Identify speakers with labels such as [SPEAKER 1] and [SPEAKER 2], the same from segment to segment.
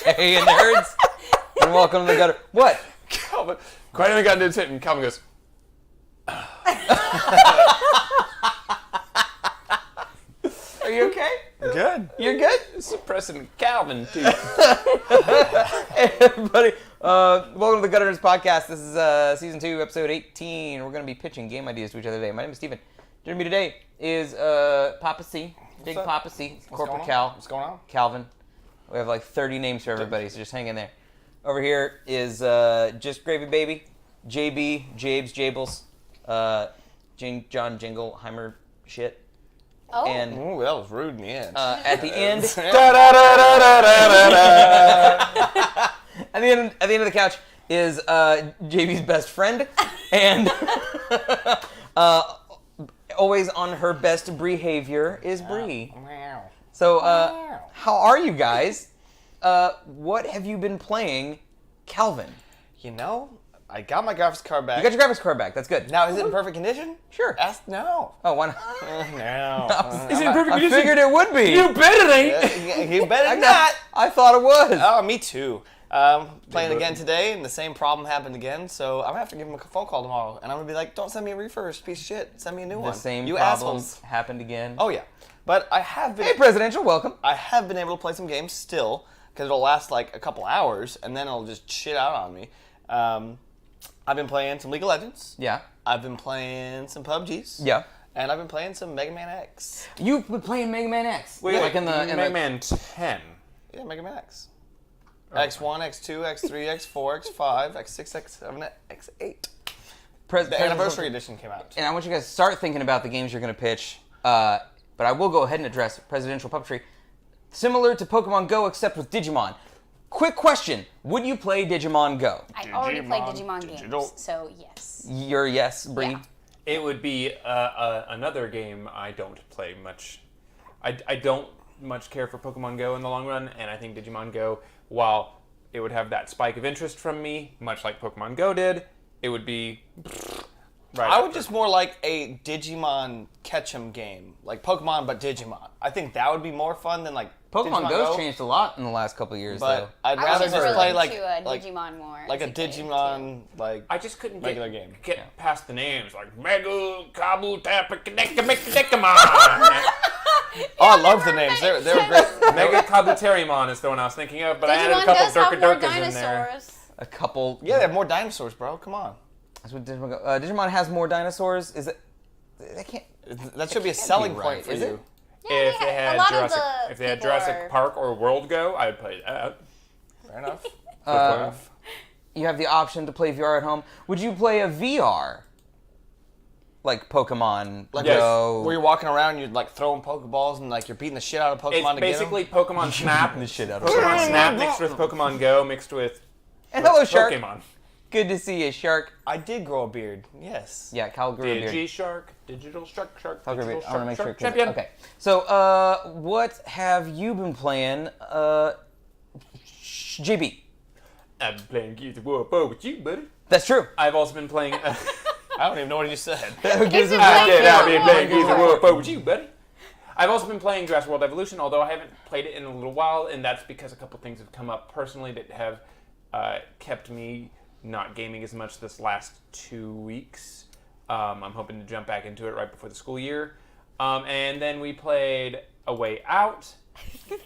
[SPEAKER 1] Hey, nerds, and welcome to the gutter. What?
[SPEAKER 2] Calvin, quite only got into it, and Calvin goes,
[SPEAKER 1] Are you okay?
[SPEAKER 2] good.
[SPEAKER 1] You're good?
[SPEAKER 2] Suppressing Calvin, too.
[SPEAKER 1] Hey, everybody. Welcome to the Gutter Nerds Podcast. This is Season 2, Episode 18. We're going to be pitching game ideas to each other today. My name is Steven. Joining me today is Papa C, Big Papa C, Corporal Cal.
[SPEAKER 2] What's going on?
[SPEAKER 1] Calvin. We have like 30 names for everybody, so just hang in there. Over here is Just Gravy Baby, JB, Jabes, Jables, John Jingleheimer shit.
[SPEAKER 3] Oh.
[SPEAKER 1] And
[SPEAKER 2] Ooh, that was rude in the end.
[SPEAKER 1] at the end, at the end of the couch is JB's best friend, and always on her best behavior is Bree. So, how are you guys? What have you been playing, Calvin?
[SPEAKER 2] You know, I got my graphics card back.
[SPEAKER 1] You got your graphics card back. That's good.
[SPEAKER 2] Now, is it in perfect condition?
[SPEAKER 1] Sure.
[SPEAKER 2] No.
[SPEAKER 1] Oh, why not?
[SPEAKER 2] No.
[SPEAKER 1] Is it in perfect condition? I figured it would be.
[SPEAKER 2] You bet it ain't. You bet it not.
[SPEAKER 1] I thought it was.
[SPEAKER 2] Oh, me too. Playing again today, and the same problem happened again, so I'm going to have to give him a phone call tomorrow, and I'm going to be like, don't send me a refurb, piece of shit. Send me a new one.
[SPEAKER 1] The same
[SPEAKER 2] you
[SPEAKER 1] problem
[SPEAKER 2] assholes.
[SPEAKER 1] happened again.
[SPEAKER 2] Oh, yeah. But I have been...
[SPEAKER 1] Hey, Presidential, welcome.
[SPEAKER 2] I have been able to play some games still, because it'll last like a couple hours, and then it'll just shit out on me. I've been playing some League of Legends.
[SPEAKER 1] Yeah.
[SPEAKER 2] I've been playing some PUBGs.
[SPEAKER 1] Yeah.
[SPEAKER 2] And I've been playing some Mega Man X.
[SPEAKER 1] You've been playing Mega Man X.
[SPEAKER 4] Wait,
[SPEAKER 1] like in
[SPEAKER 4] Mega Man 10.
[SPEAKER 2] Yeah, Mega Man X. X1, X2, X3, X4, X5, X6, X7, X8. The Anniversary Edition came out.
[SPEAKER 1] And I want you guys to start thinking about the games you're going to pitch. But I will go ahead and address Presidential Puppetry. Similar to Pokemon Go, except with Digimon. Quick question. Would you play Digimon Go?
[SPEAKER 3] I already played Digimon
[SPEAKER 2] Digital.
[SPEAKER 3] games, so yes.
[SPEAKER 1] Your yes, Bree?
[SPEAKER 3] Yeah.
[SPEAKER 4] It would be another game I don't play much. I don't much care for Pokemon Go in the long run, and I think Digimon Go, while it would have that spike of interest from me, much like Pokemon Go did, it would be right
[SPEAKER 2] I would
[SPEAKER 4] after.
[SPEAKER 2] just more like a Digimon catch-em game. Like Pokemon, but Digimon. I think that would be more fun than like
[SPEAKER 1] Pokemon
[SPEAKER 2] Digimon
[SPEAKER 1] Go's
[SPEAKER 2] Go.
[SPEAKER 1] changed a lot in the last couple of years,
[SPEAKER 2] But
[SPEAKER 1] though.
[SPEAKER 2] I'd
[SPEAKER 3] I
[SPEAKER 2] rather
[SPEAKER 3] was
[SPEAKER 2] just
[SPEAKER 3] really
[SPEAKER 2] play
[SPEAKER 3] into
[SPEAKER 2] like
[SPEAKER 3] Digimon more.
[SPEAKER 2] like a
[SPEAKER 3] as kid,
[SPEAKER 2] Digimon like
[SPEAKER 4] I just couldn't
[SPEAKER 2] regular game.
[SPEAKER 4] get past the names, like Mega Kabu Tapakadekamon.
[SPEAKER 2] Oh, I love the names. They're great.
[SPEAKER 4] Mega Kabuterimon is the one I was thinking of, but I added a
[SPEAKER 3] Digimon
[SPEAKER 4] couple
[SPEAKER 3] does have more
[SPEAKER 4] Durkas in there.
[SPEAKER 3] dinosaurs.
[SPEAKER 1] A couple.
[SPEAKER 2] Yeah, they have more dinosaurs, bro. Come on.
[SPEAKER 1] That's what Digimon Go. Digimon has more dinosaurs. Is it? They can't.
[SPEAKER 2] That should be a
[SPEAKER 1] can't
[SPEAKER 2] selling
[SPEAKER 1] be
[SPEAKER 2] point
[SPEAKER 1] right,
[SPEAKER 2] for
[SPEAKER 1] is
[SPEAKER 2] you.
[SPEAKER 1] it?
[SPEAKER 4] If they
[SPEAKER 3] a
[SPEAKER 4] had
[SPEAKER 3] lot of
[SPEAKER 4] Jurassic,
[SPEAKER 3] the
[SPEAKER 4] if they had
[SPEAKER 3] people
[SPEAKER 4] Jurassic
[SPEAKER 3] are-
[SPEAKER 4] Park or World Go, I'd play that.
[SPEAKER 2] Fair enough.
[SPEAKER 1] You have the option to play VR at home. Would you play a VR? Like Pokemon
[SPEAKER 2] Like
[SPEAKER 1] Go.
[SPEAKER 2] where you're walking around, you're like throwing Pokeballs and like you're beating the shit out of Pokemon
[SPEAKER 4] It's
[SPEAKER 2] to
[SPEAKER 4] basically
[SPEAKER 2] get them.
[SPEAKER 4] Pokemon Snap.
[SPEAKER 1] the shit out of
[SPEAKER 4] Pokemon Snap mixed with Pokemon Go mixed with
[SPEAKER 1] And hello, Shark.
[SPEAKER 4] Pokemon.
[SPEAKER 1] Good to see you, Shark.
[SPEAKER 2] I did grow a beard. Yes.
[SPEAKER 1] Yeah, Cal grew a beard.
[SPEAKER 4] Digi-Shark, Digital Shark,
[SPEAKER 1] Cal grew a
[SPEAKER 4] Digital
[SPEAKER 1] beard. I want to make sure.
[SPEAKER 4] Shark, Champion.
[SPEAKER 1] Okay. So, what have you been playing, JB?
[SPEAKER 4] I've been playing Gears of War 4 with you, buddy.
[SPEAKER 1] That's true.
[SPEAKER 4] I've also been playing...
[SPEAKER 2] I don't even know what you said.
[SPEAKER 1] Gives him
[SPEAKER 4] I've
[SPEAKER 1] a-
[SPEAKER 4] been playing Gears of War 4 with you, buddy. I've also been playing Jurassic World Evolution, although I haven't played it in a little while, and that's because a couple things have come up personally that have kept me not gaming as much this last 2 weeks. I'm hoping to jump back into it right before the school year. And then we played A Way Out,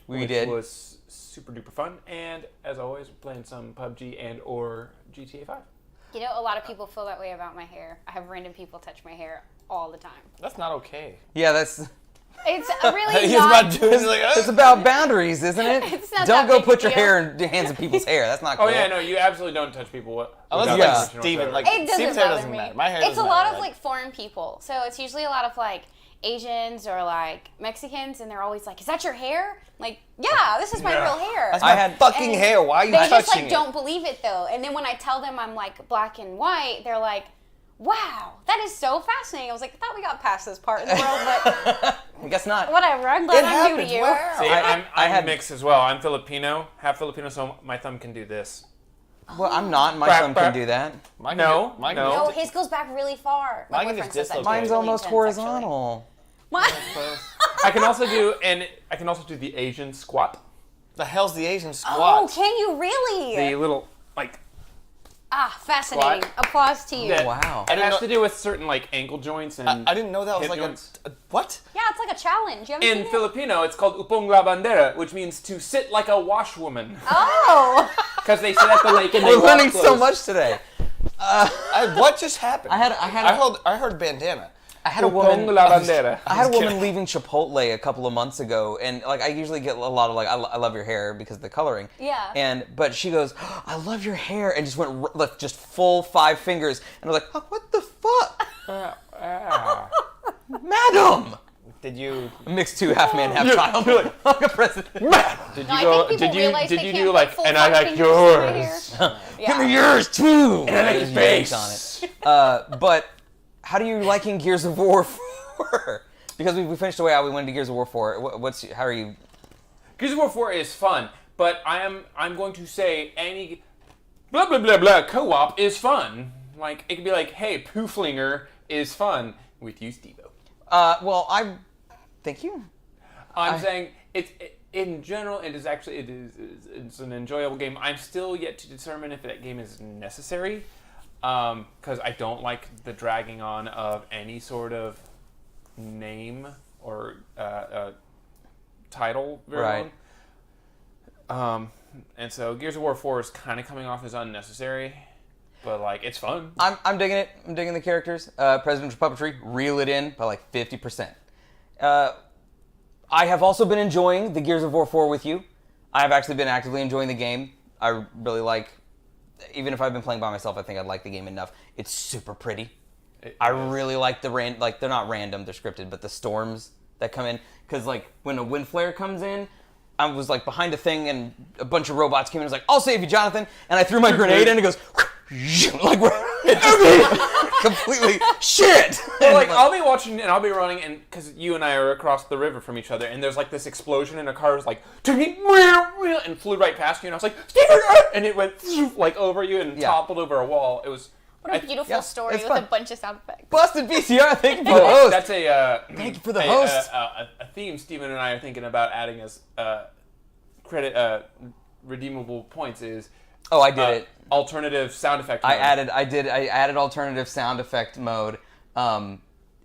[SPEAKER 4] which was super duper fun. And as always, we're playing some PUBG and or GTA 5.
[SPEAKER 3] You know, a lot of people feel that way about my hair. I have random people touch my hair all the time.
[SPEAKER 2] That's not okay.
[SPEAKER 1] Yeah, that's.
[SPEAKER 3] It's really
[SPEAKER 2] He's
[SPEAKER 3] not.
[SPEAKER 2] about doing like,
[SPEAKER 1] It's about boundaries, isn't it?
[SPEAKER 3] It's not
[SPEAKER 1] Don't
[SPEAKER 3] that
[SPEAKER 1] go
[SPEAKER 3] big
[SPEAKER 1] put
[SPEAKER 3] a
[SPEAKER 1] your
[SPEAKER 3] deal.
[SPEAKER 1] hair in the hands of people's hair. That's not cool.
[SPEAKER 4] Oh yeah, no, you absolutely don't touch people.
[SPEAKER 2] Unless
[SPEAKER 4] without
[SPEAKER 2] it's
[SPEAKER 4] permission
[SPEAKER 2] like Steven,
[SPEAKER 4] whatsoever.
[SPEAKER 2] like
[SPEAKER 3] It doesn't
[SPEAKER 2] Steven's hair
[SPEAKER 3] bother
[SPEAKER 2] doesn't
[SPEAKER 3] me.
[SPEAKER 2] matter. My hair
[SPEAKER 3] It's a
[SPEAKER 2] doesn't
[SPEAKER 3] lot
[SPEAKER 2] matter,
[SPEAKER 3] of like foreign people, so it's usually a lot of like Asians or like Mexicans, and they're always like, "Is that your hair?" Like, yeah, this is my real hair.
[SPEAKER 2] That's
[SPEAKER 1] I
[SPEAKER 2] my
[SPEAKER 1] had-
[SPEAKER 2] fucking
[SPEAKER 3] And
[SPEAKER 2] hair. Why are you
[SPEAKER 3] They
[SPEAKER 2] touching
[SPEAKER 3] just like
[SPEAKER 2] it?
[SPEAKER 3] don't believe it though, and then when I tell them I'm like black and white, they're like, "Wow, that is so fascinating." I was like, "I thought we got past this part in the world, but
[SPEAKER 1] I guess not.
[SPEAKER 3] whatever. I'm glad
[SPEAKER 2] It
[SPEAKER 3] I'm new to
[SPEAKER 2] happens.
[SPEAKER 3] you."
[SPEAKER 2] Wow.
[SPEAKER 4] See,
[SPEAKER 1] I
[SPEAKER 4] I'm
[SPEAKER 1] had-
[SPEAKER 4] mixed as well. I'm Filipino, half Filipino, so my thumb can do this.
[SPEAKER 1] Well, I'm not. My
[SPEAKER 4] Brap,
[SPEAKER 1] son can
[SPEAKER 4] brap.
[SPEAKER 1] do that.
[SPEAKER 2] Mine
[SPEAKER 4] No,
[SPEAKER 2] can- mine
[SPEAKER 4] no.
[SPEAKER 2] can
[SPEAKER 3] No,
[SPEAKER 2] just-
[SPEAKER 3] his goes back really far. My
[SPEAKER 2] Mine can
[SPEAKER 3] boyfriend
[SPEAKER 2] just
[SPEAKER 3] says that.
[SPEAKER 2] dislocate.
[SPEAKER 1] Mine's
[SPEAKER 3] really
[SPEAKER 1] almost
[SPEAKER 3] intense, actually.
[SPEAKER 1] horizontal.
[SPEAKER 3] What?
[SPEAKER 4] I can also do the Asian squat.
[SPEAKER 2] The hell's the Asian squat?
[SPEAKER 3] Oh, can you really?
[SPEAKER 4] The little, like...
[SPEAKER 3] Fascinating.
[SPEAKER 2] Squat?
[SPEAKER 3] Applause to you.
[SPEAKER 4] that-
[SPEAKER 1] Wow.
[SPEAKER 4] It has to do with certain, like, ankle joints and
[SPEAKER 2] I didn't know that was
[SPEAKER 4] hip
[SPEAKER 2] like
[SPEAKER 4] joints.
[SPEAKER 2] a what?
[SPEAKER 3] Yeah, it's like a challenge. You haven't
[SPEAKER 4] In
[SPEAKER 3] seen it?
[SPEAKER 4] Filipino, it's called upong la bandera, which means to sit like a washwoman.
[SPEAKER 3] Oh.
[SPEAKER 4] Because they sit at the lake and they
[SPEAKER 1] We're
[SPEAKER 4] wash
[SPEAKER 1] learning so
[SPEAKER 4] clothes.
[SPEAKER 1] much today.
[SPEAKER 2] What just happened?
[SPEAKER 1] I
[SPEAKER 2] heard bandana.
[SPEAKER 1] had a
[SPEAKER 4] Upong
[SPEAKER 1] woman.
[SPEAKER 4] la bandera.
[SPEAKER 1] I had a
[SPEAKER 2] kidding.
[SPEAKER 1] woman leaving Chipotle a couple of months ago, and like I usually get a lot of like I love your hair because of the coloring.
[SPEAKER 3] Yeah.
[SPEAKER 1] But she goes, I love your hair, and just went like just full 5 fingers, and I was like, oh, what the fuck, madam?
[SPEAKER 2] Did you?
[SPEAKER 1] Mixed 2, half man, half child. Like a president.
[SPEAKER 4] Did you
[SPEAKER 3] No, I
[SPEAKER 4] go?
[SPEAKER 3] think people
[SPEAKER 4] Did you?
[SPEAKER 3] realize
[SPEAKER 4] Did
[SPEAKER 3] they
[SPEAKER 4] you
[SPEAKER 3] can't
[SPEAKER 4] do
[SPEAKER 3] put
[SPEAKER 4] like?
[SPEAKER 3] full
[SPEAKER 4] And I
[SPEAKER 3] five
[SPEAKER 4] like
[SPEAKER 3] fingers in my
[SPEAKER 4] yours.
[SPEAKER 3] hair.
[SPEAKER 1] Give me
[SPEAKER 3] Yeah.
[SPEAKER 1] yours too.
[SPEAKER 4] And I like
[SPEAKER 1] Just
[SPEAKER 4] face.
[SPEAKER 1] yanks on it. But how do you liking Gears of War 4? Because we finished the way out, we went to Gears of War 4. How are you?
[SPEAKER 4] Gears of War 4 is fun, but I'm going to say any blah blah blah blah co-op is fun. Like it could be like, hey, Pooflinger is fun with you, Steve-O.
[SPEAKER 1] Thank you.
[SPEAKER 4] I'm saying in general, it's an enjoyable game. I'm still yet to determine if that game is necessary, because I don't like the dragging on of any sort of name or title very
[SPEAKER 1] Right.
[SPEAKER 4] long. And so Gears of War 4 is kind of coming off as unnecessary, but like it's fun.
[SPEAKER 1] I'm digging it. I'm digging the characters. Presidential Puppetry, reel it in by like 50%. I have also been enjoying the Gears of War 4 with you. I have actually been actively enjoying the game. I really like, even if I've been playing by myself, I think I'd like the game enough. It's super pretty. I really like they're not random, they're scripted, but the storms that come in. Because like when a wind flare comes in, I was like behind a thing and a bunch of robots came in and was like, I'll save you, Jonathan. And I threw my grenade in and it goes, like, it just completely, shit.
[SPEAKER 4] Well, like I'll be watching and I'll be running, and because you and I are across the river from each other, and there's like this explosion, and a car was like, and flew right past you, and I was like, Steven, and it went like over you and toppled over a wall. It was
[SPEAKER 3] What a beautiful story
[SPEAKER 1] it's
[SPEAKER 3] with
[SPEAKER 1] fun.
[SPEAKER 3] a bunch of sound effects.
[SPEAKER 1] Busted VCR, thank you for the host.
[SPEAKER 4] That's a
[SPEAKER 1] Thank you for the host.
[SPEAKER 4] A theme Steven and I are thinking about adding as credit redeemable points is.
[SPEAKER 1] Oh, I did it.
[SPEAKER 4] Alternative sound effect mode.
[SPEAKER 1] I added alternative sound effect mode.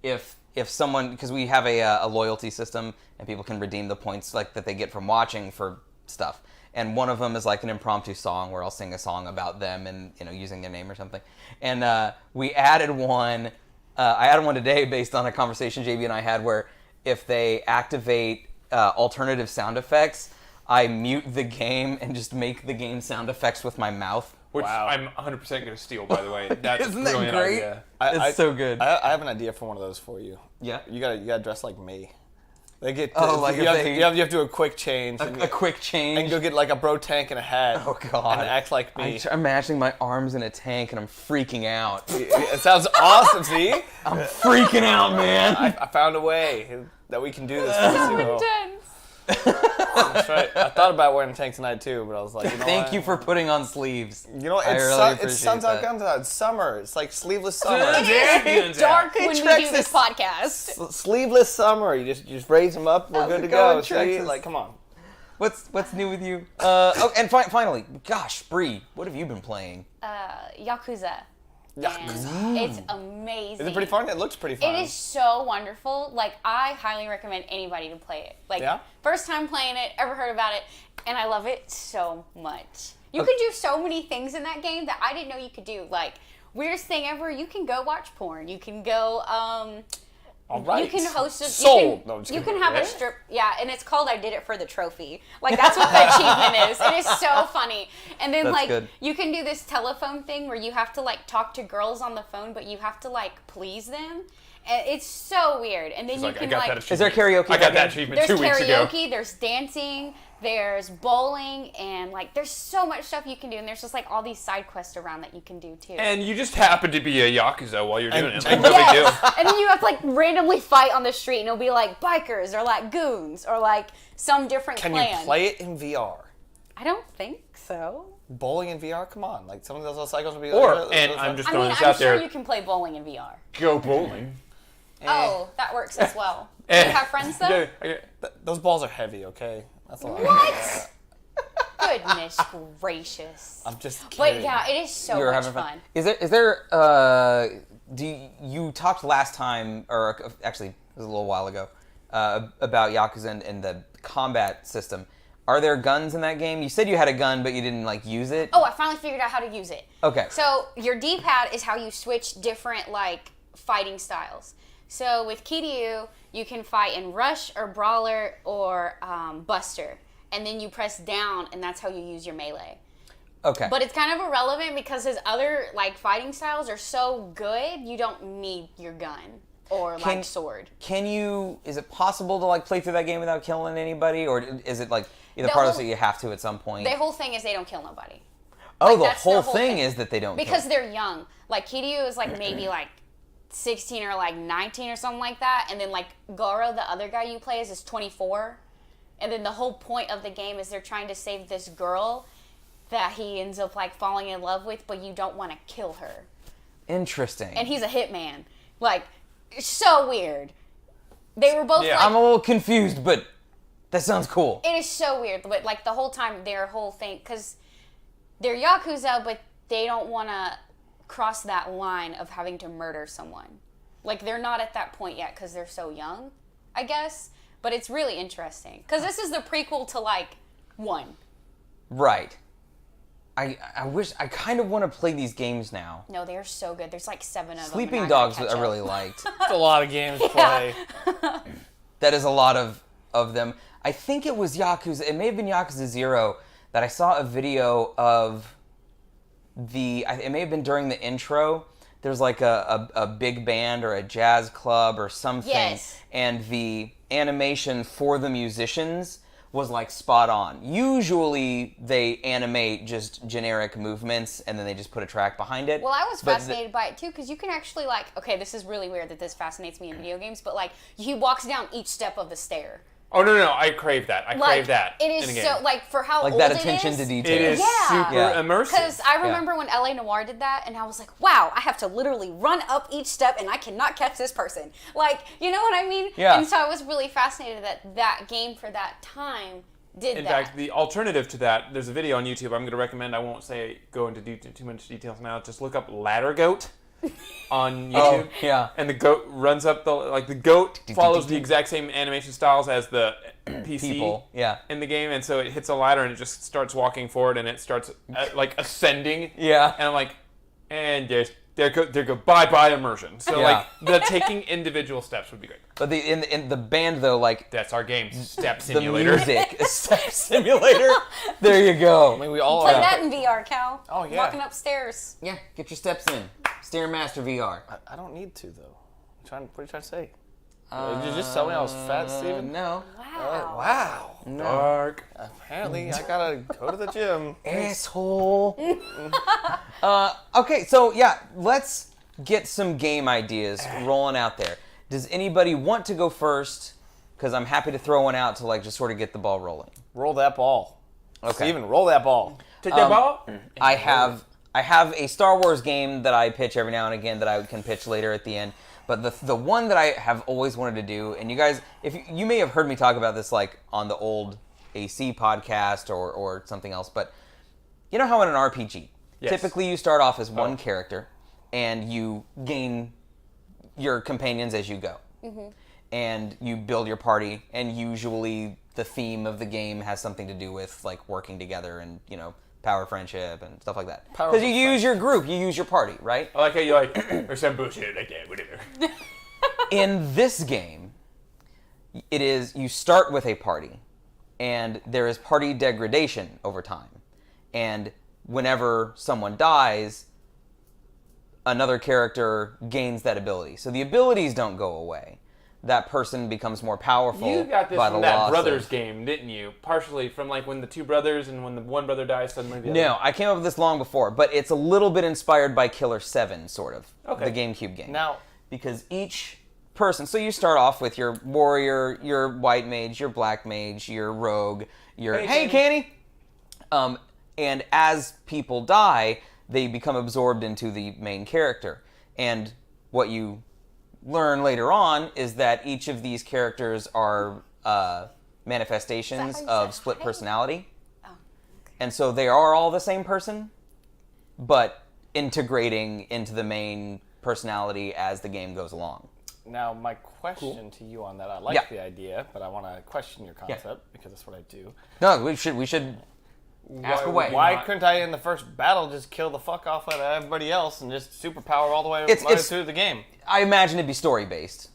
[SPEAKER 1] If someone, because we have a loyalty system and people can redeem the points like that they get from watching for stuff. And one of them is like an impromptu song where I'll sing a song about them and using their name or something. And we added one. I added one today based on a conversation JB and I had where if they activate alternative sound effects, I mute the game and just make the game sound effects with my mouth.
[SPEAKER 4] Which
[SPEAKER 2] Wow.
[SPEAKER 4] I'm 100% going to steal, by the way. That's
[SPEAKER 1] Isn't
[SPEAKER 4] a
[SPEAKER 1] that
[SPEAKER 4] brilliant
[SPEAKER 1] great?
[SPEAKER 4] idea.
[SPEAKER 1] It's so good.
[SPEAKER 2] I have an idea for one of those for you.
[SPEAKER 1] Yeah?
[SPEAKER 2] You gotta dress like me. They get.
[SPEAKER 1] Like
[SPEAKER 2] you
[SPEAKER 1] if
[SPEAKER 2] have,
[SPEAKER 1] they-
[SPEAKER 2] you have to do a quick change.
[SPEAKER 1] A quick change.
[SPEAKER 2] And go get like a bro tank and a hat.
[SPEAKER 1] Oh God!
[SPEAKER 2] And act like me.
[SPEAKER 1] I'm imagining my arms in a tank and I'm freaking out.
[SPEAKER 2] It sounds awesome. See,
[SPEAKER 1] I'm freaking out, man.
[SPEAKER 2] I found a way that we can do this.
[SPEAKER 3] So
[SPEAKER 2] Well,
[SPEAKER 3] intense.
[SPEAKER 2] that's right. I thought about wearing a tank tonight too, but I was like,
[SPEAKER 1] Thank you for putting on sleeves.
[SPEAKER 2] You know,
[SPEAKER 1] I
[SPEAKER 2] it's
[SPEAKER 1] really
[SPEAKER 2] it's
[SPEAKER 1] appreciate
[SPEAKER 2] sun's out,
[SPEAKER 1] that.
[SPEAKER 2] guns out. It's summer. It's like sleeveless summer.
[SPEAKER 3] It's dark when we do
[SPEAKER 1] Trexus.
[SPEAKER 3] this podcast.
[SPEAKER 2] Sleeveless summer. You just raise them up. We're
[SPEAKER 1] How's
[SPEAKER 2] good
[SPEAKER 1] it
[SPEAKER 2] to go.
[SPEAKER 1] going,
[SPEAKER 2] See,
[SPEAKER 1] Trexus?
[SPEAKER 2] like, come on.
[SPEAKER 1] What's new with you? And finally, gosh, Bree, what have you been playing?
[SPEAKER 3] Yakuza.
[SPEAKER 2] Yakuza.
[SPEAKER 3] And it's amazing.
[SPEAKER 2] Is it pretty fun? It looks pretty fun.
[SPEAKER 3] It is so wonderful. Like, I highly recommend anybody to play it. Like,
[SPEAKER 2] Yeah?
[SPEAKER 3] first time playing it, ever heard about it, and I love it so much. You can do so many things in that game that I didn't know you could do. Like, weirdest thing ever, you can go watch porn. You can go,
[SPEAKER 2] All right.
[SPEAKER 3] you can host a
[SPEAKER 2] Sold. No, I'm just
[SPEAKER 3] you
[SPEAKER 2] kidding.
[SPEAKER 3] can have a strip, yeah, and it's called I Did It for the Trophy. Like, that's what the achievement is. It is so funny. And then
[SPEAKER 1] That's
[SPEAKER 3] like
[SPEAKER 1] good.
[SPEAKER 3] you can do this telephone thing where you have to like talk to girls on the phone, but you have to like please them. And it's so weird. And then
[SPEAKER 4] It's
[SPEAKER 3] you
[SPEAKER 4] like, I
[SPEAKER 3] can
[SPEAKER 4] got
[SPEAKER 3] like
[SPEAKER 4] that
[SPEAKER 1] Is there
[SPEAKER 4] achievement.
[SPEAKER 1] karaoke?
[SPEAKER 4] I got
[SPEAKER 1] in
[SPEAKER 4] that
[SPEAKER 1] game?
[SPEAKER 4] achievement
[SPEAKER 3] there's
[SPEAKER 4] 2 weeks ago.
[SPEAKER 3] karaoke, there's dancing, there's bowling, and like there's so much stuff you can do, and there's just like all these side quests around that you can do too.
[SPEAKER 4] And you just happen to be a Yakuza while you're doing it. Like,
[SPEAKER 2] and-
[SPEAKER 4] no big deal.
[SPEAKER 3] Yes! And then you have to like randomly fight on the street, and it'll be like bikers or like goons or like some different
[SPEAKER 2] Can
[SPEAKER 3] clan.
[SPEAKER 2] you play it in VR?
[SPEAKER 3] I don't think so.
[SPEAKER 2] Bowling in VR? Come on. Like, some of those cycles would be
[SPEAKER 4] Or, and I'm just
[SPEAKER 3] I
[SPEAKER 4] throwing
[SPEAKER 3] mean,
[SPEAKER 4] this
[SPEAKER 3] I'm
[SPEAKER 4] out
[SPEAKER 3] sure
[SPEAKER 4] there,
[SPEAKER 3] you can play bowling in VR.
[SPEAKER 4] go bowling.
[SPEAKER 3] Oh, that works as well. Do you have friends though?
[SPEAKER 4] Yeah,
[SPEAKER 2] Those balls are heavy, okay? That's a lot.
[SPEAKER 3] What? Goodness gracious.
[SPEAKER 2] I'm just kidding.
[SPEAKER 3] But yeah, it is so
[SPEAKER 1] You're
[SPEAKER 3] much
[SPEAKER 1] having
[SPEAKER 3] fun.
[SPEAKER 1] Is there you talked last time, or actually it was a little while ago, about Yakuza and the combat system. Are there guns in that game? You said you had a gun, but you didn't like use it.
[SPEAKER 3] Oh, I finally figured out how to use it.
[SPEAKER 1] Okay.
[SPEAKER 3] So your D-pad is how you switch different like fighting styles. So with Kiryu, you can fight in Rush or Brawler or Buster, and then you press down, and that's how you use your melee.
[SPEAKER 1] Okay.
[SPEAKER 3] But it's kind of irrelevant because his other like fighting styles are so good, you don't need your gun or like sword.
[SPEAKER 1] Can you? Is it possible to like play through that game without killing anybody, or is it like the part of it you have to at some point?
[SPEAKER 3] The whole thing is they don't kill nobody.
[SPEAKER 1] Oh,
[SPEAKER 3] Like,
[SPEAKER 1] the
[SPEAKER 3] that's
[SPEAKER 1] whole thing is that they don't
[SPEAKER 3] because
[SPEAKER 1] kill.
[SPEAKER 3] they're young. Like Kiryu is like maybe like 16 or like 19 or something like that, and then like Goro, the other guy you play as, is 24, and then the whole point of the game is they're trying to save this girl that he ends up like falling in love with, but you don't want to kill her.
[SPEAKER 1] Interesting.
[SPEAKER 3] And he's a hitman. Like, it's so weird. They were both like,
[SPEAKER 1] I'm a little confused, but that sounds cool.
[SPEAKER 3] it is so weird, but like the whole time their whole thing, because they're Yakuza, but they don't want to cross that line of having to murder someone. Like, they're not at that point yet because they're so young, I guess. But it's really interesting because this is the prequel to like 1.
[SPEAKER 1] Right. I wish I kind of want to play these games now.
[SPEAKER 3] No, they're so good. There's like 7 of them.
[SPEAKER 1] Sleeping
[SPEAKER 3] and I gotta
[SPEAKER 1] Dogs
[SPEAKER 3] catch
[SPEAKER 1] I
[SPEAKER 3] up.
[SPEAKER 1] really liked.
[SPEAKER 2] It's a lot of games to play.
[SPEAKER 1] That is a lot of them. I think it was Yakuza. It may have been Yakuza 0 that I saw a video of it may have been during the intro. There's like a big band or a jazz club or something.
[SPEAKER 3] Yes.
[SPEAKER 1] And the animation for the musicians was like spot on. Usually they animate just generic movements and then they just put a track behind it.
[SPEAKER 3] Well, I was
[SPEAKER 1] But
[SPEAKER 3] fascinated by it too because you can actually like, okay, this is really weird that this fascinates me in video games, but like he walks down each step of the stair.
[SPEAKER 4] Oh no, I crave that. I crave that.
[SPEAKER 3] It
[SPEAKER 4] in a
[SPEAKER 3] is
[SPEAKER 4] game.
[SPEAKER 3] so like for how
[SPEAKER 1] like
[SPEAKER 3] old
[SPEAKER 1] that
[SPEAKER 3] it
[SPEAKER 1] attention
[SPEAKER 3] is,
[SPEAKER 1] to detail.
[SPEAKER 4] It is
[SPEAKER 3] Yeah.
[SPEAKER 4] super
[SPEAKER 1] Yeah.
[SPEAKER 4] immersive.
[SPEAKER 3] Because I remember when LA Noire did that, and I was like, wow, I have to literally run up each step, and I cannot catch this person. Like, you know what I mean?
[SPEAKER 1] Yeah.
[SPEAKER 3] And so I was really fascinated that that game for that time did
[SPEAKER 4] In
[SPEAKER 3] that.
[SPEAKER 4] fact, the alternative to that, there's a video on YouTube I'm going to recommend. I won't go into too much details now. Just look up Ladder Goat on YouTube.
[SPEAKER 1] Oh, yeah.
[SPEAKER 4] And the goat runs up the goat follows the exact same animation styles as the PC
[SPEAKER 1] People, yeah.
[SPEAKER 4] in the game, and so it hits a ladder and it just starts walking forward and it starts like ascending.
[SPEAKER 1] Yeah.
[SPEAKER 4] And I'm like, and there go bye immersion. So
[SPEAKER 1] Yeah.
[SPEAKER 4] like the taking individual steps would be great.
[SPEAKER 1] But in the band though, like
[SPEAKER 4] That's our game, Step
[SPEAKER 1] the
[SPEAKER 4] Simulator.
[SPEAKER 1] music, Step Simulator. There you go.
[SPEAKER 2] I mean, we all
[SPEAKER 3] Play
[SPEAKER 2] are.
[SPEAKER 3] that in VR, Cal.
[SPEAKER 2] Oh, yeah.
[SPEAKER 3] Walking upstairs.
[SPEAKER 1] Yeah, get your steps in. Stairmaster VR.
[SPEAKER 2] I don't need to, though. What are you trying to say? Did you just tell me I was fat, Steven?
[SPEAKER 1] No.
[SPEAKER 3] Wow.
[SPEAKER 2] Wow.
[SPEAKER 4] Dark.
[SPEAKER 2] Apparently, I gotta go to the gym.
[SPEAKER 1] Asshole. Okay, so yeah, let's get some game ideas rolling out there. Does anybody want to go first? Because I'm happy to throw one out to like just sort of get the ball rolling.
[SPEAKER 2] Roll that ball.
[SPEAKER 1] Okay.
[SPEAKER 2] Steven, roll that ball.
[SPEAKER 4] Take that ball.
[SPEAKER 1] I have a Star Wars game that I pitch every now and again that I can pitch later at the end. But the one that I have always wanted to do, and you guys, if you may have heard me talk about this like on the old AC podcast or something else, but you know how in an RPG,
[SPEAKER 4] Yes.
[SPEAKER 1] typically you start off as one character and you gain your companions as you go. And you build your party, and usually the theme of the game has something to do with like working together and, you know, power friendship and stuff like that. Because you use your group, you use your party, right?
[SPEAKER 4] I like how you like or some bullshit like that, whatever.
[SPEAKER 1] In this game, it is you start with a party, and there is party degradation over time. And whenever someone dies, another character gains that ability. So the abilities don't go away. That person becomes more powerful.
[SPEAKER 4] You got this
[SPEAKER 1] by
[SPEAKER 4] from
[SPEAKER 1] the
[SPEAKER 4] that
[SPEAKER 1] loss
[SPEAKER 4] brothers
[SPEAKER 1] of...
[SPEAKER 4] game, didn't you? Partially from like when the two brothers and when the one brother dies, suddenly the
[SPEAKER 1] No,
[SPEAKER 4] other.
[SPEAKER 1] I came up with this long before, but it's a little bit inspired by Killer 7, sort of.
[SPEAKER 4] Okay.
[SPEAKER 1] The GameCube game.
[SPEAKER 2] Now,
[SPEAKER 1] Because each person, so you start off with your warrior, your white mage, your black mage, your rogue, your hey Canny. And as people die, they become absorbed into the main character. And what you learn later on is that each of these characters are manifestations
[SPEAKER 3] Is that how you
[SPEAKER 1] of
[SPEAKER 3] said
[SPEAKER 1] split
[SPEAKER 3] hi?
[SPEAKER 1] personality.
[SPEAKER 3] Oh, okay.
[SPEAKER 1] And so they are all the same person, but integrating into the main personality as the game goes along.
[SPEAKER 2] Now, my question to you on that, I like the idea, but I want to question your concept because that's what I do.
[SPEAKER 1] No, we should ask away.
[SPEAKER 2] Why couldn't I, in the first battle, just kill the fuck off of everybody else and just superpower all the way through the game?
[SPEAKER 1] I imagine it'd be story-based.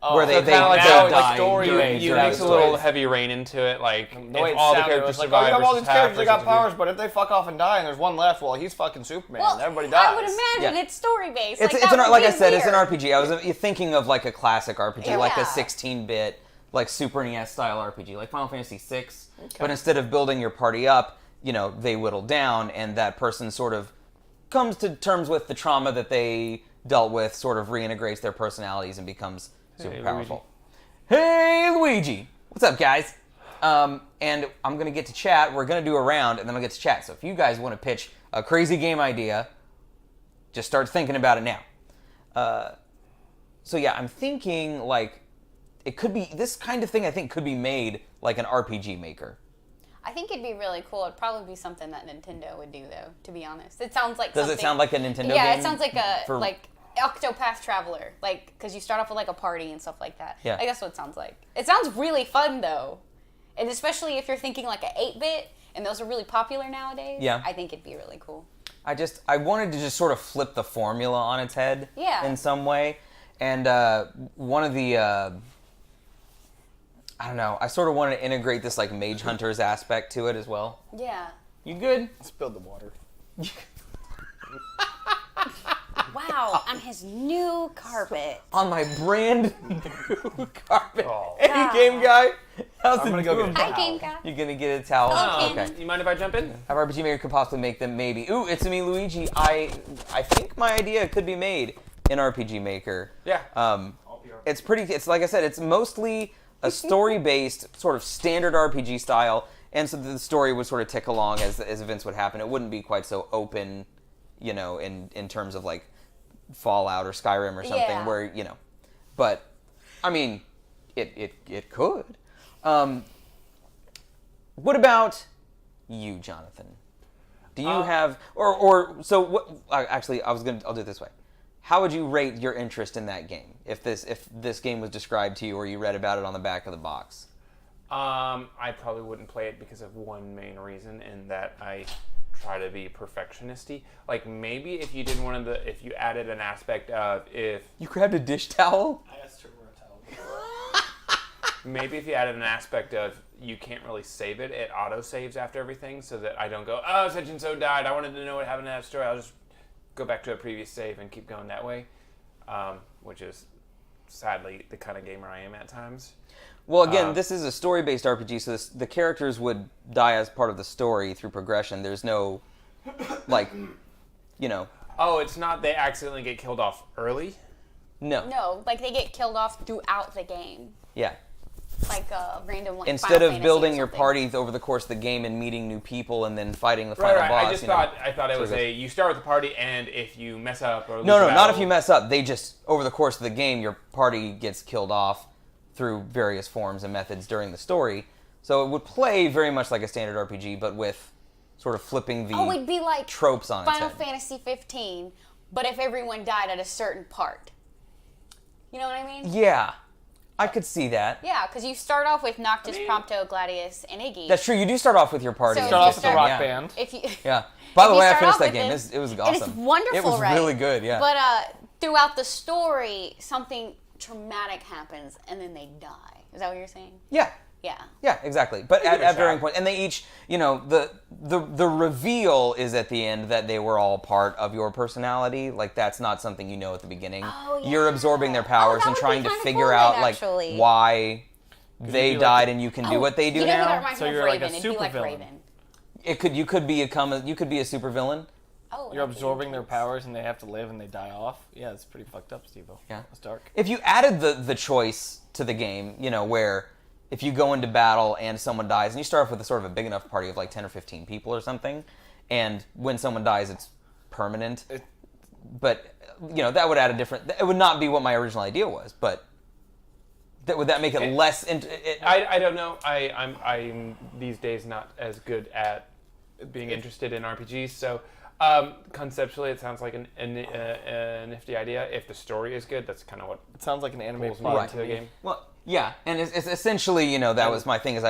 [SPEAKER 2] Oh,
[SPEAKER 1] where they
[SPEAKER 2] kind of like
[SPEAKER 1] die
[SPEAKER 2] now story
[SPEAKER 1] during-
[SPEAKER 2] based.
[SPEAKER 4] You
[SPEAKER 1] during
[SPEAKER 4] mix
[SPEAKER 1] the
[SPEAKER 4] a little
[SPEAKER 1] stories.
[SPEAKER 4] heavy rain into it, like
[SPEAKER 2] The way
[SPEAKER 4] if
[SPEAKER 2] it
[SPEAKER 4] all the
[SPEAKER 2] sounded, it
[SPEAKER 4] characters
[SPEAKER 2] was like,
[SPEAKER 4] survive
[SPEAKER 2] you have all these
[SPEAKER 4] versus half
[SPEAKER 2] characters that got
[SPEAKER 4] versus
[SPEAKER 2] powers, but if they fuck off and die and there's one left, well, he's fucking Superman and everybody dies.
[SPEAKER 3] I would imagine
[SPEAKER 1] Yeah.
[SPEAKER 3] it's story based.
[SPEAKER 1] It's
[SPEAKER 3] that would
[SPEAKER 1] like
[SPEAKER 3] be
[SPEAKER 1] I said, it's an
[SPEAKER 3] weird.
[SPEAKER 1] RPG. I was thinking of like a classic RPG, like a
[SPEAKER 3] Yeah.
[SPEAKER 1] 16-bit, like Super NES style RPG, like Final Fantasy VI. But instead of building your party up, they whittle down, and that person sort of comes to terms with the trauma that they dealt with, sort of reintegrates their personalities and becomes super
[SPEAKER 4] Hey,
[SPEAKER 1] powerful. Hey, Luigi! What's up, guys? And I'm going to get to chat. We're going to do a round, and then I'll get to chat. So if you guys want to pitch a crazy game idea, just start thinking about it now. So yeah, I'm thinking like it could be this kind of thing. I think could be made like an RPG maker.
[SPEAKER 3] I think it'd be really cool. It'd probably be something that Nintendo would do, though. To be honest, it sounds like.
[SPEAKER 1] Does
[SPEAKER 3] something,
[SPEAKER 1] it sound like a Nintendo game?
[SPEAKER 3] Yeah, it sounds like a
[SPEAKER 1] for-
[SPEAKER 3] Octopath Traveler, like because you start off with like a party and stuff like that.
[SPEAKER 1] Yeah.
[SPEAKER 3] I guess what it sounds like. It sounds really fun though, and especially if you're thinking like a 8-bit, and those are really popular nowadays.
[SPEAKER 1] Yeah.
[SPEAKER 3] I think it'd be really cool.
[SPEAKER 1] I wanted to just sort of flip the formula on its head.
[SPEAKER 3] Yeah.
[SPEAKER 1] In some way, and one of the. I don't know. I sort of wanted to integrate this like Mage Hunters aspect to it as well.
[SPEAKER 3] Yeah.
[SPEAKER 1] You good?
[SPEAKER 2] Spilled the water.
[SPEAKER 3] Wow, on his new carpet.
[SPEAKER 1] On my brand new carpet.
[SPEAKER 4] Oh.
[SPEAKER 1] Hey,
[SPEAKER 3] Yeah.
[SPEAKER 1] game guy. How's
[SPEAKER 2] I'm
[SPEAKER 1] it
[SPEAKER 2] gonna go
[SPEAKER 1] doing?
[SPEAKER 2] get a
[SPEAKER 3] Hi, Game Guy.
[SPEAKER 1] You're gonna get a towel.
[SPEAKER 3] Okay.
[SPEAKER 1] Okay.
[SPEAKER 4] You mind if I jump in?
[SPEAKER 1] How RPG Maker could possibly make them? Maybe. Ooh, it's me, Luigi. I think my idea could be made in RPG Maker.
[SPEAKER 4] Yeah.
[SPEAKER 1] It's pretty. It's like I said. It's mostly a story-based sort of standard RPG style, and so the story would sort of tick along as events would happen. It wouldn't be quite so open, in terms of like Fallout or Skyrim or something
[SPEAKER 3] Yeah.
[SPEAKER 1] where But I mean, it could. What about you, Jonathan? Do you have so what? Actually, I'll do it this way. How would you rate your interest in that game if this game was described to you or you read about it on the back of the box?
[SPEAKER 4] I probably wouldn't play it because of one main reason, and that I try to be perfectionisty. Like maybe if you did if you added an aspect of if
[SPEAKER 1] You grabbed a dish towel?
[SPEAKER 2] I asked her for a towel.
[SPEAKER 4] maybe if you added an aspect of you can't really save it, it auto saves after everything, so that I don't go, oh, such and so died. I wanted to know what happened in that story. I'll just go back to a previous save and keep going that way, which is sadly the kind of gamer I am at times.
[SPEAKER 1] Well, again, this is a story-based RPG, so the characters would die as part of the story through progression. There's no,
[SPEAKER 4] Oh, it's not they accidentally get killed off early?
[SPEAKER 1] no.
[SPEAKER 3] No, like they get killed off throughout the game,
[SPEAKER 1] Yeah.
[SPEAKER 3] like a random like.
[SPEAKER 1] Instead
[SPEAKER 3] Final
[SPEAKER 1] of
[SPEAKER 3] Fantasy
[SPEAKER 1] building
[SPEAKER 3] or
[SPEAKER 1] your
[SPEAKER 3] something.
[SPEAKER 1] party over the course of the game and meeting new people and then fighting the final boss.
[SPEAKER 4] I just thought it was
[SPEAKER 1] sort of
[SPEAKER 4] you start with the party, and if you mess up or lose
[SPEAKER 1] No,
[SPEAKER 4] a
[SPEAKER 1] not
[SPEAKER 4] battle-
[SPEAKER 1] if you mess up. They just, over the course of the game, your party gets killed off through various forms and methods during the story. So it would play very much like a standard RPG, but with sort of flipping the
[SPEAKER 3] Oh, it'd be like
[SPEAKER 1] tropes on
[SPEAKER 3] Final
[SPEAKER 1] its head.
[SPEAKER 3] Fantasy 15, but if everyone died at a certain part. You know what I mean?
[SPEAKER 1] Yeah, I could see that.
[SPEAKER 3] Yeah, because you start off with Noctis, Prompto, Gladius, and Iggy.
[SPEAKER 1] That's true. You do start off with your party.
[SPEAKER 3] So
[SPEAKER 2] Start off with the
[SPEAKER 3] Yeah.
[SPEAKER 2] rock band.
[SPEAKER 3] If you,
[SPEAKER 1] Yeah. By the
[SPEAKER 3] if you
[SPEAKER 1] way, I
[SPEAKER 3] start
[SPEAKER 1] finished
[SPEAKER 3] off
[SPEAKER 1] that
[SPEAKER 3] with
[SPEAKER 1] game.
[SPEAKER 3] them-
[SPEAKER 1] It was
[SPEAKER 3] and
[SPEAKER 1] awesome.
[SPEAKER 3] it's wonderful,
[SPEAKER 1] It was
[SPEAKER 3] right?
[SPEAKER 1] really good. Yeah.
[SPEAKER 3] But throughout the story, something traumatic happens, and then they die. Is that what you're saying?
[SPEAKER 1] yeah.
[SPEAKER 3] Yeah.
[SPEAKER 1] Yeah, exactly. But
[SPEAKER 4] give it a
[SPEAKER 1] at varying
[SPEAKER 4] shot.
[SPEAKER 1] points, and they each, the reveal is at the end that they were all part of your personality. Like that's not something you know at the beginning.
[SPEAKER 3] Oh,
[SPEAKER 1] You're
[SPEAKER 3] yeah.
[SPEAKER 1] absorbing their
[SPEAKER 3] Oh,
[SPEAKER 1] powers
[SPEAKER 3] that
[SPEAKER 1] and
[SPEAKER 3] would be
[SPEAKER 1] trying to
[SPEAKER 3] kinda
[SPEAKER 1] figure
[SPEAKER 3] cool
[SPEAKER 1] out
[SPEAKER 3] then,
[SPEAKER 1] like
[SPEAKER 3] actually.
[SPEAKER 1] why they
[SPEAKER 2] be like
[SPEAKER 1] died,
[SPEAKER 2] a-
[SPEAKER 1] and you can do what they do
[SPEAKER 3] you know who that
[SPEAKER 1] now.
[SPEAKER 3] reminds
[SPEAKER 2] So
[SPEAKER 3] me of
[SPEAKER 2] you're like a
[SPEAKER 3] Raven. It'd be like
[SPEAKER 2] supervillain.
[SPEAKER 3] Raven.
[SPEAKER 1] You could be a super villain.
[SPEAKER 3] Oh,
[SPEAKER 2] You're
[SPEAKER 3] that'd be
[SPEAKER 2] absorbing their
[SPEAKER 3] intense.
[SPEAKER 2] powers and they have to live and they die off. Yeah, it's pretty fucked up, Steve-O.
[SPEAKER 1] Yeah.
[SPEAKER 2] It's dark.
[SPEAKER 1] If you added the choice to the game, where if you go into battle and someone dies, and you start off with a sort of a big enough party of like 10 or 15 people or something, and when someone dies, it's permanent. But that would add a different. It would not be what my original idea was, but would that make it less?
[SPEAKER 4] I don't know. I'm these days not as good at being interested in RPGs. So conceptually, it sounds like a nifty idea. If the story is good, that's kind of what
[SPEAKER 2] It sounds like an anime
[SPEAKER 4] pulls me
[SPEAKER 2] plot
[SPEAKER 4] into
[SPEAKER 2] to
[SPEAKER 4] a
[SPEAKER 2] me.
[SPEAKER 4] game.
[SPEAKER 1] Well, yeah, and it's essentially, that was my thing. Is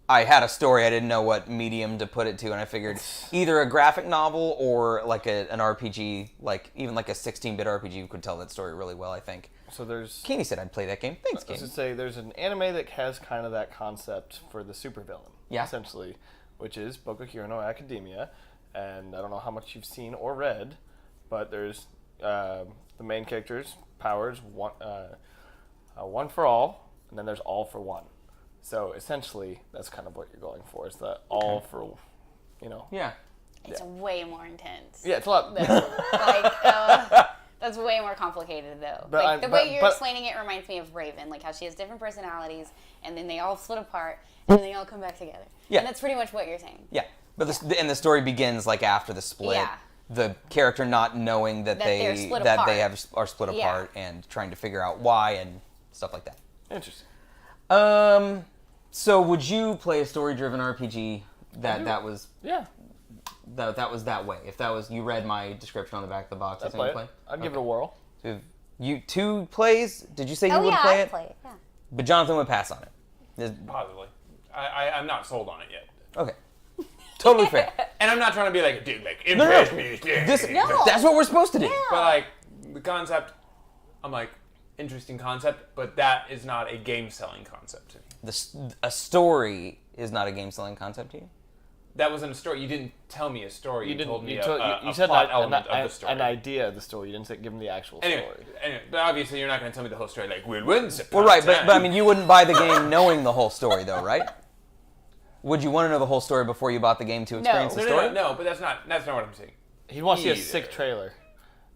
[SPEAKER 1] I had a story, I didn't know what medium to put it to, and I figured either a graphic novel or like an RPG, like even like a 16-bit RPG could tell that story really well. I think.
[SPEAKER 2] So there's.
[SPEAKER 1] Kaney said I'd play that game. Thanks,
[SPEAKER 2] I was
[SPEAKER 1] Kaney.
[SPEAKER 2] to say there's an anime that has kind of that concept for the supervillain.
[SPEAKER 1] Yeah.
[SPEAKER 2] Essentially, which is Boku Hero no Academia, and I don't know how much you've seen or read, but there's the main character's powers one for all, and then there's all for one. So essentially, that's kind of what you're going for. Is the all for,
[SPEAKER 1] Yeah.
[SPEAKER 3] It's way more intense.
[SPEAKER 2] Yeah, it's a lot.
[SPEAKER 3] That's way more complicated, though.
[SPEAKER 2] But
[SPEAKER 3] the way you're explaining it reminds me of Raven, like how she has different personalities, and then they all split apart, and they all come back together.
[SPEAKER 1] Yeah.
[SPEAKER 3] And that's pretty much what you're saying.
[SPEAKER 1] Yeah, but the story begins like after the split.
[SPEAKER 3] Yeah.
[SPEAKER 1] The character not knowing that
[SPEAKER 3] they're
[SPEAKER 1] they
[SPEAKER 3] split
[SPEAKER 1] that
[SPEAKER 3] apart.
[SPEAKER 1] they are split
[SPEAKER 3] Yeah.
[SPEAKER 1] apart and trying to figure out why and stuff like that.
[SPEAKER 2] Interesting.
[SPEAKER 1] So would you play a story-driven RPG that was
[SPEAKER 2] Yeah.
[SPEAKER 1] that was that way? If that was you read my description on the back of the box,
[SPEAKER 2] I'd
[SPEAKER 1] that's how you
[SPEAKER 2] play
[SPEAKER 1] play.
[SPEAKER 2] it. I'd give it a whirl.
[SPEAKER 1] So if you 2 plays. Did you say you
[SPEAKER 3] Oh
[SPEAKER 1] would
[SPEAKER 3] yeah,
[SPEAKER 1] play
[SPEAKER 3] I'd
[SPEAKER 1] it?
[SPEAKER 3] play it. Yeah.
[SPEAKER 1] But Jonathan would pass on it.
[SPEAKER 4] Possibly. I'm not sold on it yet.
[SPEAKER 1] Okay. Totally fair.
[SPEAKER 4] And I'm not trying to be like, dude, like, impress me.
[SPEAKER 3] No.
[SPEAKER 1] That's what we're supposed to do.
[SPEAKER 4] But like, the concept, I'm like, interesting concept, but that is not a game-selling concept to me.
[SPEAKER 1] A story is not a game-selling concept to you?
[SPEAKER 4] That wasn't a story. You didn't tell me a story. You told me
[SPEAKER 2] you
[SPEAKER 4] a
[SPEAKER 2] said
[SPEAKER 4] plot
[SPEAKER 2] that,
[SPEAKER 4] element of the story.
[SPEAKER 2] an idea of the story. You didn't give them the actual
[SPEAKER 4] Anyway,
[SPEAKER 2] story.
[SPEAKER 4] but obviously you're not going to tell me the whole story. Like, well, once upon
[SPEAKER 1] Well, right,
[SPEAKER 4] a
[SPEAKER 1] but
[SPEAKER 4] time.
[SPEAKER 1] I mean, you wouldn't buy the game knowing the whole story, though, right? Would you want to know the whole story before you bought the game to experience the story?
[SPEAKER 4] No, but that's not what I'm saying.
[SPEAKER 2] He wants to see a
[SPEAKER 4] Either.
[SPEAKER 2] sick trailer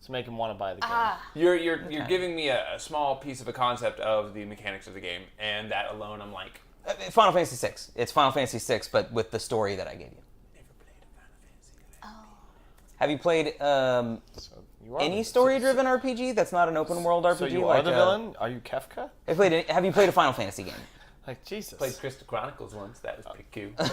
[SPEAKER 2] to make him want to buy the game.
[SPEAKER 4] You're giving me a small piece of a concept of the mechanics of the game, and that alone, I'm like,
[SPEAKER 1] Final Fantasy VI. It's Final Fantasy VI, but with the story that I gave you.
[SPEAKER 4] never played a Final Fantasy.
[SPEAKER 1] Have you played
[SPEAKER 2] So you are
[SPEAKER 1] any
[SPEAKER 2] the-
[SPEAKER 1] story-driven RPG that's not an open-world RPG?
[SPEAKER 2] So you
[SPEAKER 1] like
[SPEAKER 2] are the villain? Are you Kefka?
[SPEAKER 1] Have you played a Final Fantasy game?
[SPEAKER 2] Like Jesus.
[SPEAKER 4] Played Crystal Chronicles once. That was pretty cool.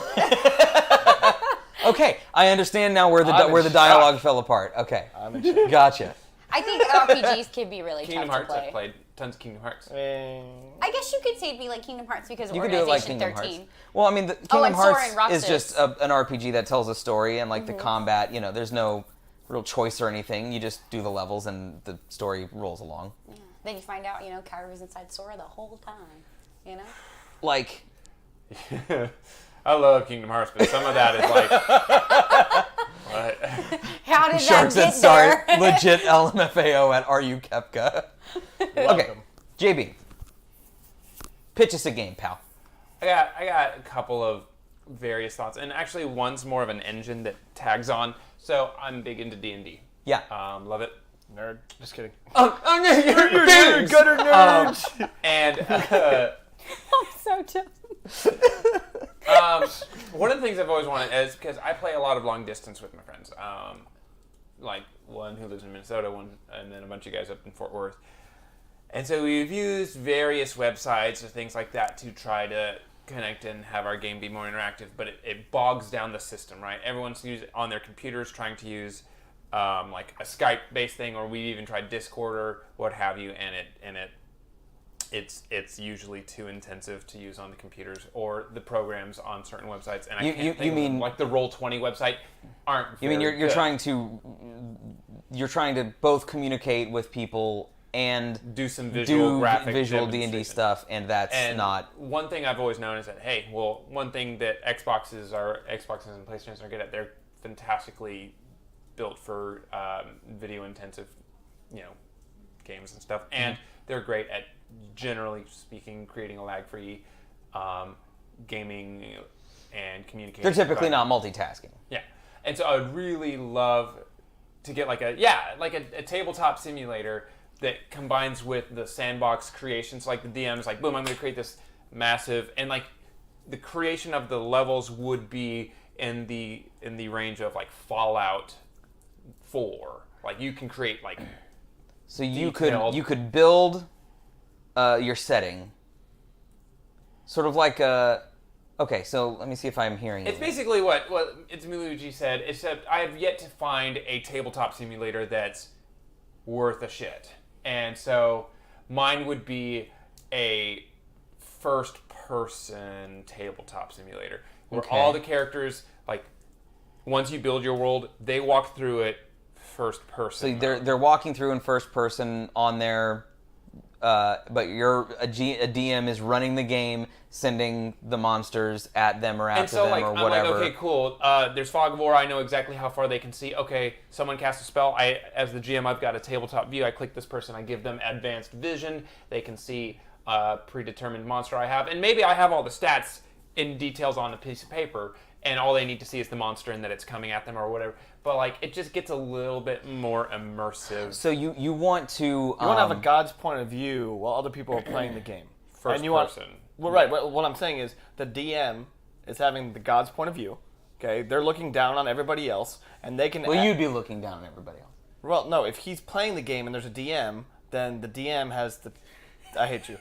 [SPEAKER 1] Okay, I understand now where
[SPEAKER 2] I'm
[SPEAKER 1] the
[SPEAKER 2] in
[SPEAKER 1] dialogue
[SPEAKER 2] shock.
[SPEAKER 1] fell apart. Okay,
[SPEAKER 2] I'm in shock.
[SPEAKER 1] gotcha.
[SPEAKER 3] I think RPGs can be really
[SPEAKER 4] Kingdom
[SPEAKER 3] tough
[SPEAKER 4] Hearts,
[SPEAKER 3] to play.
[SPEAKER 4] I've played tons of Kingdom Hearts.
[SPEAKER 3] I guess you could say it'd be like Kingdom Hearts because of
[SPEAKER 1] You could do it like
[SPEAKER 3] Organization
[SPEAKER 1] Kingdom
[SPEAKER 3] 13.
[SPEAKER 1] Hearts. Well, I mean, Kingdom
[SPEAKER 3] and Sora
[SPEAKER 1] Hearts
[SPEAKER 3] and Roxas.
[SPEAKER 1] is just an RPG that tells a story, and like the combat, there's no real choice or anything. You just do the levels, and the story rolls along.
[SPEAKER 3] Yeah. Then you find out, Kyra was inside Sora the whole time.
[SPEAKER 1] Like,
[SPEAKER 4] I love Kingdom Hearts, but some of that is like, what?
[SPEAKER 3] How did
[SPEAKER 1] Shark
[SPEAKER 3] that
[SPEAKER 1] said
[SPEAKER 3] get
[SPEAKER 1] sorry.
[SPEAKER 3] there?
[SPEAKER 1] Legit LMFAO at Are You Kepka? Okay,
[SPEAKER 2] Welcome.
[SPEAKER 1] JB, pitch us a game, pal.
[SPEAKER 4] I got a couple of various thoughts, and actually one's more of an engine that tags on. So I'm big into D&D.
[SPEAKER 1] Yeah.
[SPEAKER 4] Love it.
[SPEAKER 2] Nerd. Just kidding.
[SPEAKER 1] You're
[SPEAKER 2] nerd, gutter nerd.
[SPEAKER 4] And
[SPEAKER 3] I'm so dumb.
[SPEAKER 4] one of the things I've always wanted is because I play a lot of long distance with my friends. Like one who lives in Minnesota, one, and then a bunch of guys up in Fort Worth. And so we've used various websites or things like that to try to connect and have our game be more interactive, but it bogs down the system, right? Everyone's on their computers trying to use like a Skype-based thing, or we even tried Discord or what have you, and it's usually too intensive to use on the computers or the programs on certain websites. And I can't think of them. Like the Roll20 website aren't.
[SPEAKER 1] You mean
[SPEAKER 4] very
[SPEAKER 1] you're
[SPEAKER 4] good.
[SPEAKER 1] trying to both communicate with people and
[SPEAKER 4] do some visual graphic
[SPEAKER 1] visual D&D
[SPEAKER 4] demonstration.
[SPEAKER 1] stuff, and that's not.
[SPEAKER 4] One thing I've always known is that one thing that Xboxes and PlayStations are good at, they're fantastically built for video intensive, games and stuff, and they're great at, generally speaking, creating a lag-free gaming and communication.
[SPEAKER 1] They're typically
[SPEAKER 4] environment.
[SPEAKER 1] not multitasking.
[SPEAKER 4] Yeah, and so I would really love to get like a tabletop simulator that combines with the sandbox creation. So like the DM's like, boom, I'm going to create this massive, and like the creation of the levels would be in the range of like Fallout 4. Like you can create like.
[SPEAKER 1] So you
[SPEAKER 4] detailed-
[SPEAKER 1] could build your setting, sort of like Okay, so let me see if I'm hearing
[SPEAKER 4] It's
[SPEAKER 1] you.
[SPEAKER 4] basically what It's Luigi said, except I have yet to find a tabletop simulator that's worth a shit. And so mine would be a first-person tabletop simulator where
[SPEAKER 1] Okay.
[SPEAKER 4] all the characters, like, once you build your world, they walk through it first person.
[SPEAKER 1] So they're walking through in first person on their, but a DM is running the game, sending the monsters at them or
[SPEAKER 4] and
[SPEAKER 1] after
[SPEAKER 4] so,
[SPEAKER 1] them
[SPEAKER 4] like,
[SPEAKER 1] or
[SPEAKER 4] I'm
[SPEAKER 1] whatever.
[SPEAKER 4] like, okay, cool. There's Fog of War. I know exactly how far they can see. Okay, someone casts a spell. As the GM, I've got a tabletop view. I click this person. I give them advanced vision. They can see a predetermined monster I have. And maybe I have all the stats in details on a piece of paper, and all they need to see is the monster and that it's coming at them or whatever. But, like, it just gets a little bit more immersive.
[SPEAKER 1] So you want to
[SPEAKER 2] You want to have a god's point of view while other people are playing the game.
[SPEAKER 4] First
[SPEAKER 2] and you want,
[SPEAKER 4] person.
[SPEAKER 2] Well, right. What I'm saying is the DM is having the god's point of view. Okay, they're looking down on everybody else, and they can.
[SPEAKER 1] Well, you'd be looking down on everybody else.
[SPEAKER 2] Well, no. If he's playing the game and there's a DM, then the DM has the. I hate you.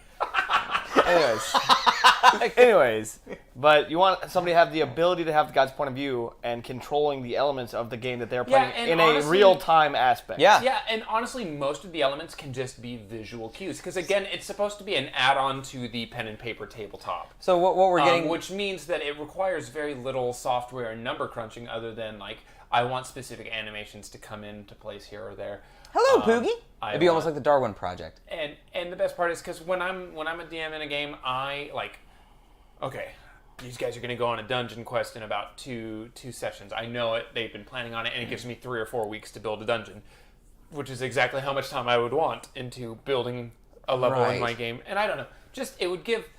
[SPEAKER 2] Anyways, but you want somebody to have the ability to have the god's point of view and controlling the elements of the game that they're playing
[SPEAKER 4] and
[SPEAKER 2] in
[SPEAKER 4] honestly-
[SPEAKER 2] a real-time aspect.
[SPEAKER 1] Yeah.
[SPEAKER 4] Yeah, and honestly, most of the elements can just be visual cues. Because, again, it's supposed to be an add-on to the pen and paper tabletop.
[SPEAKER 1] So what we're getting,
[SPEAKER 4] Which means that it requires very little software and number crunching other than, like, I want specific animations to come into place here or there.
[SPEAKER 1] hello, Poogie.
[SPEAKER 4] I
[SPEAKER 1] It'd be almost
[SPEAKER 4] want-
[SPEAKER 1] like the Darwin Project.
[SPEAKER 4] And the best part is because when I'm a DM in a game, I like, okay, these guys are going to go on a dungeon quest in about two sessions. I know it. They've been planning on it, and it gives me 3 or 4 weeks to build a dungeon, which is exactly how much time I would want into building a level in my
[SPEAKER 1] Right.
[SPEAKER 4] game. And I don't know, just it would give,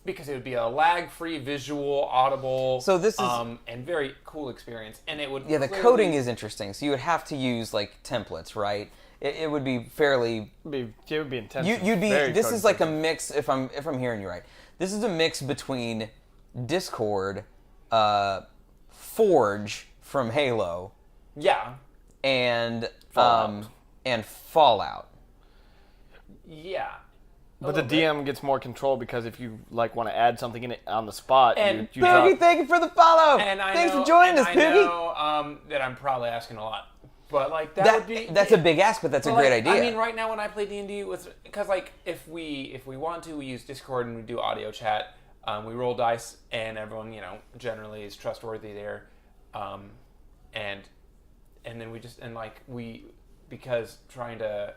[SPEAKER 4] because it would be a lag-free, visual, audible,
[SPEAKER 1] So this is-
[SPEAKER 4] and very cool experience. And it would
[SPEAKER 1] Yeah, the
[SPEAKER 4] clearly-
[SPEAKER 1] coding is interesting. So you would have to use like templates, right? It would be fairly.
[SPEAKER 2] It would be intense.
[SPEAKER 1] You'd be.
[SPEAKER 2] Very
[SPEAKER 1] This is like a
[SPEAKER 2] code-intensive.
[SPEAKER 1] mix. If I'm hearing you right, this is a mix between Discord, Forge from Halo,
[SPEAKER 4] Yeah.
[SPEAKER 1] and
[SPEAKER 2] Fallout.
[SPEAKER 1] and Fallout.
[SPEAKER 4] Yeah.
[SPEAKER 2] But the DM gets more control because if you like want to add something in it on the spot,
[SPEAKER 4] And
[SPEAKER 2] you
[SPEAKER 1] Poogie,
[SPEAKER 2] drop-
[SPEAKER 1] thank you for the follow.
[SPEAKER 4] And I
[SPEAKER 1] Thanks
[SPEAKER 4] know,
[SPEAKER 1] for joining
[SPEAKER 4] and
[SPEAKER 1] us,
[SPEAKER 4] I
[SPEAKER 1] Poogie.
[SPEAKER 4] know that I'm probably asking a lot, but like that would be
[SPEAKER 1] That's a big ask, but that's a
[SPEAKER 4] but,
[SPEAKER 1] great
[SPEAKER 4] like,
[SPEAKER 1] idea.
[SPEAKER 4] I mean, right now when I play D&D with, because like if we want to, we use Discord and we do audio chat. We roll dice, and everyone generally is trustworthy there, and then we just because trying to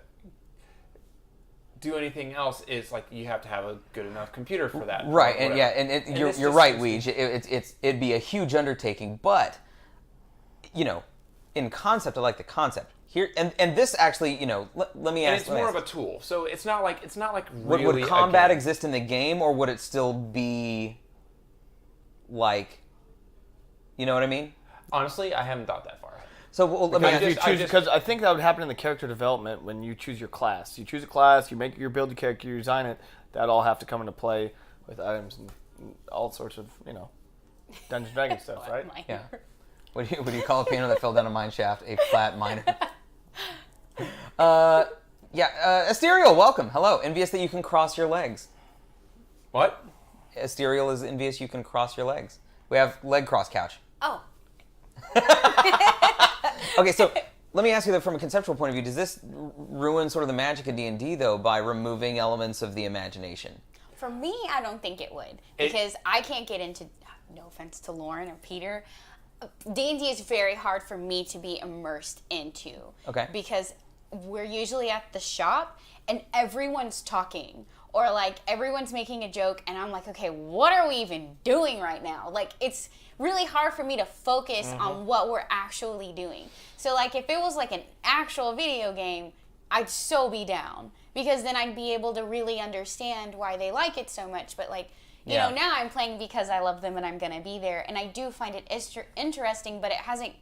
[SPEAKER 4] do anything else is like you have to have a good enough computer for that.
[SPEAKER 1] Right,
[SPEAKER 4] or
[SPEAKER 1] and
[SPEAKER 4] whatever.
[SPEAKER 1] yeah, and you're
[SPEAKER 4] this
[SPEAKER 1] you're
[SPEAKER 4] just
[SPEAKER 1] right,
[SPEAKER 4] seems-
[SPEAKER 1] Weege. It'd be a huge undertaking, but in concept, I like the concept here, and this actually, let me
[SPEAKER 4] And
[SPEAKER 1] ask.
[SPEAKER 4] it's
[SPEAKER 1] let me
[SPEAKER 4] more
[SPEAKER 1] ask.
[SPEAKER 4] of a tool, so it's not like
[SPEAKER 1] Would,
[SPEAKER 4] really
[SPEAKER 1] would combat
[SPEAKER 4] a game.
[SPEAKER 1] exist in the game, or would it still be like, you know what I mean?
[SPEAKER 4] Honestly, I haven't thought that far.
[SPEAKER 1] So let me
[SPEAKER 4] Because
[SPEAKER 1] ask you.
[SPEAKER 2] Because I think that would happen in the character development when you choose your class. You choose a class, you build your character, you design it. That all have to come into play with items and all sorts of Dungeons and Dragons stuff, right?
[SPEAKER 1] Yeah. What do you call a piano that fell down a mine shaft? A flat minor. Asterial, welcome. Hello. Envious that you can cross your legs.
[SPEAKER 4] What?
[SPEAKER 1] Asterial is envious you can cross your legs. We have leg cross couch.
[SPEAKER 3] Oh,
[SPEAKER 1] Okay, so let me ask you that from a conceptual point of view. Does this ruin sort of the magic of D&D, though, by removing elements of the imagination?
[SPEAKER 3] for me, I don't think it would because I can't get into. No offense to Lauren or Peter, D&D is very hard for me to be immersed into.
[SPEAKER 1] Okay.
[SPEAKER 3] Because we're usually at the shop and everyone's talking or like everyone's making a joke and I'm like, okay, what are we even doing right now? Like it's really hard for me to focus on what we're actually doing. So like if it was like an actual video game, I'd so be down because then I'd be able to really understand why they like it so much. But like, you know, now I'm playing because I love them and I'm going to be there. And I do find it interesting, but it hasn't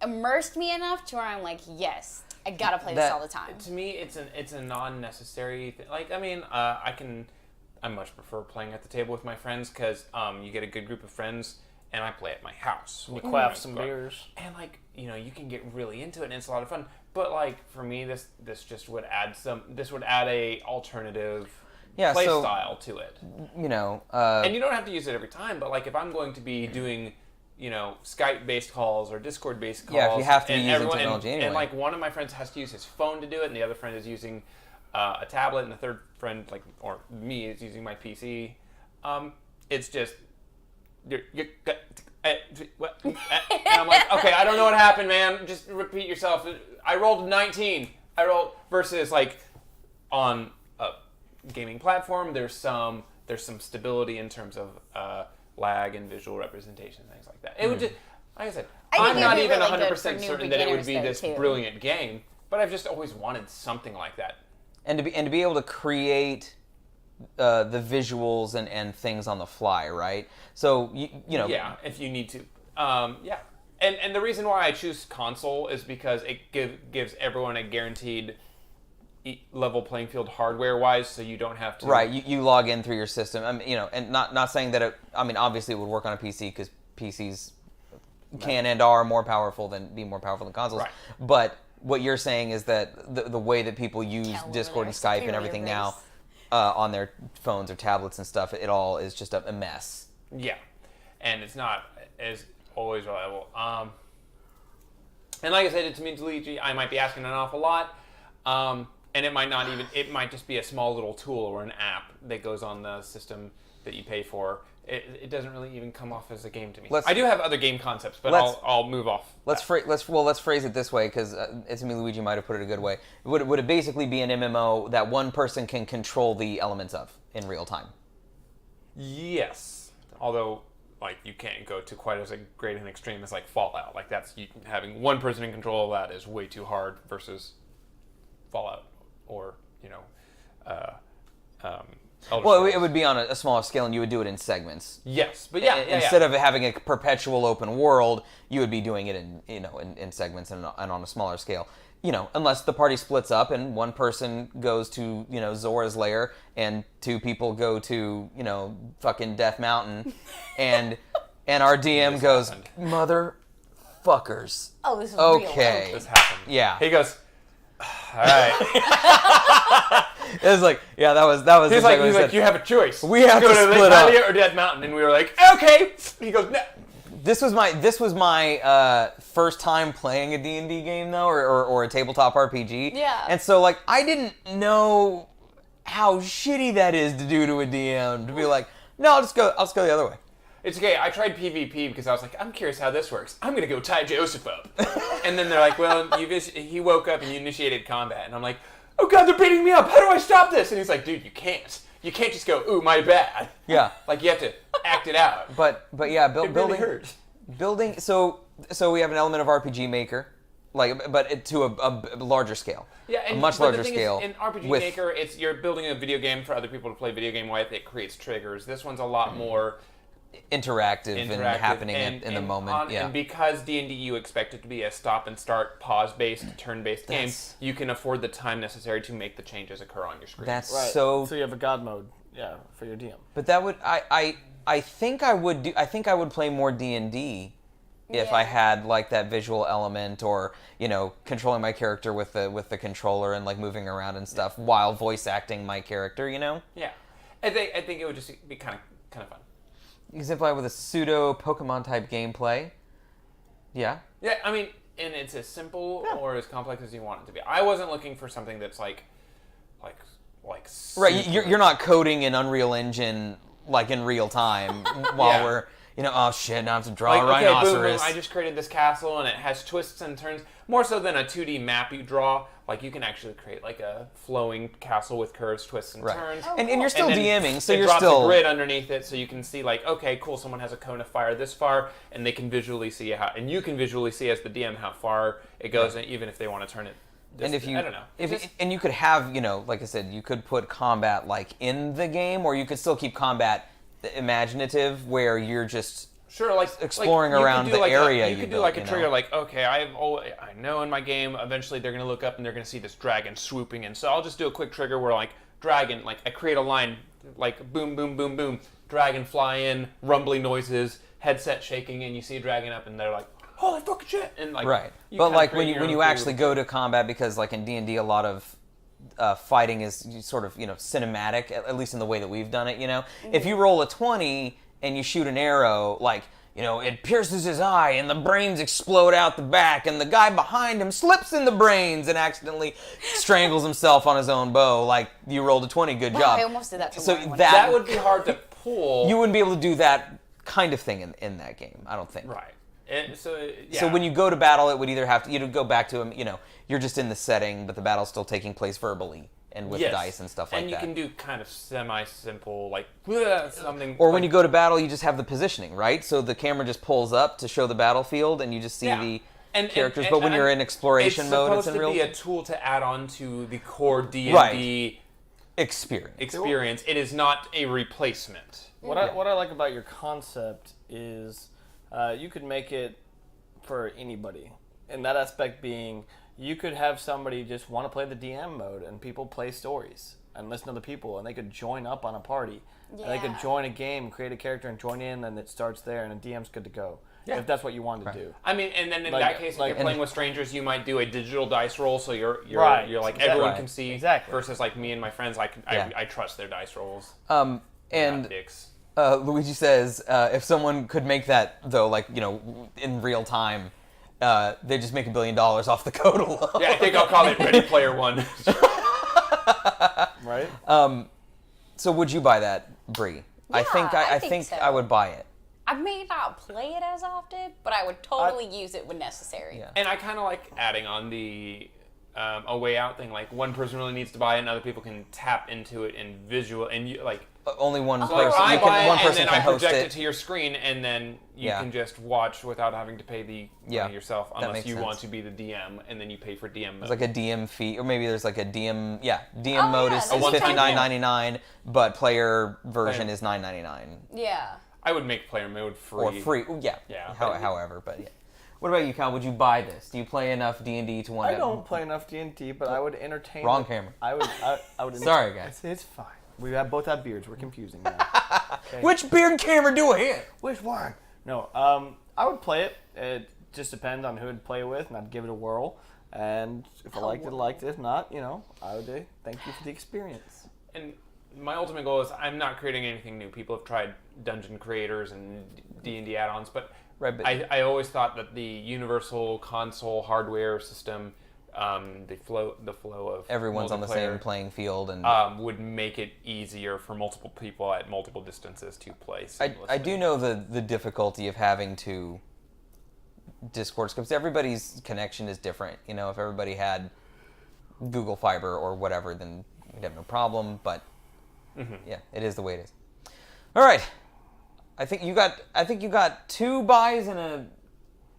[SPEAKER 3] immersed me enough to where I'm like, yes, I got to play this all the time.
[SPEAKER 4] To me, it's a non-necessary thing. Like, I mean, I much prefer playing at the table with my friends because you get a good group of friends, and I play at my house.
[SPEAKER 2] We quaff some beers.
[SPEAKER 4] And, like, you can get really into it, and it's a lot of fun. But, like, for me, this just would add a alternative play
[SPEAKER 1] so,
[SPEAKER 4] style to it.
[SPEAKER 1] You know,
[SPEAKER 4] And you don't have to use it every time, but like if I'm going to be doing, Skype-based calls or Discord-based calls,
[SPEAKER 1] Yeah, if you have to be
[SPEAKER 4] and
[SPEAKER 1] using
[SPEAKER 4] everyone,
[SPEAKER 1] technology
[SPEAKER 4] and
[SPEAKER 1] anyway.
[SPEAKER 4] like one of my friends has to use his phone to do it, and the other friend is using a tablet, and the third friend, or me, is using my PC. It's just and I'm like, okay, I don't know what happened, man. Just repeat yourself. I rolled a 19. Versus like on a gaming platform, there's some stability in terms of lag and visual representation and things like that. It would just, like I said, I'm not even 100% certain that it would be this brilliant game, but I've just always wanted something like that.
[SPEAKER 1] And to be able to create the visuals and things on the fly, right? So you know.
[SPEAKER 4] Yeah, if you need to. Yeah. And the reason why I choose console is because it gives everyone a guaranteed level playing field hardware-wise, so you don't have to...
[SPEAKER 1] Right, you log in through your system. And not saying that it... I mean, obviously it would work on a PC because PCs can and are more powerful than consoles.
[SPEAKER 4] Right.
[SPEAKER 1] But what you're saying is that the way that people use Discord and Skype and everything now on their phones or tablets and stuff, it all is just a mess.
[SPEAKER 4] Yeah, and it's not as always reliable. And like I said, it's Luigi. I might be asking an awful lot, and it might not even. It might just be a small little tool or an app that goes on the system that you pay for. It doesn't really even come off as a game to me. I do have other game concepts, but I'll move off.
[SPEAKER 1] Let's phrase it this way, because it's me, Luigi might have put it a good way. Would it basically be an MMO that one person can control the elements of in real time?
[SPEAKER 4] Yes, although like you can't go to quite as a great an extreme as like Fallout. Like having one person in control of that is way too hard versus Fallout or
[SPEAKER 1] Well, it would be on a smaller scale, and you would do it in segments.
[SPEAKER 4] Yes, but
[SPEAKER 1] instead of having a perpetual open world, you would be doing it in segments and on a smaller scale. Unless the party splits up and one person goes to Zora's lair and two people go to fucking Death Mountain, and our DM goes, motherfuckers.
[SPEAKER 3] Oh, this is
[SPEAKER 1] okay.
[SPEAKER 3] real.
[SPEAKER 4] This happened.
[SPEAKER 1] Yeah.
[SPEAKER 4] He goes, all right.
[SPEAKER 1] It was like, yeah, that was.
[SPEAKER 4] He's like, you have a choice.
[SPEAKER 1] We have to
[SPEAKER 4] go
[SPEAKER 1] split
[SPEAKER 4] Lake
[SPEAKER 1] up
[SPEAKER 4] or Death Mountain, and we were like, okay. He goes, no.
[SPEAKER 1] This was my first time playing a D&D game though, or a tabletop RPG.
[SPEAKER 3] Yeah.
[SPEAKER 1] And so like I didn't know how shitty that is to do to a DM to be like, no, I'll just go the other way.
[SPEAKER 4] It's okay. I tried PvP because I was like, I'm curious how this works. I'm gonna go tie Joseph up. And then they're like, well, he woke up and you initiated combat, and I'm like, oh god, they're beating me up. How do I stop this? And he's like, dude, you can't. You can't just go, ooh, my bad.
[SPEAKER 1] Yeah.
[SPEAKER 4] Like you have to act it out.
[SPEAKER 1] But yeah, building
[SPEAKER 4] hurt.
[SPEAKER 1] Building. So we have an element of RPG Maker, to a larger scale.
[SPEAKER 4] Yeah, and
[SPEAKER 1] a much
[SPEAKER 4] but
[SPEAKER 1] larger
[SPEAKER 4] the thing
[SPEAKER 1] scale.
[SPEAKER 4] Is, in RPG Maker, you're building a video game for other people to play video game with. It creates triggers. This one's a lot more
[SPEAKER 1] interactive and happening in the moment.
[SPEAKER 4] And because D&D, you expect it to be a stop and start, pause-based, turn-based game, you can afford the time necessary to make the changes occur on your screen.
[SPEAKER 1] That's
[SPEAKER 2] right.
[SPEAKER 1] so
[SPEAKER 2] you have a god mode, for your DM.
[SPEAKER 1] But that would I think I would play more D&D if I had like that visual element, or controlling my character with the controller and like moving around and stuff while voice acting my character.
[SPEAKER 4] Yeah, I think it would just be kind of fun.
[SPEAKER 1] Exemplify with a pseudo Pokemon type gameplay. Yeah.
[SPEAKER 4] Yeah, I mean, and it's as simple or as complex as you want it to be. I wasn't looking for something that's like
[SPEAKER 1] right. You're not coding in Unreal Engine like in real time while we're oh shit, now I have to draw a rhinoceros.
[SPEAKER 4] Okay, boom, I just created this castle and it has twists and turns. More so than a 2D map you draw, like you can actually create like a flowing castle with curves, twists, and turns.
[SPEAKER 3] Oh,
[SPEAKER 1] and you're still DMing, so you're
[SPEAKER 4] drops
[SPEAKER 1] still
[SPEAKER 4] a grid underneath it, so you can see like, okay, cool, someone has a cone of fire this far, and they can visually see and you can visually see as the DM how far it goes, even if they want to turn it.
[SPEAKER 1] And if you,
[SPEAKER 4] I don't know.
[SPEAKER 1] And you could have, like I said, you could put combat like in the game, or you could still keep combat imaginative, where you're just exploring around the area.
[SPEAKER 4] You could do like a trigger, like, okay, I know in my game eventually they're gonna look up and they're gonna see this dragon swooping in, so I'll just do a quick trigger where like dragon, like I create a line, like boom, boom, boom, boom, dragon fly in, rumbly noises, headset shaking, and you see a dragon up, and they're like, holy fucking shit, and like
[SPEAKER 1] right. But like when you actually go to combat, because like in D&D, a lot of fighting is sort of cinematic, at least in the way that we've done it. If you roll a 20 and you shoot an arrow, like it pierces his eye and the brains explode out the back, and the guy behind him slips in the brains and accidentally strangles himself on his own bow. Like, you rolled a 20, good job.
[SPEAKER 3] I almost did that to
[SPEAKER 1] So
[SPEAKER 3] Lauren.
[SPEAKER 4] That would be hard to pull.
[SPEAKER 1] you wouldn't be able to do that kind of thing in that game, I don't think.
[SPEAKER 4] Right. And so, yeah.
[SPEAKER 1] So when you go to battle, it would either have to you'd go back to you're just in the setting, but the battle's still taking place verbally and with
[SPEAKER 4] Yes.
[SPEAKER 1] dice and stuff like
[SPEAKER 4] and you
[SPEAKER 1] that.
[SPEAKER 4] can do kind of semi-simple, like, something.
[SPEAKER 1] Or when
[SPEAKER 4] like,
[SPEAKER 1] you go to battle, you just have the positioning, right? So the camera just pulls up to show the battlefield, and you just see the characters. But when you're in exploration mode, it's in real
[SPEAKER 4] supposed to be a tool to add on to the core D&D
[SPEAKER 1] Right. experience.
[SPEAKER 4] experience. It is not a replacement.
[SPEAKER 2] What I like about your concept is you could make it for anybody. And that aspect being, you could have somebody just want to play the DM mode, and people play stories and listen to the people, and they could join up on a party. And they could
[SPEAKER 3] Yeah.
[SPEAKER 2] join a game, create a character, and join in, and it starts there, and a DM's good to go.
[SPEAKER 4] Yeah.
[SPEAKER 2] If that's what you wanted to do.
[SPEAKER 4] I mean, and then in
[SPEAKER 2] Like-
[SPEAKER 4] that case, if
[SPEAKER 2] like-
[SPEAKER 4] you're playing with strangers, you might do a digital dice roll, so you're
[SPEAKER 2] Right.
[SPEAKER 4] you're like
[SPEAKER 2] Exactly.
[SPEAKER 4] everyone
[SPEAKER 1] Right.
[SPEAKER 4] can see.
[SPEAKER 2] Exactly.
[SPEAKER 4] Versus like me and my friends, I
[SPEAKER 1] Yeah.
[SPEAKER 4] trust their dice rolls.
[SPEAKER 1] And
[SPEAKER 4] Not dicks.
[SPEAKER 1] Luigi says if someone could make that, though, like, in real time, they just make $1 billion off the code alone.
[SPEAKER 4] Yeah, I think I'll call it Ready Player One.
[SPEAKER 2] Right?
[SPEAKER 1] So would you buy that, Bree? I think
[SPEAKER 3] I
[SPEAKER 1] I
[SPEAKER 3] think
[SPEAKER 1] think
[SPEAKER 3] so.
[SPEAKER 1] I would buy it.
[SPEAKER 3] I may not play it as often, but I would totally use it when necessary.
[SPEAKER 1] Yeah.
[SPEAKER 4] And I kind of like adding on the a way out thing. Like, one person really needs to buy it, and other people can tap into it in visual, and you like.
[SPEAKER 1] Only one
[SPEAKER 4] So
[SPEAKER 1] person.
[SPEAKER 4] like I
[SPEAKER 1] you can-
[SPEAKER 4] buy
[SPEAKER 1] one
[SPEAKER 4] it, and
[SPEAKER 1] person
[SPEAKER 4] then I
[SPEAKER 1] can host
[SPEAKER 4] project
[SPEAKER 1] it.
[SPEAKER 4] to your screen, and then you
[SPEAKER 1] Yeah.
[SPEAKER 4] can just watch without having to pay the
[SPEAKER 1] Yeah,
[SPEAKER 4] money yourself,
[SPEAKER 1] that
[SPEAKER 4] unless
[SPEAKER 1] makes
[SPEAKER 4] you
[SPEAKER 1] sense.
[SPEAKER 4] want to be the DM, and then you pay for DM.
[SPEAKER 1] There's like a DM fee, or maybe there's like a DM. Yeah, DM mode
[SPEAKER 3] yeah,
[SPEAKER 1] is
[SPEAKER 3] that's
[SPEAKER 1] $59.99, but player version is $9.99
[SPEAKER 3] Yeah.
[SPEAKER 4] I would make player mode free.
[SPEAKER 1] or free. Yeah,
[SPEAKER 4] Yeah.
[SPEAKER 1] However, but yeah. What about you, Kyle? Would you buy this? Do you play enough D&D to want
[SPEAKER 2] I
[SPEAKER 1] to?
[SPEAKER 2] don't play enough D&D, but I would entertain.
[SPEAKER 1] Wrong camera.
[SPEAKER 2] I would.
[SPEAKER 1] Sorry, guys.
[SPEAKER 2] It's fine. We both have beards. We're confusing now. Okay.
[SPEAKER 1] Which beard camera do I have?
[SPEAKER 2] Which one? No. I would play it. It just depends on who I'd play with, and I'd give it a whirl. And if I liked it, I liked it. If not, I would say thank you for the experience.
[SPEAKER 4] And my ultimate goal is I'm not creating anything new. People have tried dungeon creators and D&D add-ons, but,
[SPEAKER 1] Right, but
[SPEAKER 4] I always thought that the universal console hardware system, the flow of
[SPEAKER 1] everyone's on the same
[SPEAKER 4] multiplayer,
[SPEAKER 1] playing field, and
[SPEAKER 4] would make it easier for multiple people at multiple distances to play
[SPEAKER 1] I
[SPEAKER 4] seamlessly.
[SPEAKER 1] do know the difficulty of having to Discord, because everybody's connection is different. If everybody had Google Fiber or whatever, then we'd have no problem. But yeah, it is the way it is. All right, I think you got 2 buys and a.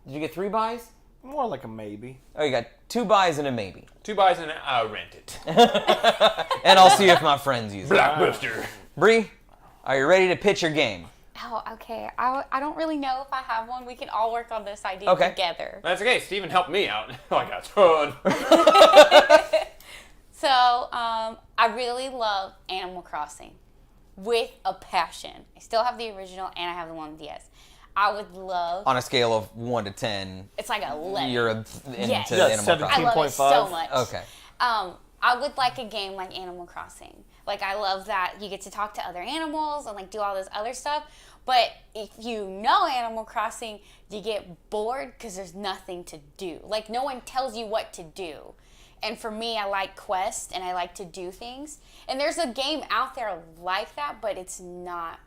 [SPEAKER 1] Did you get 3 buys?
[SPEAKER 2] More like a maybe.
[SPEAKER 1] Oh, you got 2 buys and a maybe.
[SPEAKER 4] 2 buys and rent it.
[SPEAKER 1] And I'll see if my friends use it.
[SPEAKER 4] Blockbuster.
[SPEAKER 1] Bree, are you ready to pitch your game?
[SPEAKER 3] Oh, okay. I don't really know if I have one. We can all work on this idea
[SPEAKER 1] Okay.
[SPEAKER 3] together.
[SPEAKER 4] That's okay. Steven helped me out. I got thrown.
[SPEAKER 3] So, I really love Animal Crossing with a passion. I still have the original and I have the one with DS. I would love.
[SPEAKER 1] On a scale of 1 to 10,
[SPEAKER 3] It's like 11.
[SPEAKER 1] you're into
[SPEAKER 3] Yes.
[SPEAKER 2] Yeah,
[SPEAKER 1] Animal
[SPEAKER 2] 17.
[SPEAKER 3] I
[SPEAKER 1] Crossing.
[SPEAKER 3] love it so
[SPEAKER 2] 17.5.
[SPEAKER 3] much.
[SPEAKER 1] Okay.
[SPEAKER 3] I would like a game like Animal Crossing. Like, I love that you get to talk to other animals and like do all this other stuff. But if you know Animal Crossing, you get bored because there's nothing to do. Like, no one tells you what to do. And for me, I like quests and I like to do things. And there's a game out there like that, but it's not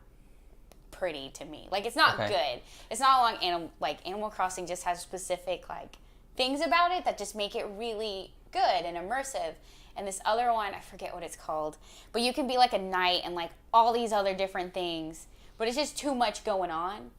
[SPEAKER 3] pretty to me. Like, it's not
[SPEAKER 1] Okay.
[SPEAKER 3] good. It's not like Animal Crossing just has specific like things about it that just make it really good and immersive. And this other one, I forget what it's called, but you can be like a knight and like all these other different things, but it's just too much going on.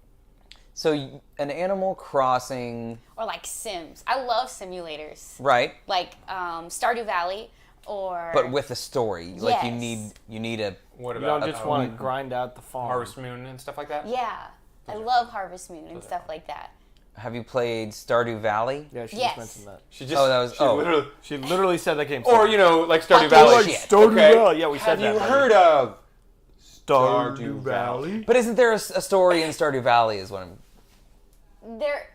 [SPEAKER 1] So an Animal Crossing,
[SPEAKER 3] Or like Sims. I love simulators.
[SPEAKER 1] right?
[SPEAKER 3] Like Stardew Valley or
[SPEAKER 1] But with a story, like you
[SPEAKER 3] Yes.
[SPEAKER 1] need a.
[SPEAKER 4] What
[SPEAKER 2] You
[SPEAKER 4] about
[SPEAKER 2] don't just want to grind out the farm.
[SPEAKER 4] Harvest Moon and stuff like that?
[SPEAKER 3] yeah. I love Harvest Moon and stuff like that.
[SPEAKER 1] Have you played Stardew Valley?
[SPEAKER 2] Yeah, she
[SPEAKER 3] Yes.
[SPEAKER 2] just mentioned that.
[SPEAKER 4] She just,
[SPEAKER 1] Oh, that was-
[SPEAKER 4] she
[SPEAKER 1] oh.
[SPEAKER 4] literally,
[SPEAKER 2] She literally said that game.
[SPEAKER 4] or like Stardew
[SPEAKER 1] Oh,
[SPEAKER 4] Valley.
[SPEAKER 1] shit.
[SPEAKER 2] Stardew
[SPEAKER 4] Okay.
[SPEAKER 2] Valley. Yeah, we said
[SPEAKER 4] Have
[SPEAKER 2] that.
[SPEAKER 4] you
[SPEAKER 2] buddy.
[SPEAKER 4] heard of
[SPEAKER 2] Stardew Valley?
[SPEAKER 1] But isn't there a story in Stardew Valley? Is what I'm.
[SPEAKER 3] There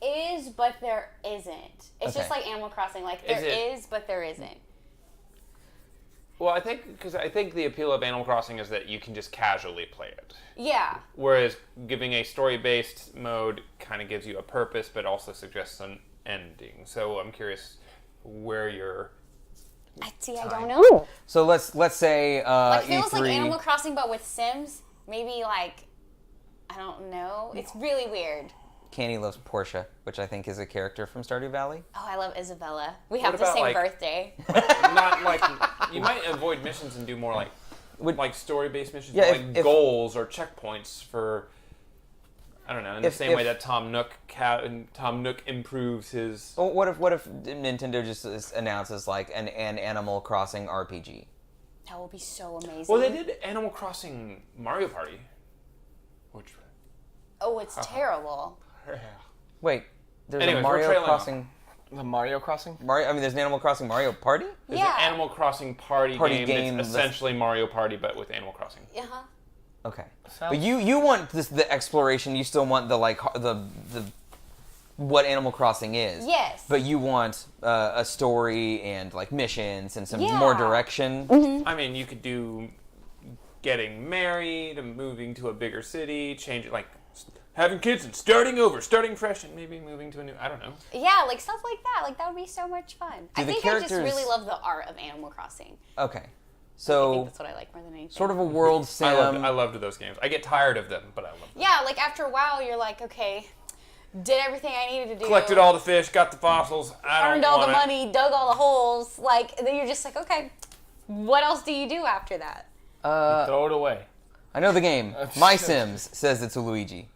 [SPEAKER 3] is, but there isn't. It's just
[SPEAKER 1] Okay.
[SPEAKER 3] like Animal Crossing. Like
[SPEAKER 4] Is
[SPEAKER 3] there
[SPEAKER 4] it-
[SPEAKER 3] is, but there isn't.
[SPEAKER 4] Well, I think the appeal of Animal Crossing is that you can just casually play it.
[SPEAKER 3] Yeah.
[SPEAKER 4] Whereas giving a story-based mode kind of gives you a purpose, but also suggests an ending. So I'm curious where you're.
[SPEAKER 3] I don't know.
[SPEAKER 1] So let's say
[SPEAKER 3] Like if it was
[SPEAKER 1] E3.
[SPEAKER 3] like Animal Crossing but with Sims, maybe like I don't know. It's really weird.
[SPEAKER 1] Candy loves Portia, which I think is a character from Stardew Valley.
[SPEAKER 3] Oh, I love Isabella. We have the
[SPEAKER 4] about,
[SPEAKER 3] same
[SPEAKER 4] like-
[SPEAKER 3] birthday.
[SPEAKER 4] Not like you might avoid missions and do more like story-based missions,
[SPEAKER 1] Yeah,
[SPEAKER 4] like goals or checkpoints for. I don't know. In the same way that Tom Nook improves his.
[SPEAKER 1] Well, what if Nintendo just announces like an Animal Crossing RPG?
[SPEAKER 3] That would be so amazing.
[SPEAKER 4] Well, they did Animal Crossing Mario Party, which.
[SPEAKER 3] Oh, it's terrible.
[SPEAKER 1] Wait, there's
[SPEAKER 4] Anyways,
[SPEAKER 1] a
[SPEAKER 4] we're
[SPEAKER 1] Mario
[SPEAKER 4] trailing
[SPEAKER 1] Crossing.
[SPEAKER 2] The Mario Crossing?
[SPEAKER 1] There's an Animal Crossing Mario Party?
[SPEAKER 4] There's
[SPEAKER 3] Yeah.
[SPEAKER 4] an Animal Crossing party
[SPEAKER 1] Party
[SPEAKER 4] game
[SPEAKER 1] game
[SPEAKER 4] that's essentially Mario Party, but with Animal Crossing.
[SPEAKER 3] Uh-huh.
[SPEAKER 1] Okay.
[SPEAKER 2] Sounds-
[SPEAKER 1] But you want the exploration, you still want the what Animal Crossing is.
[SPEAKER 3] Yes.
[SPEAKER 1] But you want a story and like missions and some
[SPEAKER 3] Yeah.
[SPEAKER 1] more direction.
[SPEAKER 4] I mean, you could do getting married, and moving to a bigger city, having kids and starting over, starting fresh, and maybe moving to a new. I don't know.
[SPEAKER 3] Yeah, like stuff like that. Like that would be so much fun.
[SPEAKER 1] Do
[SPEAKER 3] I
[SPEAKER 1] the
[SPEAKER 3] think I just
[SPEAKER 1] characters-
[SPEAKER 3] really love the art of Animal Crossing.
[SPEAKER 1] Okay.
[SPEAKER 3] I think
[SPEAKER 1] So
[SPEAKER 3] that's what I like more than anything.
[SPEAKER 1] sort of a world sim.
[SPEAKER 4] I loved those games. I get tired of them, but I love them.
[SPEAKER 3] Yeah, like after a while, you're like, okay, did everything I needed to do.
[SPEAKER 4] Collected all the fish, got the fossils. I don't
[SPEAKER 3] earned all the
[SPEAKER 4] want it.
[SPEAKER 3] money, dug all the holes. Like then you're just like, okay, what else do you do after that?
[SPEAKER 2] Throw it away.
[SPEAKER 1] I know the game. My Sims says it's a Luigi.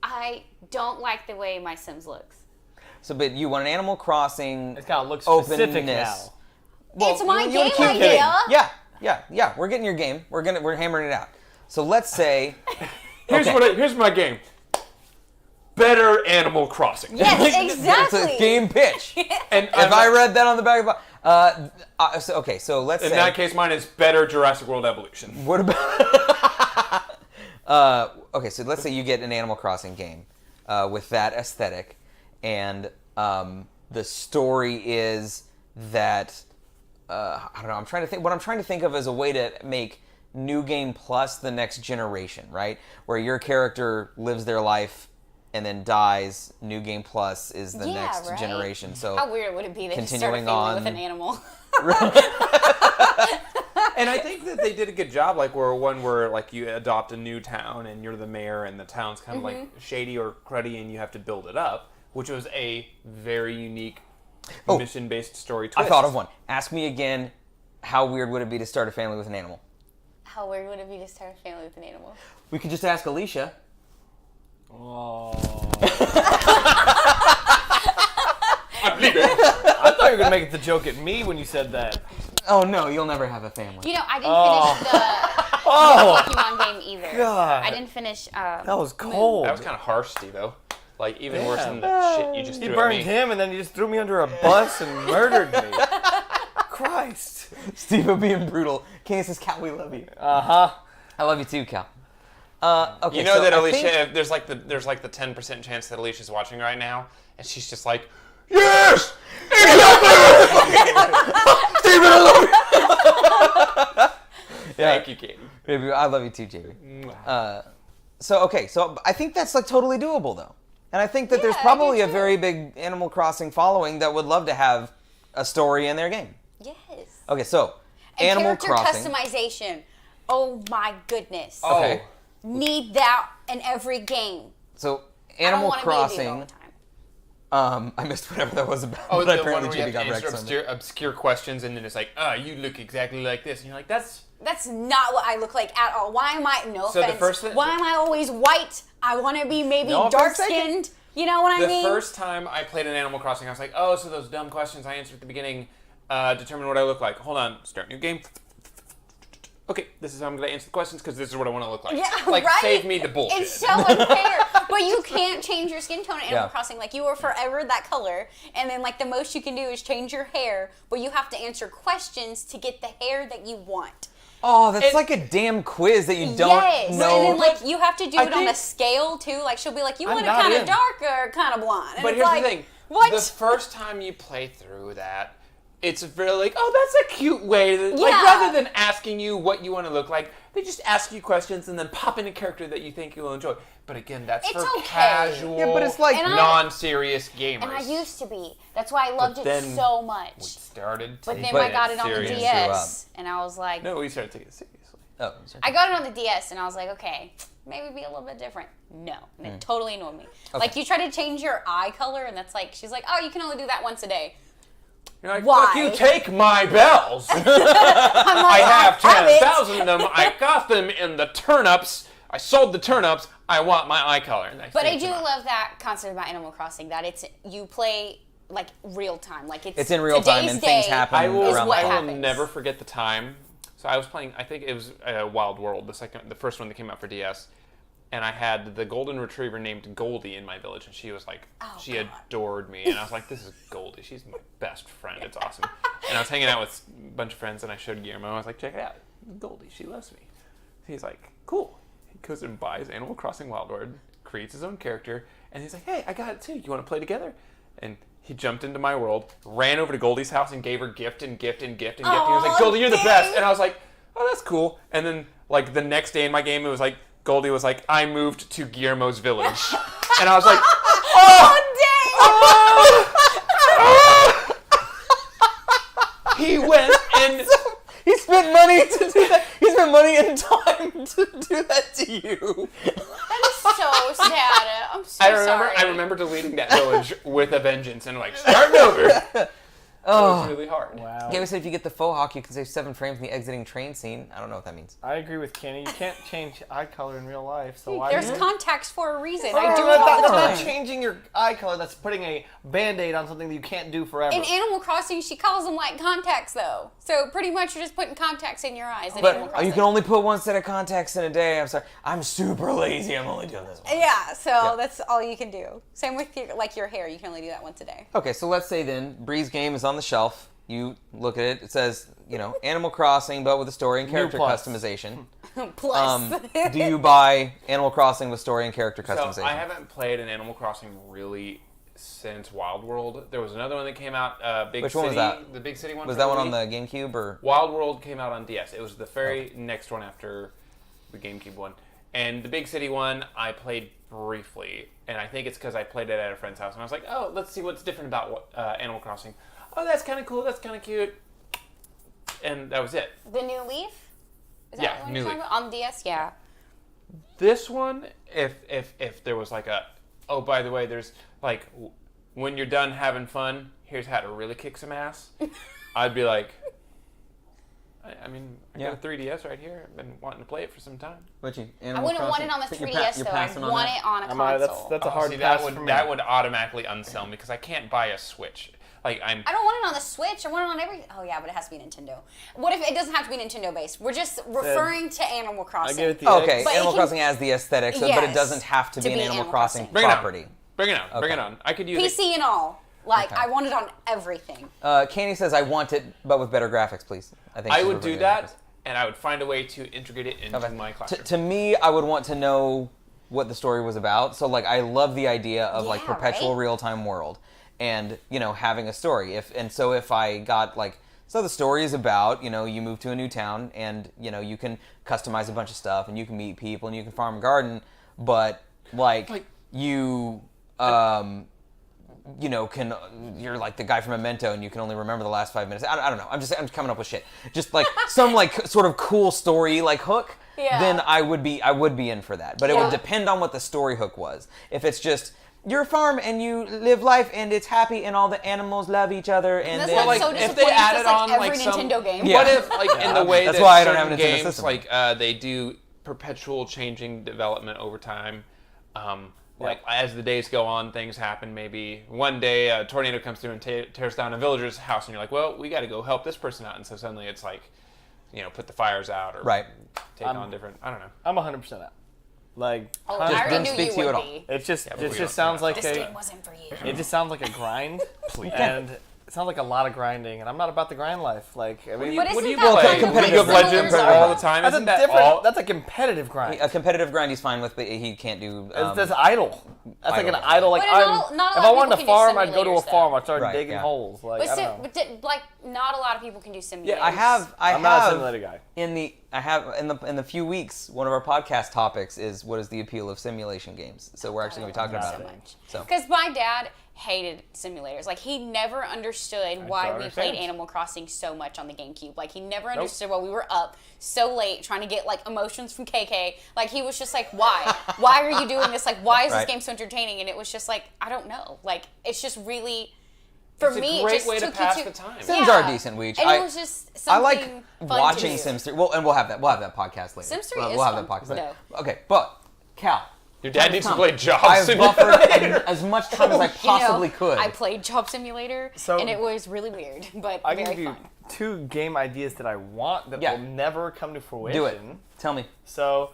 [SPEAKER 3] I don't like the way my Sims looks.
[SPEAKER 1] So, but you want an Animal Crossing
[SPEAKER 2] It's gotta look specific
[SPEAKER 1] openness.
[SPEAKER 2] now.
[SPEAKER 1] Well,
[SPEAKER 3] It's my
[SPEAKER 1] you want a
[SPEAKER 3] game
[SPEAKER 1] cute
[SPEAKER 3] idea.
[SPEAKER 1] game. Yeah. We're getting your game. We're hammering it out. So let's say
[SPEAKER 4] Here's my game. Better Animal Crossing.
[SPEAKER 3] Yes,
[SPEAKER 1] it's
[SPEAKER 3] exactly.
[SPEAKER 1] a game pitch.
[SPEAKER 4] And
[SPEAKER 1] If I read that on the back of the box, so let's
[SPEAKER 4] in
[SPEAKER 1] say
[SPEAKER 4] that case, mine is better Jurassic World Evolution.
[SPEAKER 1] what about okay, so let's say you get an Animal Crossing game with that aesthetic, and the story is that I don't know. I'm trying to think. What I'm trying to think of is a way to make New Game Plus the next generation, right? Where your character lives their life and then dies. New Game Plus is the
[SPEAKER 3] Yeah,
[SPEAKER 1] next
[SPEAKER 3] right.
[SPEAKER 1] generation. So
[SPEAKER 3] How weird would it be to just start a
[SPEAKER 1] Continuing
[SPEAKER 3] family
[SPEAKER 1] on-
[SPEAKER 3] with an animal?
[SPEAKER 4] And I think that they did a good job, where like you adopt a new town and you're the mayor and the town's kind of like shady or cruddy and you have to build it up, which was a very unique mission-based story twist.
[SPEAKER 1] I thought of one. Ask me again. How weird would it be to start a family with an animal?
[SPEAKER 3] How weird would it be to start a family with an animal?
[SPEAKER 1] We could just ask Alicia.
[SPEAKER 2] Oh.
[SPEAKER 4] I'm leaving.
[SPEAKER 2] I thought you were gonna make the joke at me when you said that.
[SPEAKER 1] Oh no, you'll never have a family.
[SPEAKER 3] You know, I didn't finish the
[SPEAKER 2] Oh,
[SPEAKER 3] Pokemon game either.
[SPEAKER 2] God.
[SPEAKER 3] I didn't finish.
[SPEAKER 2] that was cold.
[SPEAKER 4] That was kind of harsh, Steve-O. Like, even worse
[SPEAKER 2] Yeah.
[SPEAKER 4] than the shit you just
[SPEAKER 2] He
[SPEAKER 4] threw
[SPEAKER 2] burned
[SPEAKER 4] at me.
[SPEAKER 2] him, and then you just threw me under a bus and murdered me. Christ.
[SPEAKER 1] Steve will being brutal. Candace says, Cal, we love you.
[SPEAKER 2] Uh-huh.
[SPEAKER 1] I love you too, Cal. Okay,
[SPEAKER 4] You know
[SPEAKER 1] so
[SPEAKER 4] that
[SPEAKER 1] I
[SPEAKER 4] Alicia,
[SPEAKER 1] think-
[SPEAKER 4] there's like the 10% chance that Alicia's watching right now, and she's just like, yes!
[SPEAKER 1] Steven, I love you!
[SPEAKER 4] Thank you, Katie.
[SPEAKER 1] Baby, I love you too, JB. So I think that's like totally doable though. And I think that there's
[SPEAKER 3] Yeah, I
[SPEAKER 1] probably
[SPEAKER 3] do
[SPEAKER 1] a
[SPEAKER 3] too.
[SPEAKER 1] very big Animal Crossing following that would love to have a story in their game.
[SPEAKER 3] Yes.
[SPEAKER 1] Okay, so
[SPEAKER 3] And
[SPEAKER 1] Animal
[SPEAKER 3] character
[SPEAKER 1] Crossing.
[SPEAKER 3] customization. Oh my goodness.
[SPEAKER 1] Okay.
[SPEAKER 3] Need that in every game.
[SPEAKER 1] So
[SPEAKER 3] I don't
[SPEAKER 1] Animal
[SPEAKER 3] want to be a dude all
[SPEAKER 1] Crossing.
[SPEAKER 3] the time.
[SPEAKER 1] I missed whatever that was about.
[SPEAKER 4] Oh,
[SPEAKER 1] but
[SPEAKER 4] the one
[SPEAKER 1] apparently
[SPEAKER 4] where you
[SPEAKER 1] JB
[SPEAKER 4] have
[SPEAKER 1] got
[SPEAKER 4] to
[SPEAKER 1] wrecked
[SPEAKER 4] answer
[SPEAKER 1] something.
[SPEAKER 4] obscure questions, and then it's like, you look exactly like this. And you're like, that's...
[SPEAKER 3] That's not what I look like at all. Why am I, no
[SPEAKER 4] So the
[SPEAKER 3] offense,
[SPEAKER 4] first thing-
[SPEAKER 3] why am I always white? I want to be maybe
[SPEAKER 1] No offense
[SPEAKER 3] dark-skinned. You know what I
[SPEAKER 4] The
[SPEAKER 3] mean?
[SPEAKER 4] first time I played an Animal Crossing, I was like, oh, so those dumb questions I answered at the beginning determine what I look like. Hold on, start new game. Okay, this is how I'm going to answer the questions because this is what I want to look like.
[SPEAKER 3] Yeah,
[SPEAKER 4] like,
[SPEAKER 3] right?
[SPEAKER 4] save me the bullshit.
[SPEAKER 3] It's so unfair. But you can't change your skin tone in Animal
[SPEAKER 1] Yeah.
[SPEAKER 3] Crossing. Like, you are forever that color. And then, like, the most you can do is change your hair. But you have to answer questions to get the hair that you want.
[SPEAKER 1] Oh, that's
[SPEAKER 4] It-
[SPEAKER 1] like a damn quiz that you don't
[SPEAKER 3] yes.
[SPEAKER 1] know.
[SPEAKER 3] And then, like, you have to do
[SPEAKER 4] I
[SPEAKER 3] it on a
[SPEAKER 4] think-
[SPEAKER 3] scale, too. Like, she'll be like, you
[SPEAKER 2] I'm
[SPEAKER 3] want it
[SPEAKER 2] not
[SPEAKER 3] kind of
[SPEAKER 2] in.
[SPEAKER 3] dark or kind of blonde? And
[SPEAKER 4] But
[SPEAKER 3] it's
[SPEAKER 4] here's
[SPEAKER 3] like,
[SPEAKER 4] the thing.
[SPEAKER 3] What?
[SPEAKER 4] The first time you play through that, it's very like, oh, that's a cute way. Like,
[SPEAKER 3] Yeah.
[SPEAKER 4] rather than asking you what you want to look like, they just ask you questions and then pop in a character that you think you'll enjoy. But again, that's
[SPEAKER 3] It's
[SPEAKER 4] for
[SPEAKER 3] okay.
[SPEAKER 4] casual,
[SPEAKER 1] Yeah, but it's like
[SPEAKER 4] non-serious gamers.
[SPEAKER 3] And I used to be. That's why I loved it
[SPEAKER 4] then
[SPEAKER 3] so
[SPEAKER 4] we
[SPEAKER 3] much.
[SPEAKER 4] started
[SPEAKER 3] But then
[SPEAKER 4] taking
[SPEAKER 3] I got it on the
[SPEAKER 4] serious.
[SPEAKER 3] DS, and I was like,
[SPEAKER 4] No, we started taking it seriously.
[SPEAKER 1] Oh, sorry.
[SPEAKER 3] I got it on the DS, and I was like, okay, maybe be a little bit different. No, and it totally annoyed me. Like, you try to change your eye color, and that's like, she's like, oh, you can only do that once a day.
[SPEAKER 4] You're like,
[SPEAKER 3] Why?
[SPEAKER 4] fuck you, take my bells.
[SPEAKER 3] I'm like,
[SPEAKER 4] I have
[SPEAKER 3] it.
[SPEAKER 4] 10,000 of them. I got them in the turnips. I sold the turnips. I want my eye color. And
[SPEAKER 3] But I
[SPEAKER 4] think
[SPEAKER 3] do
[SPEAKER 4] about it.
[SPEAKER 3] love that concept about Animal Crossing, that it's you play like real time, like
[SPEAKER 1] It's in real time and things happen
[SPEAKER 4] I will,
[SPEAKER 1] around
[SPEAKER 3] what
[SPEAKER 1] the
[SPEAKER 4] I
[SPEAKER 1] clock.
[SPEAKER 4] will
[SPEAKER 3] happens.
[SPEAKER 4] never forget the time. So I was playing, I think it was Wild World, the first one that came out for DS. And I had the golden retriever named Goldie in my village, and she was like, she adored me. And I was like, this is Goldie. She's my best friend. It's awesome. And I was hanging out with a bunch of friends, and I showed Guillermo. I was like, check it out. Goldie, she loves me. He's like, cool. He goes and buys Animal Crossing Wild World, creates his own character, and he's like, hey, I got it too. You want to play together? And he jumped into my world, ran over to Goldie's house, and gave her gift and gift and gift and gift. And he was like, Goldie, you're the best. And I was like, oh, that's cool. And then, like, the next day in my game, it was like, Goldie was like, I moved to Guillermo's village. And I was like, he went and
[SPEAKER 1] He spent money to do that. He spent money and time to do that to you.
[SPEAKER 3] That is so sad. I'm so sorry.
[SPEAKER 4] I remember deleting that village with a vengeance and like starting over. It was really hard.
[SPEAKER 2] Wow.
[SPEAKER 1] Gamer said if you get the faux hawk, you can save 7 frames in the exiting train scene. I don't know what that means.
[SPEAKER 2] I agree with Kenny. You can't change eye color in real life, so why?
[SPEAKER 3] There's
[SPEAKER 2] do you?
[SPEAKER 3] contacts for a reason.
[SPEAKER 2] Oh,
[SPEAKER 3] I do it
[SPEAKER 2] that's
[SPEAKER 3] all the
[SPEAKER 2] not
[SPEAKER 3] time.
[SPEAKER 2] changing your eye color. That's putting a Band-Aid on something that you can't do forever.
[SPEAKER 3] In Animal Crossing, she calls them like contacts, though. So pretty much you're just putting contacts in your eyes. In Animal
[SPEAKER 1] But
[SPEAKER 3] Crossing.
[SPEAKER 1] you can only put one set of contacts in a day. I'm sorry. I'm super lazy. I'm only doing this one.
[SPEAKER 3] Yeah, so that's all you can do. Same with your hair. You can only do that once a day.
[SPEAKER 1] Okay, so let's say then Bree's game is on the shelf. You look at it. It says, Animal Crossing, but with a story and character
[SPEAKER 2] plus.
[SPEAKER 1] customization.
[SPEAKER 3] Plus.
[SPEAKER 1] Do you buy Animal Crossing with story and character customization?
[SPEAKER 4] So I haven't played an Animal Crossing really since Wild World. There was another one that came out, Big
[SPEAKER 1] Which
[SPEAKER 4] City.
[SPEAKER 1] one was that?
[SPEAKER 4] The Big City one.
[SPEAKER 1] Was
[SPEAKER 4] for
[SPEAKER 1] that one on
[SPEAKER 4] Wii.
[SPEAKER 1] the GameCube or?
[SPEAKER 4] Wild World came out on DS. It was the very next one after the GameCube one. And the Big City one, I played briefly. And I think it's because I played it at a friend's house. And I was like, oh, let's see what's different about Animal Crossing. Oh, that's kind of cool. That's kind of cute. And that was it.
[SPEAKER 3] The New Leaf? Is that
[SPEAKER 4] Yeah,
[SPEAKER 3] what
[SPEAKER 4] New
[SPEAKER 3] you're talking
[SPEAKER 4] Leaf.
[SPEAKER 3] about? On DS, yeah.
[SPEAKER 4] This one, if there was like oh, by the way, there's like, when you're done having fun, here's how to really kick some ass. I'd be like, I mean, I got a 3DS right here. I've been wanting to play it for some time.
[SPEAKER 3] I wouldn't want it on the 3DS, though. I'd want it on a console.
[SPEAKER 2] That's a hard
[SPEAKER 4] See,
[SPEAKER 2] pass
[SPEAKER 4] that would
[SPEAKER 2] for me.
[SPEAKER 4] that would automatically unsell me because I can't buy a Switch. Like
[SPEAKER 3] I don't want it on the Switch. I want it on every. Oh yeah, but it has to be Nintendo. What if it doesn't have to be Nintendo based? We're just referring to Animal
[SPEAKER 2] I
[SPEAKER 3] Crossing.
[SPEAKER 2] give it the
[SPEAKER 1] Okay,
[SPEAKER 3] But it
[SPEAKER 1] Animal
[SPEAKER 3] can-
[SPEAKER 1] Crossing has the aesthetic, but it
[SPEAKER 3] Yes,
[SPEAKER 1] doesn't have to be an Animal Crossing
[SPEAKER 4] Bring it on.
[SPEAKER 1] property.
[SPEAKER 4] Bring it on. Bring it
[SPEAKER 1] Okay.
[SPEAKER 4] on. I could use it.
[SPEAKER 3] PC and all. Like
[SPEAKER 1] Okay.
[SPEAKER 3] I want it on everything.
[SPEAKER 1] Candy says, I want it, but with better graphics, please. think
[SPEAKER 4] I
[SPEAKER 1] she's
[SPEAKER 4] would
[SPEAKER 1] referring
[SPEAKER 4] do
[SPEAKER 1] to
[SPEAKER 4] that,
[SPEAKER 1] graphics.
[SPEAKER 4] and I would find a way to integrate it into my classroom.
[SPEAKER 1] To me, I would want to know what the story was about. So, like, I love the idea of like
[SPEAKER 3] Yeah,
[SPEAKER 1] perpetual
[SPEAKER 3] right?
[SPEAKER 1] real-time world, and having a story. If I got like, so the story is about you move to a new town, and you can customize a bunch of stuff, and you can meet people, and you can farm a garden, but you you're like the guy from Memento, and you can only remember the last 5 minutes. I don't know. I'm coming up with shit. Just like some like sort of cool story like hook.
[SPEAKER 3] Yeah.
[SPEAKER 1] Then I would be in for that. But it would depend on what the story hook was. If it's just you're a farm and you live life and it's happy and all the animals love each other and
[SPEAKER 3] That's
[SPEAKER 1] then
[SPEAKER 3] like so
[SPEAKER 4] if
[SPEAKER 3] disappointing.
[SPEAKER 4] they added
[SPEAKER 3] Just like
[SPEAKER 4] on
[SPEAKER 3] every
[SPEAKER 4] like some
[SPEAKER 3] Nintendo game.
[SPEAKER 1] Yeah.
[SPEAKER 4] What if like in the way
[SPEAKER 1] That's
[SPEAKER 4] that
[SPEAKER 1] why I don't have
[SPEAKER 4] certain
[SPEAKER 1] a Nintendo
[SPEAKER 4] games
[SPEAKER 1] system.
[SPEAKER 4] like they do perpetual changing development over time. Like as the days go on, things happen. Maybe one day a tornado comes through and tears down a villager's house, and you're like, "Well, we got to go help this person out." And so suddenly it's like, put the fires out or
[SPEAKER 1] Right.
[SPEAKER 4] take on different. I don't know.
[SPEAKER 2] I'm 100% out. Like,
[SPEAKER 3] Oh,
[SPEAKER 1] Just
[SPEAKER 3] I already
[SPEAKER 1] didn't
[SPEAKER 3] knew
[SPEAKER 1] speak
[SPEAKER 3] you
[SPEAKER 1] to you
[SPEAKER 3] would
[SPEAKER 1] at all.
[SPEAKER 3] be.
[SPEAKER 2] it just
[SPEAKER 4] but
[SPEAKER 2] it
[SPEAKER 4] we
[SPEAKER 2] just
[SPEAKER 4] don't-
[SPEAKER 2] sounds like
[SPEAKER 3] This game wasn't for you.
[SPEAKER 2] it just sounds like a grind, and it sounds like a lot of grinding, and I'm not about the grind life. Like, I mean,
[SPEAKER 3] But
[SPEAKER 4] what do
[SPEAKER 3] isn't
[SPEAKER 4] you
[SPEAKER 3] that
[SPEAKER 4] play?
[SPEAKER 3] kind of
[SPEAKER 1] competitive
[SPEAKER 3] what
[SPEAKER 4] League of
[SPEAKER 3] Legends
[SPEAKER 4] Legends
[SPEAKER 3] are?
[SPEAKER 4] all the time.
[SPEAKER 2] that's
[SPEAKER 4] Isn't
[SPEAKER 2] a
[SPEAKER 4] that
[SPEAKER 2] different.
[SPEAKER 4] all?
[SPEAKER 2] That's a competitive grind.
[SPEAKER 1] a competitive grind he's fine with, but he can't do.
[SPEAKER 2] That's idle. That's like an
[SPEAKER 1] idle.
[SPEAKER 2] idle. Like
[SPEAKER 3] But
[SPEAKER 2] I'm,
[SPEAKER 3] not a lot
[SPEAKER 2] if I
[SPEAKER 3] of
[SPEAKER 2] wanted to
[SPEAKER 3] people can do
[SPEAKER 2] farm, I'd go to a
[SPEAKER 3] simulators,
[SPEAKER 2] farm.
[SPEAKER 3] though.
[SPEAKER 2] I'd start
[SPEAKER 1] Right,
[SPEAKER 2] digging
[SPEAKER 1] yeah.
[SPEAKER 2] holes. Like I don't know.
[SPEAKER 3] Like not a lot of people can do simulators.
[SPEAKER 1] I have
[SPEAKER 2] I'm not a simulator guy.
[SPEAKER 1] in the few weeks, one of our podcast topics is what is the appeal of simulation games. So we're actually going to be talking about
[SPEAKER 3] so
[SPEAKER 1] it.
[SPEAKER 3] much.
[SPEAKER 1] So
[SPEAKER 3] Because my dad hated simulators. Like he never understood why
[SPEAKER 2] don't
[SPEAKER 3] we
[SPEAKER 2] understand.
[SPEAKER 3] played Animal Crossing so much on the GameCube. Like he never understood why we were up so late trying to get like emotions from KK. Like he was just like, why? Why are you doing this? Like why is this
[SPEAKER 1] Right.
[SPEAKER 3] game so entertaining? And it was just like, I don't know. Like it's just really for
[SPEAKER 4] It's a
[SPEAKER 3] me.
[SPEAKER 4] great
[SPEAKER 3] it just
[SPEAKER 4] way to
[SPEAKER 3] took
[SPEAKER 4] pass
[SPEAKER 3] you
[SPEAKER 4] the time.
[SPEAKER 1] Sims are decent, Weech.
[SPEAKER 3] And it was just
[SPEAKER 1] I
[SPEAKER 3] something
[SPEAKER 1] like
[SPEAKER 3] fun
[SPEAKER 1] watching
[SPEAKER 3] to do.
[SPEAKER 1] Sims 3. Well, and we'll have that podcast later.
[SPEAKER 3] Sims 3
[SPEAKER 1] we'll,
[SPEAKER 3] is
[SPEAKER 1] we'll have
[SPEAKER 3] fun,
[SPEAKER 1] that podcast later.
[SPEAKER 3] though.
[SPEAKER 1] Okay, but Cal.
[SPEAKER 4] Your dad needs to
[SPEAKER 1] Tom,
[SPEAKER 4] play Job
[SPEAKER 1] I've
[SPEAKER 4] Simulator.
[SPEAKER 1] buffered as much time as I
[SPEAKER 3] You know,
[SPEAKER 1] possibly could.
[SPEAKER 3] I played Job Simulator,
[SPEAKER 2] So-
[SPEAKER 3] and it was really weird, but
[SPEAKER 2] I can
[SPEAKER 3] very
[SPEAKER 2] give you
[SPEAKER 3] fun.
[SPEAKER 2] 2 game ideas that I want that
[SPEAKER 1] Yeah.
[SPEAKER 2] will never come to fruition.
[SPEAKER 1] Do it. Tell me.
[SPEAKER 2] So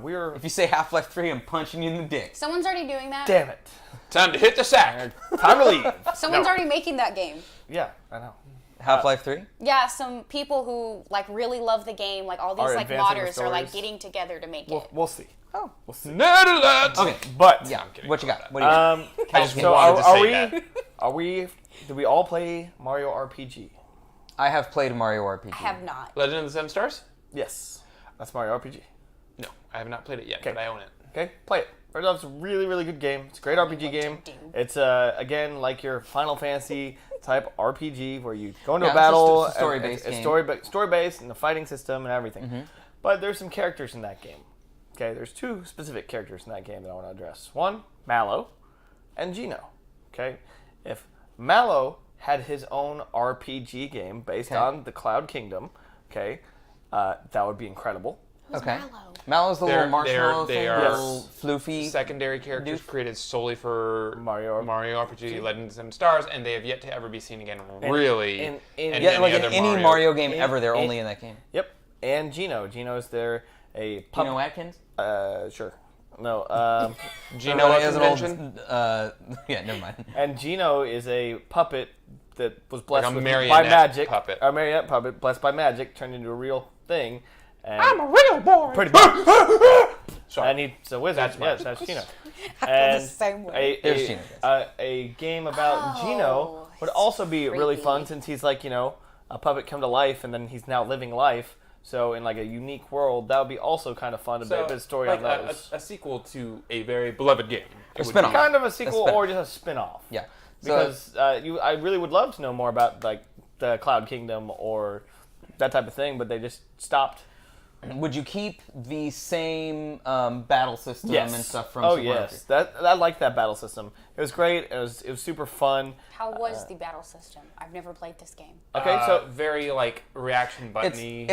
[SPEAKER 2] we're.
[SPEAKER 1] If you say Half-Life 3, I'm punching you in the dick.
[SPEAKER 3] Someone's already doing that.
[SPEAKER 2] Damn it!
[SPEAKER 4] Time to hit the sack.
[SPEAKER 2] Time to leave.
[SPEAKER 3] Someone's
[SPEAKER 2] No.
[SPEAKER 3] already making that game.
[SPEAKER 2] Yeah, I know.
[SPEAKER 1] Half-Life 3?
[SPEAKER 3] Yeah, some people who like really love the game, like all these
[SPEAKER 2] Are
[SPEAKER 3] like
[SPEAKER 2] advancing the
[SPEAKER 3] modders are like
[SPEAKER 2] stories.
[SPEAKER 3] getting together to make it.
[SPEAKER 2] We'll see.
[SPEAKER 1] Oh.
[SPEAKER 2] We'll see.
[SPEAKER 4] Nerd alert.
[SPEAKER 1] Okay.
[SPEAKER 2] But
[SPEAKER 1] Yeah.
[SPEAKER 4] kidding.
[SPEAKER 1] What you got? What do you got?
[SPEAKER 4] I just
[SPEAKER 2] so
[SPEAKER 4] wanted to
[SPEAKER 2] are
[SPEAKER 4] say
[SPEAKER 2] we?
[SPEAKER 4] that.
[SPEAKER 2] Are we? Do we all play Mario RPG?
[SPEAKER 1] I have played Mario RPG.
[SPEAKER 3] I have not.
[SPEAKER 4] Legend of the Seven Stars?
[SPEAKER 2] Yes. That's Mario RPG.
[SPEAKER 4] No, I have not played it yet,
[SPEAKER 2] Okay.
[SPEAKER 4] but I own it.
[SPEAKER 2] Okay, play it. First off, it's a really, really good game. It's a great RPG game.
[SPEAKER 3] do.
[SPEAKER 2] It's again like your Final Fantasy type RPG where you go into
[SPEAKER 1] Yeah,
[SPEAKER 2] a battle.
[SPEAKER 1] it's a story-based
[SPEAKER 2] and
[SPEAKER 1] game.
[SPEAKER 2] It's story-based and the fighting system and everything. But there's some characters in that game. Okay, there's 2 specific characters in that game that I want to address. One, Mallow, and Gino. Okay, if Mallow had his own RPG game based
[SPEAKER 1] Okay.
[SPEAKER 2] on the Cloud Kingdom, okay, that would be incredible.
[SPEAKER 3] Who's
[SPEAKER 1] Okay.
[SPEAKER 3] Mallow?
[SPEAKER 1] Mallow's the
[SPEAKER 4] They're-
[SPEAKER 1] little marshmallow
[SPEAKER 4] they
[SPEAKER 1] thing,
[SPEAKER 4] are-
[SPEAKER 1] the little floofy.
[SPEAKER 4] Secondary characters
[SPEAKER 1] Doof.
[SPEAKER 4] created solely for
[SPEAKER 2] Mario
[SPEAKER 4] RPG, Legend of the Seven Stars, and they have yet to ever be seen again. Really,
[SPEAKER 2] in-
[SPEAKER 4] in
[SPEAKER 1] Yeah,
[SPEAKER 4] any
[SPEAKER 1] like in
[SPEAKER 4] other
[SPEAKER 1] any Mario game
[SPEAKER 2] in-
[SPEAKER 1] ever, they're
[SPEAKER 2] in-
[SPEAKER 1] only in that game.
[SPEAKER 2] Yep, and Gino. Gino's there a pup.
[SPEAKER 1] Gino Atkins?
[SPEAKER 2] Sure. No.
[SPEAKER 4] Gino
[SPEAKER 1] He has an old,
[SPEAKER 4] convention.
[SPEAKER 1] yeah, never mind.
[SPEAKER 2] And Gino is a puppet that was blessed
[SPEAKER 4] Like a
[SPEAKER 2] with, by
[SPEAKER 4] marionette
[SPEAKER 2] magic.
[SPEAKER 4] puppet.
[SPEAKER 2] A marionette puppet blessed by magic turned into a real thing. And
[SPEAKER 4] I'm a real boy.
[SPEAKER 2] pretty much.
[SPEAKER 4] Sorry.
[SPEAKER 2] And he's a wizard.
[SPEAKER 4] That's
[SPEAKER 2] yes,
[SPEAKER 4] mine.
[SPEAKER 2] that's Gino.
[SPEAKER 3] I feel
[SPEAKER 2] And
[SPEAKER 3] the same way.
[SPEAKER 1] There's Gino,
[SPEAKER 2] a game about
[SPEAKER 3] Oh,
[SPEAKER 2] Gino would also be really
[SPEAKER 3] creepy.
[SPEAKER 2] fun since he's like, a puppet come to life and then he's now living life. So in like a unique world, that would be also kind of fun to make a bit of story
[SPEAKER 4] like
[SPEAKER 2] on those.
[SPEAKER 4] a sequel to a very beloved game. It would
[SPEAKER 1] spin-off.
[SPEAKER 4] be-
[SPEAKER 2] Kind of a sequel
[SPEAKER 1] spin-off.
[SPEAKER 2] or just a spin-off.
[SPEAKER 1] Yeah.
[SPEAKER 2] Because I really would love to know more about like the Cloud Kingdom or that type of thing, but they just stopped.
[SPEAKER 1] Would you keep the same battle system
[SPEAKER 2] Yes.
[SPEAKER 1] and stuff from
[SPEAKER 2] Oh
[SPEAKER 1] Super
[SPEAKER 2] yes, I liked that battle system. It was great. It was super fun.
[SPEAKER 3] How was the battle system? I've never played this game.
[SPEAKER 2] Okay, so
[SPEAKER 4] very like reaction buttony.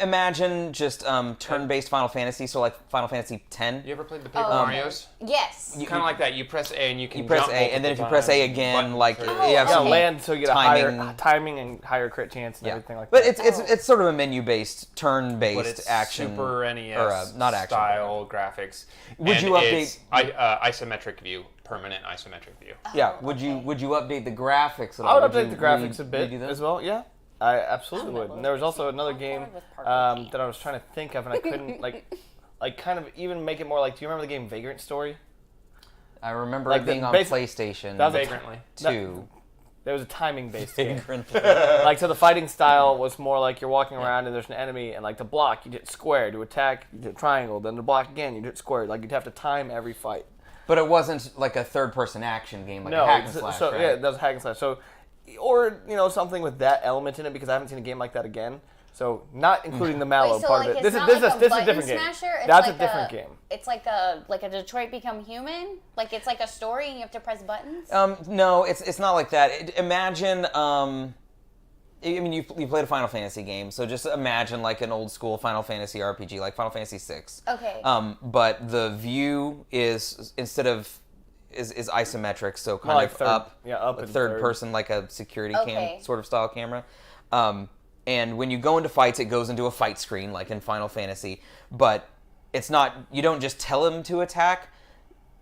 [SPEAKER 1] Imagine just turn-based Final Fantasy, so like Final Fantasy X.
[SPEAKER 4] You ever played the Paper
[SPEAKER 3] Oh.
[SPEAKER 4] Marios?
[SPEAKER 3] Yes.
[SPEAKER 4] Kind of like that. You press A and you can
[SPEAKER 1] You press
[SPEAKER 4] jump
[SPEAKER 1] A, and then if you
[SPEAKER 4] multiple
[SPEAKER 1] press A
[SPEAKER 4] times,
[SPEAKER 1] again,
[SPEAKER 4] button
[SPEAKER 1] like
[SPEAKER 4] for-
[SPEAKER 1] you
[SPEAKER 3] Oh,
[SPEAKER 1] have
[SPEAKER 2] yeah,
[SPEAKER 1] some
[SPEAKER 3] okay.
[SPEAKER 2] land so you get a
[SPEAKER 1] timing.
[SPEAKER 2] higher timing and higher crit chance and
[SPEAKER 1] Yeah.
[SPEAKER 2] everything like
[SPEAKER 1] But
[SPEAKER 2] that.
[SPEAKER 1] it's sort of a menu-based, turn-based
[SPEAKER 4] but it's
[SPEAKER 1] action
[SPEAKER 4] Super NES
[SPEAKER 1] or not action
[SPEAKER 4] style graphics.
[SPEAKER 1] Would
[SPEAKER 4] And
[SPEAKER 1] you update-
[SPEAKER 4] it's isometric view, permanent isometric view?
[SPEAKER 1] Yeah.
[SPEAKER 3] Oh,
[SPEAKER 1] Would
[SPEAKER 3] okay.
[SPEAKER 1] you update the graphics at
[SPEAKER 2] I
[SPEAKER 1] all?
[SPEAKER 2] would
[SPEAKER 1] you
[SPEAKER 2] update the graphics a bit
[SPEAKER 1] redo them?
[SPEAKER 2] as well. Yeah, I absolutely
[SPEAKER 3] Oh,
[SPEAKER 2] would.
[SPEAKER 3] that
[SPEAKER 2] And there was
[SPEAKER 3] looks
[SPEAKER 2] also another
[SPEAKER 3] on
[SPEAKER 2] game
[SPEAKER 3] board with Parker Game.
[SPEAKER 2] that I was trying to think of and I couldn't like kind of even make it more like. Do you remember the game Vagrant Story?
[SPEAKER 1] I remember
[SPEAKER 2] Like
[SPEAKER 1] it
[SPEAKER 2] the
[SPEAKER 1] being on
[SPEAKER 2] basic-
[SPEAKER 1] PlayStation
[SPEAKER 2] that was a
[SPEAKER 4] Vagrantly.
[SPEAKER 1] 2.
[SPEAKER 2] There was a timing based game.
[SPEAKER 1] Vagrantly.
[SPEAKER 2] Like so the fighting style was more like you're walking around and there's an enemy and like to block you hit square, to attack you hit triangle, then to block again you hit square. Like you'd have to time every fight.
[SPEAKER 1] But it wasn't like a third-person action game, like
[SPEAKER 2] No,
[SPEAKER 1] a hack and slash,
[SPEAKER 2] so
[SPEAKER 1] right?
[SPEAKER 2] yeah, that was hack and slash. So, or something with that element in it because I haven't seen a game like that again. So not including the Mallow
[SPEAKER 3] Wait, so
[SPEAKER 2] part
[SPEAKER 3] like
[SPEAKER 2] of it.
[SPEAKER 3] it's
[SPEAKER 2] This
[SPEAKER 3] not
[SPEAKER 2] is
[SPEAKER 3] like
[SPEAKER 2] this is a
[SPEAKER 3] button
[SPEAKER 2] different game.
[SPEAKER 3] smasher? It's
[SPEAKER 2] That's
[SPEAKER 3] like
[SPEAKER 2] a different game.
[SPEAKER 3] It's like a Detroit Become Human. Like it's like a story and you have to press buttons.
[SPEAKER 1] No, it's not like that. Imagine, I mean, you played a Final Fantasy game, so just imagine like an old school Final Fantasy RPG, like Final Fantasy VI.
[SPEAKER 3] Okay.
[SPEAKER 1] But the view is instead of is isometric, so kind
[SPEAKER 2] like
[SPEAKER 1] of
[SPEAKER 2] third-
[SPEAKER 1] up,
[SPEAKER 2] yeah, up
[SPEAKER 1] a
[SPEAKER 2] and
[SPEAKER 1] third
[SPEAKER 2] third.
[SPEAKER 1] person, like a security
[SPEAKER 3] Okay.
[SPEAKER 1] cam sort of style camera. And when you go into fights, it goes into a fight screen, like in Final Fantasy. But it's not. You don't just tell him to attack.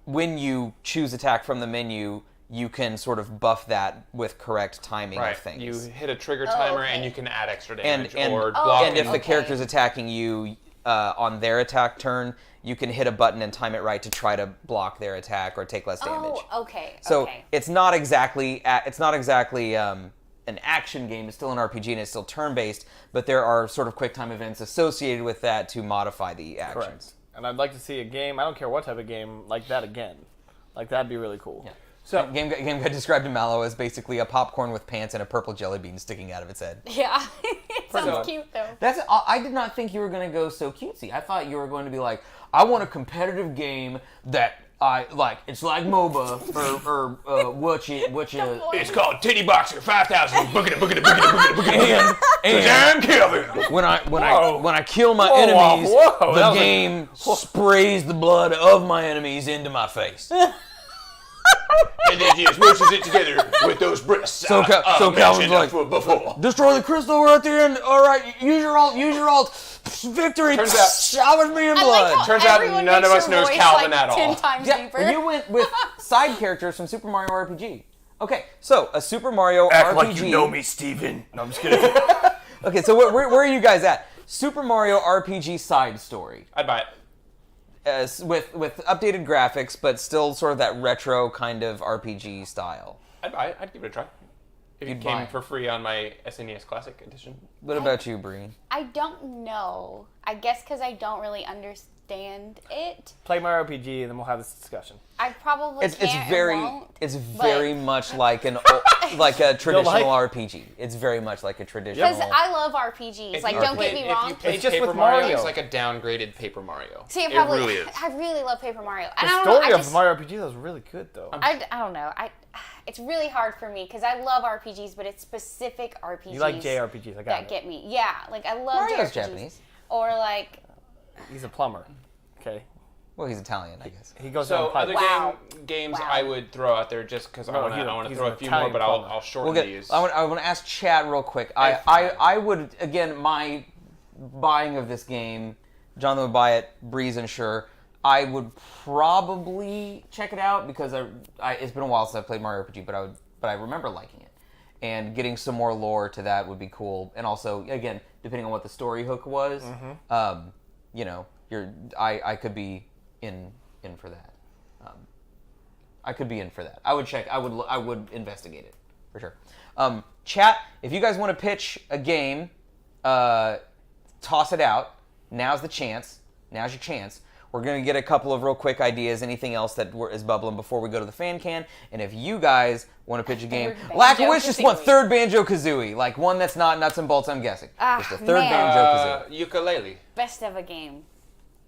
[SPEAKER 1] When you choose attack from the menu, you can sort of buff that with correct timing
[SPEAKER 4] Right.
[SPEAKER 1] of things.
[SPEAKER 4] You hit a trigger timer and
[SPEAKER 3] okay.
[SPEAKER 4] you can add extra
[SPEAKER 1] and
[SPEAKER 4] damage or
[SPEAKER 3] Oh,
[SPEAKER 4] block.
[SPEAKER 1] and if the
[SPEAKER 3] okay.
[SPEAKER 1] character's attacking you, on their attack turn, you can hit a button and time it right to try to block their attack or take less damage.
[SPEAKER 3] Oh, okay.
[SPEAKER 1] So
[SPEAKER 3] okay.
[SPEAKER 1] it's not exactly an action game. It's still an RPG and it's still turn-based, but there are sort of quick time events associated with that to modify the actions.
[SPEAKER 2] Correct. And I'd like to see a game, I don't care what type of game, like that again. Like, that'd be really cool.
[SPEAKER 1] Yeah.
[SPEAKER 4] So
[SPEAKER 1] Game Guy described Mallow as basically a popcorn with pants and a purple jelly bean sticking out of its head.
[SPEAKER 3] Yeah. It sounds
[SPEAKER 2] much.
[SPEAKER 3] cute, though.
[SPEAKER 1] I did not think you were going to go so cutesy. I thought you were going to be like, I want a competitive game that I like. It's like MOBA or what you.
[SPEAKER 4] it's called Titty Boxer 5000. And I'm Kelvin.
[SPEAKER 1] When I kill my enemies,
[SPEAKER 2] whoa,
[SPEAKER 1] the game sprays the blood of my enemies into my face.
[SPEAKER 4] And then he just mushes it together with those breasts.
[SPEAKER 1] So Calvin's like,
[SPEAKER 4] before.
[SPEAKER 1] destroy the crystal. We're at the end. All right, use your alt. Victory.
[SPEAKER 4] Turns out-
[SPEAKER 1] showers me in
[SPEAKER 3] I
[SPEAKER 1] blood.
[SPEAKER 3] like how
[SPEAKER 4] Turns out
[SPEAKER 3] everyone
[SPEAKER 4] none of
[SPEAKER 3] makes
[SPEAKER 4] us
[SPEAKER 3] your
[SPEAKER 4] knows
[SPEAKER 3] voice,
[SPEAKER 4] Calvin
[SPEAKER 3] like,
[SPEAKER 4] at all.
[SPEAKER 3] 10 times
[SPEAKER 1] Yeah,
[SPEAKER 3] deeper.
[SPEAKER 1] you went with side characters from Super Mario RPG. Okay, so a Super Mario
[SPEAKER 2] Act
[SPEAKER 1] RPG.
[SPEAKER 2] like you know me, Steven. No, I'm just kidding.
[SPEAKER 1] Okay, so where are you guys at? Super Mario RPG side story.
[SPEAKER 4] I'd buy it.
[SPEAKER 1] With updated graphics, but still sort of that retro kind of RPG style.
[SPEAKER 4] I'd buy it. I'd give it a try. If
[SPEAKER 1] You'd
[SPEAKER 4] it
[SPEAKER 1] buy
[SPEAKER 4] came
[SPEAKER 1] it.
[SPEAKER 4] for free on my SNES Classic Edition.
[SPEAKER 1] What about you, Bree?
[SPEAKER 3] I don't know. I guess because I don't really understand it.
[SPEAKER 2] Play my RPG and then we'll have this discussion.
[SPEAKER 3] I probably
[SPEAKER 1] It's
[SPEAKER 3] can't
[SPEAKER 1] very
[SPEAKER 3] and won't,
[SPEAKER 1] very
[SPEAKER 3] but-
[SPEAKER 1] much like like a traditional RPG. It's very much like a traditional.
[SPEAKER 3] Because I love RPGs. Like, don't get me wrong.
[SPEAKER 4] If you play
[SPEAKER 2] It's just
[SPEAKER 4] Paper
[SPEAKER 2] with
[SPEAKER 4] Mario,
[SPEAKER 2] Mario.
[SPEAKER 4] it's like a downgraded Paper Mario.
[SPEAKER 3] See,
[SPEAKER 4] it
[SPEAKER 3] probably,
[SPEAKER 4] really is.
[SPEAKER 3] I really love Paper Mario.
[SPEAKER 2] The
[SPEAKER 3] And I don't know,
[SPEAKER 2] story
[SPEAKER 3] I
[SPEAKER 2] of
[SPEAKER 3] just,
[SPEAKER 2] Mario RPG was really good, though.
[SPEAKER 3] I don't know. It's really hard for me because I love RPGs, but it's specific RPGs.
[SPEAKER 2] You like JRPGs, I got
[SPEAKER 3] that
[SPEAKER 2] it.
[SPEAKER 3] get me. Yeah, like I love
[SPEAKER 1] Mario's
[SPEAKER 3] JRPGs.
[SPEAKER 1] Japanese.
[SPEAKER 3] Or like,
[SPEAKER 2] He's a plumber. Okay.
[SPEAKER 1] Well, he's Italian, I guess.
[SPEAKER 2] He goes
[SPEAKER 4] So
[SPEAKER 2] down pipe.
[SPEAKER 4] other
[SPEAKER 3] Wow.
[SPEAKER 4] games
[SPEAKER 3] Wow.
[SPEAKER 4] I would throw out there just because
[SPEAKER 2] No,
[SPEAKER 4] I want to
[SPEAKER 2] he's
[SPEAKER 4] throw
[SPEAKER 2] an
[SPEAKER 4] a few more,
[SPEAKER 2] Italian
[SPEAKER 4] but
[SPEAKER 2] plumber.
[SPEAKER 4] I'll shorten
[SPEAKER 1] We'll get.
[SPEAKER 4] these.
[SPEAKER 1] I want to ask Chad real quick. I would again my buying of this game. Jonathan would buy it. Breeze and Sure. I would probably check it out because it's been a while since I've played Mario RPG, but I remember liking it, and getting some more lore to that would be cool. And also, again, depending on what the story hook was, you know, I could be in for that. I could be in for that. I would check. I would investigate it for sure. Chat, if you guys want to pitch a game, toss it out. Now's the chance. Now's your chance. We're going to get a couple of real quick ideas, anything else that is bubbling before we go to the fan can. And if you guys want to pitch a game, Lackowitz just want
[SPEAKER 3] Banjo-Kazooie.
[SPEAKER 1] third Banjo-Kazooie. Like one that's not nuts and bolts, I'm guessing. Just a third
[SPEAKER 3] man.
[SPEAKER 1] Banjo-Kazooie.
[SPEAKER 4] Ukulele.
[SPEAKER 3] best of a game.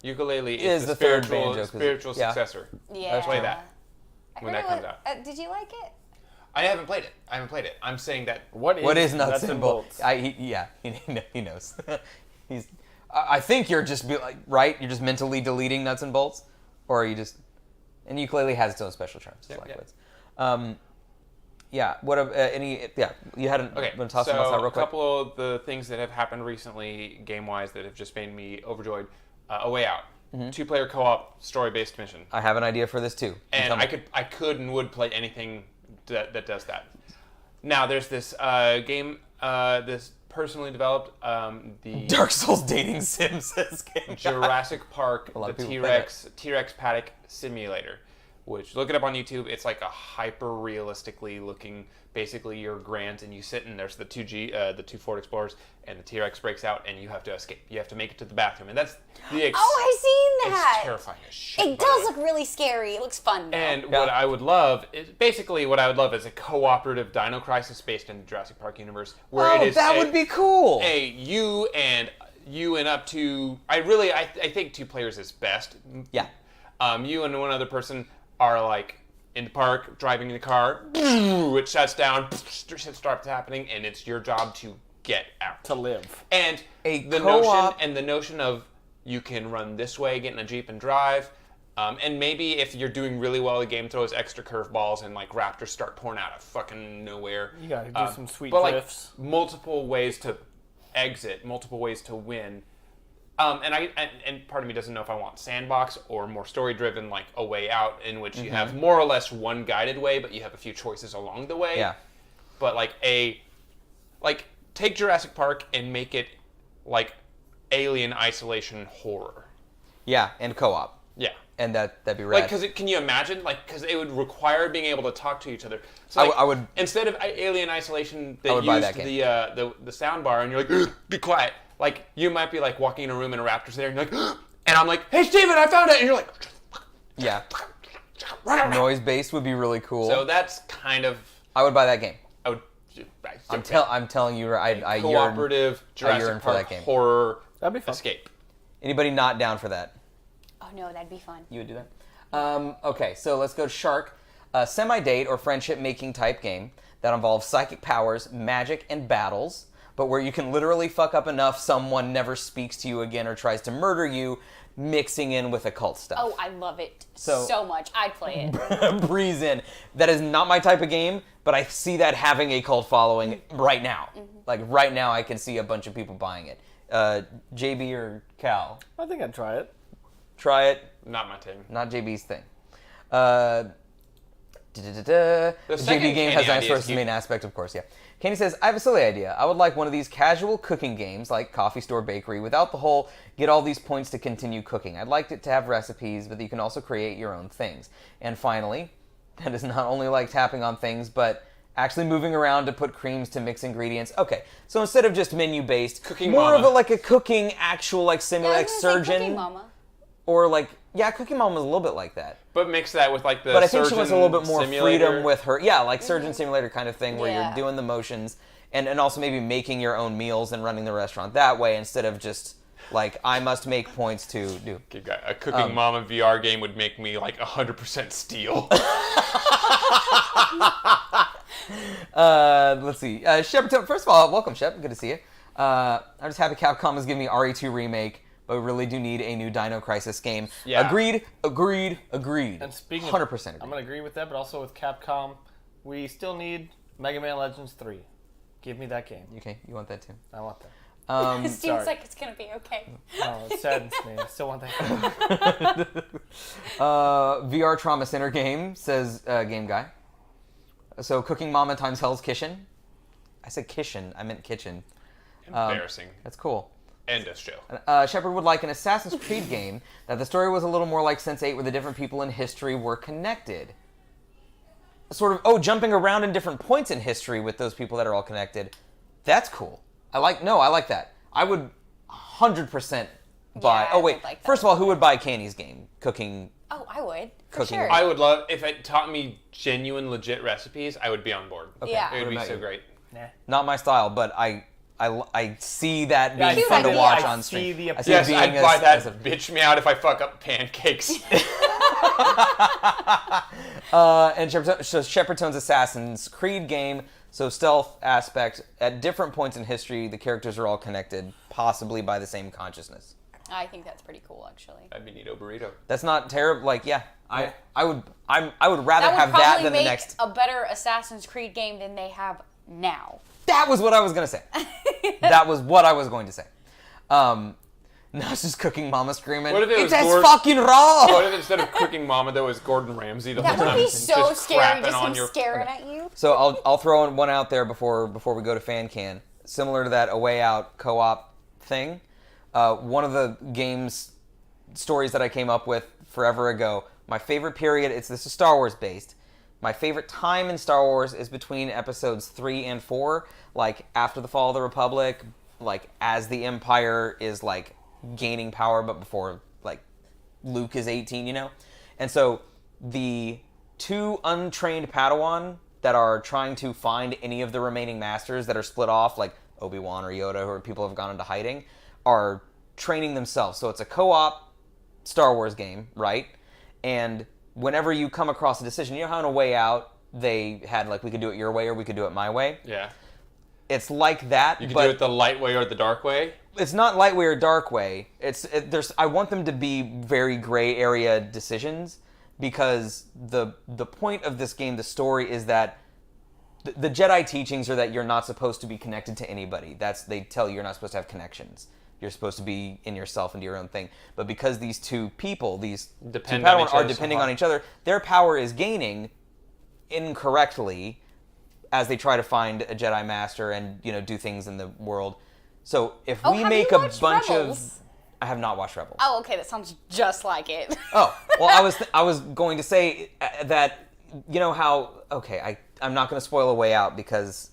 [SPEAKER 4] Ukulele
[SPEAKER 1] Is
[SPEAKER 4] is
[SPEAKER 1] the
[SPEAKER 4] the
[SPEAKER 1] third
[SPEAKER 4] spiritual,
[SPEAKER 1] Banjo-Kazooie.
[SPEAKER 4] spiritual
[SPEAKER 1] Yeah.
[SPEAKER 4] successor.
[SPEAKER 3] Yeah.
[SPEAKER 4] Play that
[SPEAKER 3] I
[SPEAKER 4] when
[SPEAKER 3] heard
[SPEAKER 4] that comes
[SPEAKER 3] it
[SPEAKER 4] out.
[SPEAKER 3] did you like it?
[SPEAKER 4] I haven't played it. I'm saying that
[SPEAKER 1] What is nuts and bolts? He knows. I think you're just right. You're just mentally deleting nuts and bolts, or are you just? And ukulele has its own special charms.
[SPEAKER 4] Yep,
[SPEAKER 1] Likewise. Yeah. What any? Yeah. You hadn't.
[SPEAKER 4] Okay,
[SPEAKER 1] Want to toss
[SPEAKER 4] so
[SPEAKER 1] them out real
[SPEAKER 4] a
[SPEAKER 1] quick?
[SPEAKER 4] couple of the things that have happened recently, game-wise, that have just made me overjoyed. A Way Out,
[SPEAKER 1] Mm-hmm.
[SPEAKER 4] two-player co-op, story-based mission,
[SPEAKER 1] I have an idea for this too.
[SPEAKER 4] and
[SPEAKER 1] Tell me.
[SPEAKER 4] I could and would play anything that does that. Now there's this game, this personally developed, the
[SPEAKER 1] Dark Souls dating sim says game.
[SPEAKER 4] Jurassic Park,
[SPEAKER 1] lot
[SPEAKER 4] the
[SPEAKER 1] of people play
[SPEAKER 4] T-Rex paddock simulator, which look it up on YouTube. It's like a hyper realistically looking. Basically, you're Grant and you sit and there's the two Ford Explorers, and the T-Rex breaks out and you have to escape. You have to make it to the bathroom, and that's the.
[SPEAKER 3] Oh, I've seen that.
[SPEAKER 4] It's terrifying as shit.
[SPEAKER 3] It
[SPEAKER 4] by the
[SPEAKER 3] does
[SPEAKER 4] way.
[SPEAKER 3] look really scary. It looks fun. Though.
[SPEAKER 4] And what I would love is a cooperative Dino Crisis based in the Jurassic Park universe, where it is
[SPEAKER 1] that would be cool.
[SPEAKER 4] you and up to I think 2 players is best.
[SPEAKER 1] Yeah.
[SPEAKER 4] You and one other person are like in the park driving in the car. It shuts down. Shit starts happening, and it's your job to get out
[SPEAKER 2] To live.
[SPEAKER 4] And
[SPEAKER 1] A
[SPEAKER 4] the
[SPEAKER 1] co-op-
[SPEAKER 4] notion of you can run this way, get in a Jeep and drive. And maybe if you're doing really well, the game throws extra curveballs and like raptors start pouring out of fucking nowhere.
[SPEAKER 2] You gotta do some sweet
[SPEAKER 4] but
[SPEAKER 2] drifts.
[SPEAKER 4] Like multiple ways to exit, multiple ways to win. And part of me doesn't know if I want sandbox or more story-driven, like A Way Out, in which you have more or less one guided way, but you have a few choices along the way.
[SPEAKER 1] Yeah.
[SPEAKER 4] But take Jurassic Park and make it like Alien Isolation horror.
[SPEAKER 1] Yeah, and co-op.
[SPEAKER 4] Yeah.
[SPEAKER 1] And that'd be rad.
[SPEAKER 4] Like, can you imagine? Like, because it would require being able to talk to each other. So, like,
[SPEAKER 1] I would
[SPEAKER 4] instead of Alien Isolation, they
[SPEAKER 1] would buy
[SPEAKER 4] used
[SPEAKER 1] that game.
[SPEAKER 4] the sound bar, and you're like, be quiet. Like, you might be like walking in a room and a raptor's there, and you're like, and I'm like, hey Steven, I found it, and you're like,
[SPEAKER 1] Yeah. Noise based would be really cool.
[SPEAKER 4] so that's kind of.
[SPEAKER 1] I would buy that game.
[SPEAKER 4] I would.
[SPEAKER 1] I'm telling you, I yearn.
[SPEAKER 4] Cooperative Jurassic
[SPEAKER 1] yearn for
[SPEAKER 4] Park
[SPEAKER 1] that game.
[SPEAKER 4] horror
[SPEAKER 2] That'd be fun.
[SPEAKER 4] escape.
[SPEAKER 1] Anybody not down for that?
[SPEAKER 3] Oh no, that'd be fun.
[SPEAKER 1] You would do that? Okay, so let's go to Shark. A semi-date or friendship-making type game that involves psychic powers, magic, and battles, but where you can literally fuck up enough someone never speaks to you again or tries to murder you, mixing in with occult stuff.
[SPEAKER 3] Oh, I love it
[SPEAKER 1] So-
[SPEAKER 3] so much. I'd play it.
[SPEAKER 1] Breeze in. That is not my type of game, but I see that having a cult following right now. Like, right now, I can see a bunch of people buying it. JB or Cal?
[SPEAKER 2] I think I'd try it.
[SPEAKER 1] Try it.
[SPEAKER 4] Not my thing.
[SPEAKER 1] Not JB's thing. The
[SPEAKER 4] second
[SPEAKER 1] JB game has
[SPEAKER 4] Candy
[SPEAKER 1] dinosaurs
[SPEAKER 4] idea
[SPEAKER 1] as
[SPEAKER 4] is
[SPEAKER 1] the main
[SPEAKER 4] cute.
[SPEAKER 1] aspect, of course, yeah. Candy says, I have a silly idea. I would like one of these casual cooking games, like Coffee Store Bakery, without the whole get all these points to continue cooking. I'd like it to have recipes, but you can also create your own things. And finally, that is not only like tapping on things, but actually moving around to put creams to mix ingredients. Okay, so instead of just menu-based,
[SPEAKER 4] Cooking
[SPEAKER 1] more
[SPEAKER 4] Mama.
[SPEAKER 1] of a, like a cooking, actual, like, simulator, like
[SPEAKER 3] I was gonna say
[SPEAKER 1] surgeon.
[SPEAKER 3] Cooking Mama.
[SPEAKER 1] Or like, yeah, Cooking Mama was a little bit like that.
[SPEAKER 4] But mix that with like the.
[SPEAKER 1] But I think she wants a little bit
[SPEAKER 4] surgeon
[SPEAKER 1] more
[SPEAKER 4] simulator.
[SPEAKER 1] freedom with her. Yeah, like Surgeon Simulator kind of thing where
[SPEAKER 3] Yeah.
[SPEAKER 1] you're doing the motions and also maybe making your own meals and running the restaurant that way instead of just like, I must make points to do.
[SPEAKER 4] A Cooking Mama VR game would make me like 100% steel.
[SPEAKER 1] Let's see. Shep, first of all, welcome, Shep. Good to see you. I'm just happy Capcom is giving me RE2 Remake, but we really do need a new Dino Crisis game.
[SPEAKER 4] Yeah.
[SPEAKER 1] Agreed.
[SPEAKER 2] And speaking
[SPEAKER 1] 100%
[SPEAKER 2] of,
[SPEAKER 1] agreed.
[SPEAKER 2] I'm going to agree with that, but also with Capcom, we still need Mega Man Legends 3. Give me that game.
[SPEAKER 1] Okay, you want that too.
[SPEAKER 2] I want that.
[SPEAKER 3] Steve's
[SPEAKER 2] sorry.
[SPEAKER 3] like, it's gonna be okay.
[SPEAKER 2] Oh, it saddens me. I still want that game.
[SPEAKER 1] VR Trauma Center game, says Game Guy. So Cooking Mama times Hell's Kitchen. I said kitchen. I meant kitchen.
[SPEAKER 4] Embarrassing.
[SPEAKER 1] That's cool.
[SPEAKER 4] End of show.
[SPEAKER 1] Shepard would like an Assassin's Creed game that the story was a little more like Sense8 where the different people in history were connected. Sort of, jumping around in different points in history with those people that are all connected. That's cool. I like that. I would 100% buy.
[SPEAKER 3] Yeah, I
[SPEAKER 1] Oh, wait.
[SPEAKER 3] would like that.
[SPEAKER 1] First of all, who would buy Candy's game? Cooking.
[SPEAKER 3] Oh, I would. For
[SPEAKER 1] Cooking.
[SPEAKER 3] sure.
[SPEAKER 4] I would love if it taught me genuine, legit recipes. I would be on board.
[SPEAKER 3] Yeah.
[SPEAKER 4] It would
[SPEAKER 1] What
[SPEAKER 4] be
[SPEAKER 1] about
[SPEAKER 4] so
[SPEAKER 1] you?
[SPEAKER 4] great.
[SPEAKER 2] Nah.
[SPEAKER 1] Not my style, but I see that being
[SPEAKER 3] Cute
[SPEAKER 1] fun to
[SPEAKER 3] idea.
[SPEAKER 1] watch
[SPEAKER 2] I
[SPEAKER 1] on
[SPEAKER 2] see
[SPEAKER 1] stream.
[SPEAKER 2] the
[SPEAKER 1] I see it
[SPEAKER 4] Yes,
[SPEAKER 1] being
[SPEAKER 4] I'd
[SPEAKER 1] as-
[SPEAKER 4] buy that.
[SPEAKER 1] as a-
[SPEAKER 4] Bitch me out if I fuck up pancakes.
[SPEAKER 1] And Shepard Tone's Assassin's Creed game, so stealth aspect. At different points in history, the characters are all connected, possibly by the same consciousness.
[SPEAKER 3] I think that's pretty cool, actually.
[SPEAKER 4] That'd be neato burrito.
[SPEAKER 1] That's not terrible. Like, yeah,
[SPEAKER 2] Yeah.
[SPEAKER 1] I would rather
[SPEAKER 3] That would
[SPEAKER 1] have
[SPEAKER 3] probably
[SPEAKER 1] that than the
[SPEAKER 3] make
[SPEAKER 1] next.
[SPEAKER 3] a better Assassin's Creed game than they have now.
[SPEAKER 1] That was what I was gonna say. That was what I was going to say. Now it's just Cooking Mama screaming.
[SPEAKER 4] What if it
[SPEAKER 1] It's
[SPEAKER 4] was
[SPEAKER 1] as
[SPEAKER 4] Gordon-
[SPEAKER 1] fucking raw.
[SPEAKER 4] What if instead of Cooking Mama, there was Gordon Ramsay the
[SPEAKER 3] That
[SPEAKER 4] whole
[SPEAKER 3] would
[SPEAKER 4] time?
[SPEAKER 3] be
[SPEAKER 4] just
[SPEAKER 3] so scary,
[SPEAKER 4] crapping
[SPEAKER 3] just
[SPEAKER 4] on
[SPEAKER 3] him
[SPEAKER 4] your-
[SPEAKER 3] staring at you.
[SPEAKER 1] So I'll throw in one out there before we go to Fan Can. Similar to that A Way Out co-op thing. One of the game's stories that I came up with forever ago. My favorite period. This is Star Wars based. My favorite time in Star Wars is between episodes 3 and 4, like after the fall of the Republic, like as the Empire is like gaining power, but before like Luke is 18, you know? And so the two untrained Padawan that are trying to find any of the remaining masters that are split off, like Obi-Wan or Yoda, or people have gone into hiding, are training themselves. So it's a co-op Star Wars game, right? And whenever you come across a decision, you know how in A Way Out they had like, we could do it your way or we could do it my way?
[SPEAKER 4] Yeah.
[SPEAKER 1] It's like that,
[SPEAKER 4] You could
[SPEAKER 1] but
[SPEAKER 4] do it the light way or the dark way.
[SPEAKER 1] it's not light way or dark way. I want them to be very gray area decisions because the point of this game, the story, is that the Jedi teachings are that you're not supposed to be connected to anybody. They tell you you're not supposed to have connections. You're supposed to be in yourself and do your own thing. But because these two people, these
[SPEAKER 4] Depend
[SPEAKER 1] two
[SPEAKER 4] on
[SPEAKER 1] Padawan
[SPEAKER 4] each
[SPEAKER 1] are
[SPEAKER 4] other so
[SPEAKER 1] depending
[SPEAKER 4] hard.
[SPEAKER 1] on each other, their power is gaining incorrectly as they try to find a Jedi Master and do things in the world. So if
[SPEAKER 3] Oh,
[SPEAKER 1] we
[SPEAKER 3] have
[SPEAKER 1] make
[SPEAKER 3] you
[SPEAKER 1] a
[SPEAKER 3] watched
[SPEAKER 1] bunch
[SPEAKER 3] Rebels?
[SPEAKER 1] of, I have not watched Rebels.
[SPEAKER 3] Oh, okay, that sounds just like it.
[SPEAKER 1] Oh, well, I was going to say that, you know how, okay, I'm not going to spoil A Way Out because,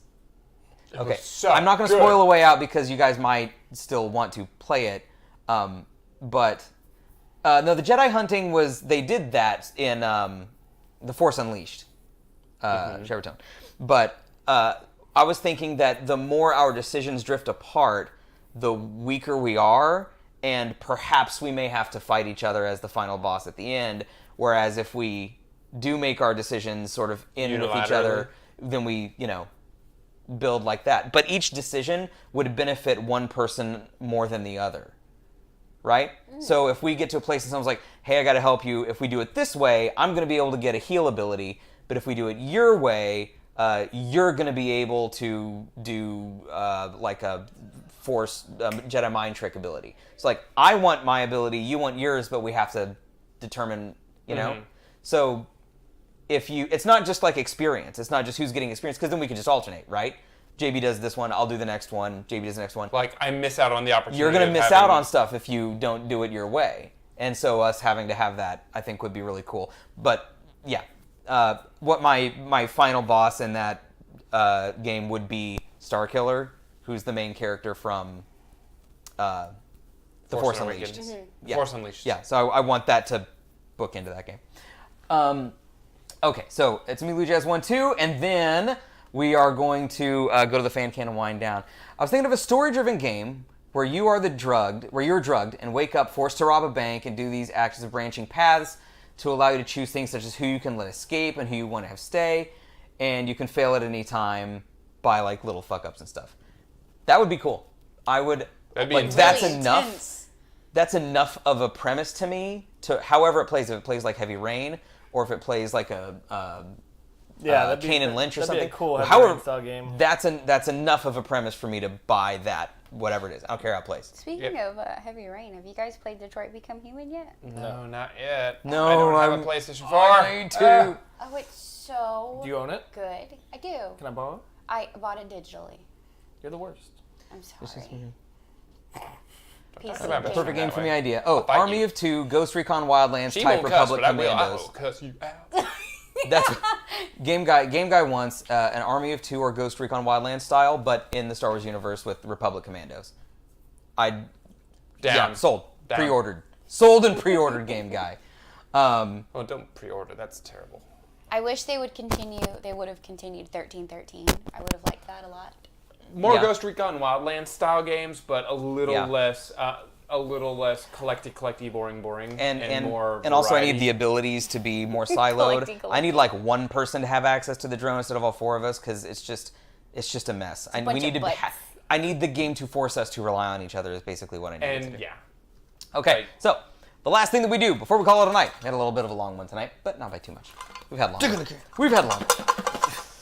[SPEAKER 1] okay,
[SPEAKER 4] so
[SPEAKER 1] I'm not going to
[SPEAKER 4] good.
[SPEAKER 1] spoil A Way Out because you guys might still want to play it, but, no, the Jedi hunting they did that in The Force Unleashed, Sheraton. But I was thinking that the more our decisions drift apart, the weaker we are, and perhaps we may have to fight each other as the final boss at the end. Whereas if we do make our decisions sort of in with each other, then we, build like that. But each decision would benefit one person more than the other. Right? So if we get to a place and someone's like, hey, I got to help you. If we do it this way, I'm going to be able to get a heal ability. But if we do it your way, you're going to be able to do like a Force Jedi mind trick ability. It's like, I want my ability, you want yours, but we have to determine, So it's not just like experience. It's not just who's getting experience, because then we can just alternate, right? JB does this one, I'll do the next one, JB does the next one.
[SPEAKER 4] Like, I miss out on the opportunity.
[SPEAKER 1] You're going to
[SPEAKER 4] of
[SPEAKER 1] miss
[SPEAKER 4] having-
[SPEAKER 1] out on stuff if you don't do it your way. And so us having to have that, I think, would be really cool. But, yeah. What my final boss in that game would be Starkiller, who's the main character from The Force Unleashed.
[SPEAKER 3] Mm-hmm.
[SPEAKER 1] Yeah.
[SPEAKER 4] Force Unleashed.
[SPEAKER 1] Yeah, so I want that to book into that game. Okay, so it's me, Blue Jazz 1-2, and then we are going to go to the fan can and wind down. I was thinking of a story-driven game where you're drugged and wake up forced to rob a bank and do these actions of branching paths to allow you to choose things such as who you can let escape and who you want to have stay, and you can fail at any time by like little fuck-ups and stuff. That would be cool.
[SPEAKER 4] That'd be
[SPEAKER 1] like
[SPEAKER 4] intense.
[SPEAKER 1] that's
[SPEAKER 3] Really
[SPEAKER 1] enough.
[SPEAKER 3] intense.
[SPEAKER 1] That's enough of a premise to me. To however it plays, if it plays like Heavy Rain, or if it plays like a
[SPEAKER 2] that'd be-
[SPEAKER 1] Kane and Lynch or
[SPEAKER 2] that'd be
[SPEAKER 1] something.
[SPEAKER 2] a cool Heavy
[SPEAKER 1] However,
[SPEAKER 2] Rain style game.
[SPEAKER 1] That's enough of a premise for me to buy that, whatever it is. I don't care how it plays.
[SPEAKER 3] Speaking of Heavy Rain, have you guys played Detroit Become Human yet?
[SPEAKER 4] No, not yet.
[SPEAKER 1] No,
[SPEAKER 4] I don't have
[SPEAKER 1] I'm-
[SPEAKER 4] a PlayStation 4.
[SPEAKER 1] I need to.
[SPEAKER 3] Oh, it's so
[SPEAKER 2] Do you own it?
[SPEAKER 3] good. I do.
[SPEAKER 2] Can I borrow it?
[SPEAKER 3] I bought it digitally.
[SPEAKER 2] You're the worst.
[SPEAKER 3] I'm
[SPEAKER 1] This is
[SPEAKER 3] sorry.
[SPEAKER 4] Talk about
[SPEAKER 3] PC
[SPEAKER 4] it.
[SPEAKER 1] Perfect game
[SPEAKER 4] that
[SPEAKER 1] for
[SPEAKER 4] way.
[SPEAKER 1] me idea. Oh,
[SPEAKER 4] fight
[SPEAKER 1] Army
[SPEAKER 4] you.
[SPEAKER 1] of Two, Ghost Recon Wildlands,
[SPEAKER 4] She
[SPEAKER 1] Type
[SPEAKER 4] won't cuss,
[SPEAKER 1] Republic
[SPEAKER 4] but I will. I
[SPEAKER 1] Commandos.
[SPEAKER 4] will cuss you out.
[SPEAKER 1] That's Game Guy wants an Army of Two or Ghost Recon Wildlands style, but in the Star Wars universe with Republic Commandos.
[SPEAKER 4] Down.
[SPEAKER 1] Yeah, sold,
[SPEAKER 4] Down.
[SPEAKER 1] pre-ordered, sold and pre-ordered. Game Guy.
[SPEAKER 4] Oh, don't pre-order. That's terrible.
[SPEAKER 3] I wish they would continue. They would have continued 1313. I would have liked that a lot.
[SPEAKER 4] More
[SPEAKER 1] Yeah.
[SPEAKER 4] Ghost Recon Wildlands style games, but a little
[SPEAKER 1] Yeah.
[SPEAKER 4] less collecty, boring,
[SPEAKER 1] And
[SPEAKER 4] more.
[SPEAKER 1] and also I need
[SPEAKER 4] variety.
[SPEAKER 1] the abilities to be more siloed.
[SPEAKER 3] Collecting.
[SPEAKER 1] I need like one person to have access to the drone instead of all four of us, because it's just a mess. We
[SPEAKER 3] bunch
[SPEAKER 1] need
[SPEAKER 3] of
[SPEAKER 1] to.
[SPEAKER 3] butts.
[SPEAKER 1] I need the game to force us to rely on each other. Is basically what I need to
[SPEAKER 4] And
[SPEAKER 1] do.
[SPEAKER 4] yeah,
[SPEAKER 1] Okay,
[SPEAKER 4] Right.
[SPEAKER 1] so the last thing that we do before we call it a night. We had a little bit of a long one tonight, but not by too much. We've had long. We've had long.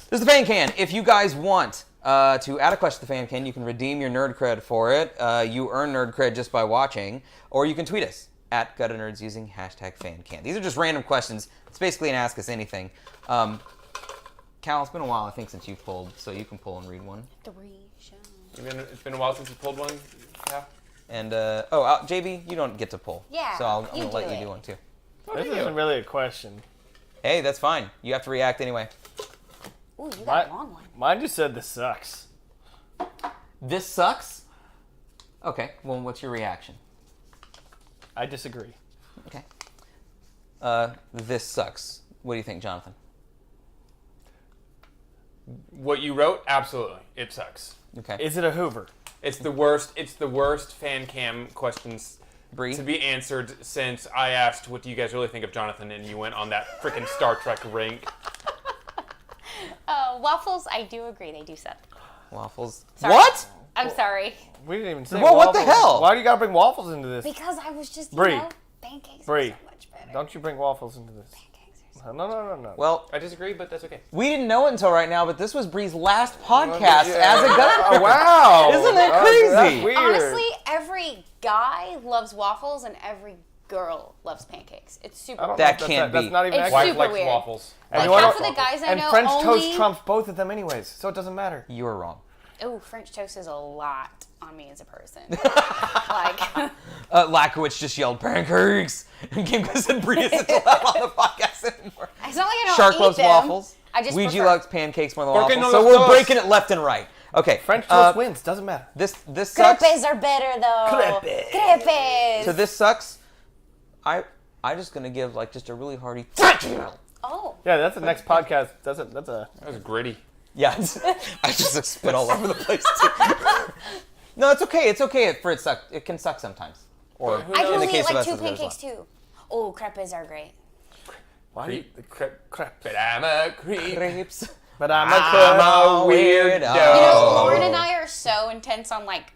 [SPEAKER 1] There's the fan can. If you guys want to add a question to the fan can, you can redeem your nerd cred for it. You earn nerd cred just by watching, or you can tweet us at @GuttaNerds using #FanCan. These are just random questions. It's basically an ask us anything. Cal, it's been a while I think since you've pulled, so you can pull and read one.
[SPEAKER 3] 3 shows.
[SPEAKER 4] it's been a while since you pulled one. Yeah.
[SPEAKER 1] And JB, you don't get to pull.
[SPEAKER 3] Yeah,
[SPEAKER 1] So I'm
[SPEAKER 3] you
[SPEAKER 1] gonna let
[SPEAKER 3] do
[SPEAKER 1] you do
[SPEAKER 3] it.
[SPEAKER 1] one too.
[SPEAKER 2] This isn't really a question.
[SPEAKER 1] Hey, that's fine. You have to react anyway.
[SPEAKER 3] Ooh, you got
[SPEAKER 2] My-
[SPEAKER 3] a long one.
[SPEAKER 2] Mine just said this sucks.
[SPEAKER 1] This sucks? Okay, well, what's your reaction?
[SPEAKER 2] I disagree.
[SPEAKER 1] Okay. This sucks. What do you think, Jonathan?
[SPEAKER 4] What you wrote, absolutely, it sucks.
[SPEAKER 1] Okay.
[SPEAKER 2] Is it a Hoover?
[SPEAKER 4] It's the worst. It's the worst fan cam questions
[SPEAKER 1] Bree?
[SPEAKER 4] to be answered since I asked, "What do you guys really think of Jonathan?" and you went on that freaking Star Trek rink.
[SPEAKER 3] Waffles, I do agree. They do suck.
[SPEAKER 1] Waffles.
[SPEAKER 3] Sorry.
[SPEAKER 1] What?
[SPEAKER 3] I'm sorry.
[SPEAKER 2] We didn't even say
[SPEAKER 1] Well, what the
[SPEAKER 2] waffles.
[SPEAKER 1] hell?
[SPEAKER 2] Why do you gotta bring waffles into this?
[SPEAKER 3] Because I was just,
[SPEAKER 2] Bree.
[SPEAKER 3] pancakes
[SPEAKER 2] Bree,
[SPEAKER 3] are so much better.
[SPEAKER 2] don't you bring waffles into this.
[SPEAKER 3] Pancakes are so
[SPEAKER 2] No.
[SPEAKER 1] Well,
[SPEAKER 4] I disagree, but that's okay.
[SPEAKER 1] we didn't know it until right now, but this was Bree's last podcast as a
[SPEAKER 2] Oh,
[SPEAKER 1] gun.
[SPEAKER 2] wow.
[SPEAKER 1] Isn't it
[SPEAKER 2] Oh,
[SPEAKER 1] crazy?
[SPEAKER 2] That's weird.
[SPEAKER 3] Honestly, every guy loves waffles and every girl loves pancakes. It's super
[SPEAKER 2] I don't
[SPEAKER 3] weird.
[SPEAKER 1] That
[SPEAKER 2] know if
[SPEAKER 1] can't
[SPEAKER 2] that's
[SPEAKER 1] be.
[SPEAKER 2] not even
[SPEAKER 3] It's
[SPEAKER 2] accurate.
[SPEAKER 4] Wife
[SPEAKER 3] super
[SPEAKER 4] likes
[SPEAKER 3] weird.
[SPEAKER 4] waffles.
[SPEAKER 2] And
[SPEAKER 3] Like
[SPEAKER 2] you wanna-
[SPEAKER 3] half of the guys I
[SPEAKER 2] and
[SPEAKER 3] know
[SPEAKER 2] French
[SPEAKER 3] only...
[SPEAKER 2] toast trumps both of them anyways, so it doesn't matter.
[SPEAKER 1] You were wrong.
[SPEAKER 3] Oh, French toast is a lot on me as a person.
[SPEAKER 1] Lakowicz just yelled pancakes, and Kim said Bria isn't allowed on the podcast anymore.
[SPEAKER 3] It's not like I don't
[SPEAKER 1] Shark
[SPEAKER 3] eat
[SPEAKER 1] loves
[SPEAKER 3] them.
[SPEAKER 1] waffles.
[SPEAKER 3] I just
[SPEAKER 1] Ouija
[SPEAKER 3] prefer.
[SPEAKER 1] likes pancakes more than
[SPEAKER 4] Porque
[SPEAKER 1] waffles.
[SPEAKER 4] no
[SPEAKER 1] So
[SPEAKER 4] los
[SPEAKER 1] we're
[SPEAKER 4] dos.
[SPEAKER 1] breaking it left and right. Okay.
[SPEAKER 2] French toast wins. Doesn't matter.
[SPEAKER 1] This sucks.
[SPEAKER 3] Crepes are better though. Crepes.
[SPEAKER 1] So this sucks. I'm just gonna give like just a really hearty. Thank you.
[SPEAKER 3] Oh.
[SPEAKER 2] Yeah, that's the next podcast. That's a.
[SPEAKER 4] That was gritty.
[SPEAKER 1] Yeah, I just like, spit all over the place too. No, it's okay. It's okay for it suck. It can suck sometimes. Or
[SPEAKER 3] I can
[SPEAKER 1] in the
[SPEAKER 3] only
[SPEAKER 1] case
[SPEAKER 3] eat
[SPEAKER 1] of
[SPEAKER 3] like
[SPEAKER 1] us,
[SPEAKER 3] two
[SPEAKER 1] it's there's
[SPEAKER 3] pancakes
[SPEAKER 1] one.
[SPEAKER 3] too. Oh, crepes are great.
[SPEAKER 2] Why?
[SPEAKER 4] Creep, crap, but I'm a creep.
[SPEAKER 1] Crepes.
[SPEAKER 2] But I'm
[SPEAKER 1] I'm a weirdo.
[SPEAKER 3] You know, Lauren and I are so intense on like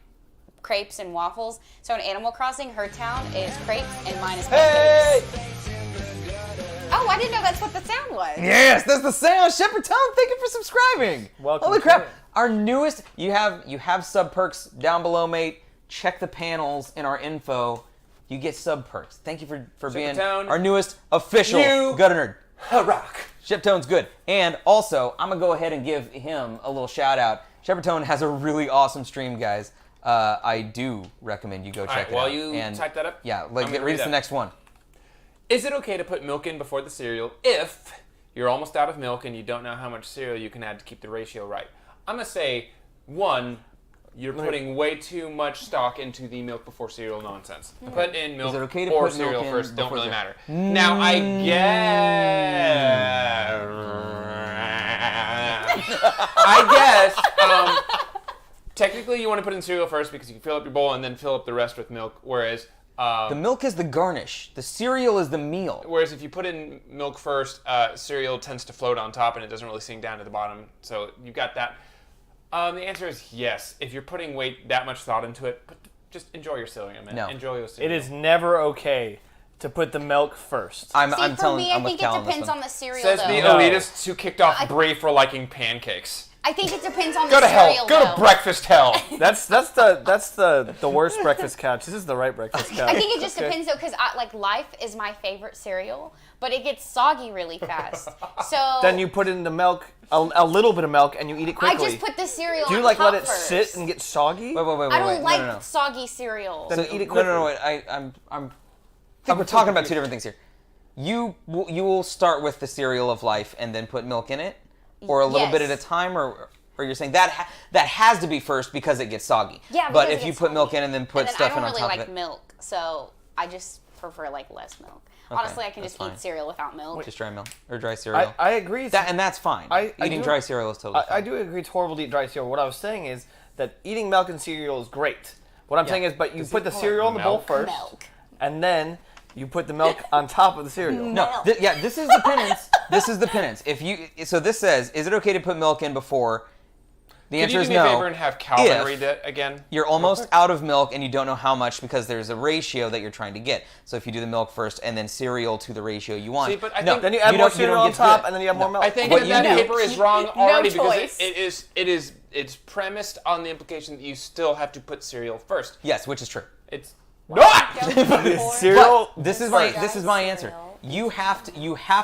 [SPEAKER 3] crepes and waffles. So in Animal Crossing, her town is crepes and mine is pancakes.
[SPEAKER 1] Hey!
[SPEAKER 3] Oh, I didn't know that's what the sound was.
[SPEAKER 1] Yes, that's the sound. Shepherd Town, thank you for subscribing.
[SPEAKER 2] Welcome
[SPEAKER 1] Holy
[SPEAKER 2] to
[SPEAKER 1] crap!
[SPEAKER 2] it.
[SPEAKER 1] Our newest. You have sub perks down below, mate. Check the panels in our info. You get sub perks. Thank you for being
[SPEAKER 4] Town,
[SPEAKER 1] our newest official
[SPEAKER 4] you-
[SPEAKER 1] Gutter Nerd.
[SPEAKER 4] Rock.
[SPEAKER 1] Sheptone's good. And also, I'm going to go ahead and give him a little shout out. Sheppertone has a really awesome stream, guys. I do recommend you go check
[SPEAKER 4] Alright,
[SPEAKER 1] it
[SPEAKER 4] while
[SPEAKER 1] out.
[SPEAKER 4] you
[SPEAKER 1] And
[SPEAKER 4] type that up,
[SPEAKER 1] yeah,
[SPEAKER 4] I'm
[SPEAKER 1] like
[SPEAKER 4] gonna
[SPEAKER 1] read
[SPEAKER 4] read
[SPEAKER 1] us the
[SPEAKER 4] it.
[SPEAKER 1] next one.
[SPEAKER 4] Is it okay to put milk in before the cereal if you're almost out of milk and you don't know how much cereal you can add to keep the ratio right? I'm going to say, one, you're putting way too much stock into the milk before cereal nonsense. Put in milk
[SPEAKER 1] Is it okay to
[SPEAKER 4] or
[SPEAKER 1] put milk
[SPEAKER 4] cereal
[SPEAKER 1] in
[SPEAKER 4] first, don't
[SPEAKER 1] before
[SPEAKER 4] really
[SPEAKER 1] cereal?
[SPEAKER 4] matter. Now, I guess, technically you want to put in cereal first because you can fill up your bowl and then fill up the rest with milk, whereas
[SPEAKER 1] The milk is the garnish. The cereal is the meal.
[SPEAKER 4] whereas if you put in milk first, cereal tends to float on top and it doesn't really sink down to the bottom. So you got that. The answer is yes. If you're putting that much thought into it, just enjoy your cereal, man.
[SPEAKER 1] No.
[SPEAKER 4] Enjoy your
[SPEAKER 2] It
[SPEAKER 4] cereal.
[SPEAKER 2] is never okay to put the milk first.
[SPEAKER 1] I'm
[SPEAKER 3] See, for
[SPEAKER 1] telling.
[SPEAKER 3] me,
[SPEAKER 1] I'm
[SPEAKER 3] I
[SPEAKER 1] with
[SPEAKER 3] think
[SPEAKER 1] Cal
[SPEAKER 3] it
[SPEAKER 1] on this
[SPEAKER 3] depends
[SPEAKER 1] one.
[SPEAKER 3] on the cereal,
[SPEAKER 4] Says
[SPEAKER 3] though.
[SPEAKER 4] the
[SPEAKER 2] No.
[SPEAKER 4] elitist who kicked off Brie for liking pancakes.
[SPEAKER 3] I think it depends on
[SPEAKER 4] Go
[SPEAKER 3] the
[SPEAKER 4] to hell.
[SPEAKER 3] cereal,
[SPEAKER 4] Go
[SPEAKER 3] though.
[SPEAKER 4] to breakfast hell.
[SPEAKER 2] That's the worst breakfast couch. This is the right breakfast couch.
[SPEAKER 3] I think it just
[SPEAKER 2] Okay.
[SPEAKER 3] depends, though, because like Life is my favorite cereal, but it gets soggy really fast. So
[SPEAKER 2] Then you put in the milk, a little bit of milk, and you eat it
[SPEAKER 3] I
[SPEAKER 2] quickly.
[SPEAKER 3] just put the cereal
[SPEAKER 2] Do you
[SPEAKER 3] on
[SPEAKER 2] like
[SPEAKER 3] top
[SPEAKER 2] let it
[SPEAKER 3] first.
[SPEAKER 2] sit and get soggy?
[SPEAKER 1] Wait.
[SPEAKER 3] I don't like
[SPEAKER 1] no.
[SPEAKER 3] soggy cereal.
[SPEAKER 2] Then
[SPEAKER 1] So,
[SPEAKER 2] eat it
[SPEAKER 1] no, no,
[SPEAKER 2] quickly.
[SPEAKER 1] wait. I think we're talking about two different things here. You will start with the cereal of life and then put milk in it, or a little bit at
[SPEAKER 3] Yes.
[SPEAKER 1] a time, or you're saying that has to be first because it gets soggy.
[SPEAKER 3] Yeah,
[SPEAKER 1] but
[SPEAKER 3] because
[SPEAKER 1] if
[SPEAKER 3] it
[SPEAKER 1] you
[SPEAKER 3] gets
[SPEAKER 1] put milk
[SPEAKER 3] soggy.
[SPEAKER 1] in and then put
[SPEAKER 3] And then
[SPEAKER 1] stuff
[SPEAKER 3] I don't
[SPEAKER 1] in on
[SPEAKER 3] really
[SPEAKER 1] top
[SPEAKER 3] like
[SPEAKER 1] of it,
[SPEAKER 3] milk, so I just prefer like less milk.
[SPEAKER 1] Okay,
[SPEAKER 3] Honestly, I can
[SPEAKER 1] that's
[SPEAKER 3] just
[SPEAKER 1] fine.
[SPEAKER 3] eat cereal without milk.
[SPEAKER 1] just dry milk or dry cereal.
[SPEAKER 2] I agree.
[SPEAKER 1] and that's fine.
[SPEAKER 2] I
[SPEAKER 1] Eating
[SPEAKER 2] do-
[SPEAKER 1] dry cereal is totally fine.
[SPEAKER 2] I do agree it's horrible to eat dry cereal. What I was saying is that eating milk and cereal is great. What I'm saying is, but you put the
[SPEAKER 4] call it
[SPEAKER 2] cereal in the bowl
[SPEAKER 4] milk?
[SPEAKER 2] first,
[SPEAKER 3] Milk.
[SPEAKER 2] and then you put the milk on top of the cereal.
[SPEAKER 1] No,
[SPEAKER 3] Milk.
[SPEAKER 1] this is the penance. This is the penance. So this says, is it okay to put milk in before? The
[SPEAKER 4] Could
[SPEAKER 1] answer
[SPEAKER 4] you
[SPEAKER 1] is
[SPEAKER 4] do me
[SPEAKER 1] no.
[SPEAKER 4] a favor and have Calvin
[SPEAKER 1] If
[SPEAKER 4] read it again?
[SPEAKER 1] You're almost out of milk and you don't know how much because there's a ratio that you're trying to get. So if you do the milk first and then cereal to the ratio you want.
[SPEAKER 4] See, but I
[SPEAKER 1] no,
[SPEAKER 4] think-
[SPEAKER 2] Then you add more
[SPEAKER 1] don't-
[SPEAKER 2] cereal
[SPEAKER 1] don't
[SPEAKER 2] on
[SPEAKER 1] get to
[SPEAKER 2] top,
[SPEAKER 1] do
[SPEAKER 2] and then you
[SPEAKER 1] it.
[SPEAKER 2] have more milk.
[SPEAKER 4] I think
[SPEAKER 1] What
[SPEAKER 4] that
[SPEAKER 1] you do-
[SPEAKER 4] paper is wrong already because
[SPEAKER 3] choice.
[SPEAKER 4] it's premised on the implication that you still have to put cereal first.
[SPEAKER 1] Yes, which is true.
[SPEAKER 4] It's
[SPEAKER 3] Don't go for
[SPEAKER 2] Cereal.
[SPEAKER 1] But this is my answer. You have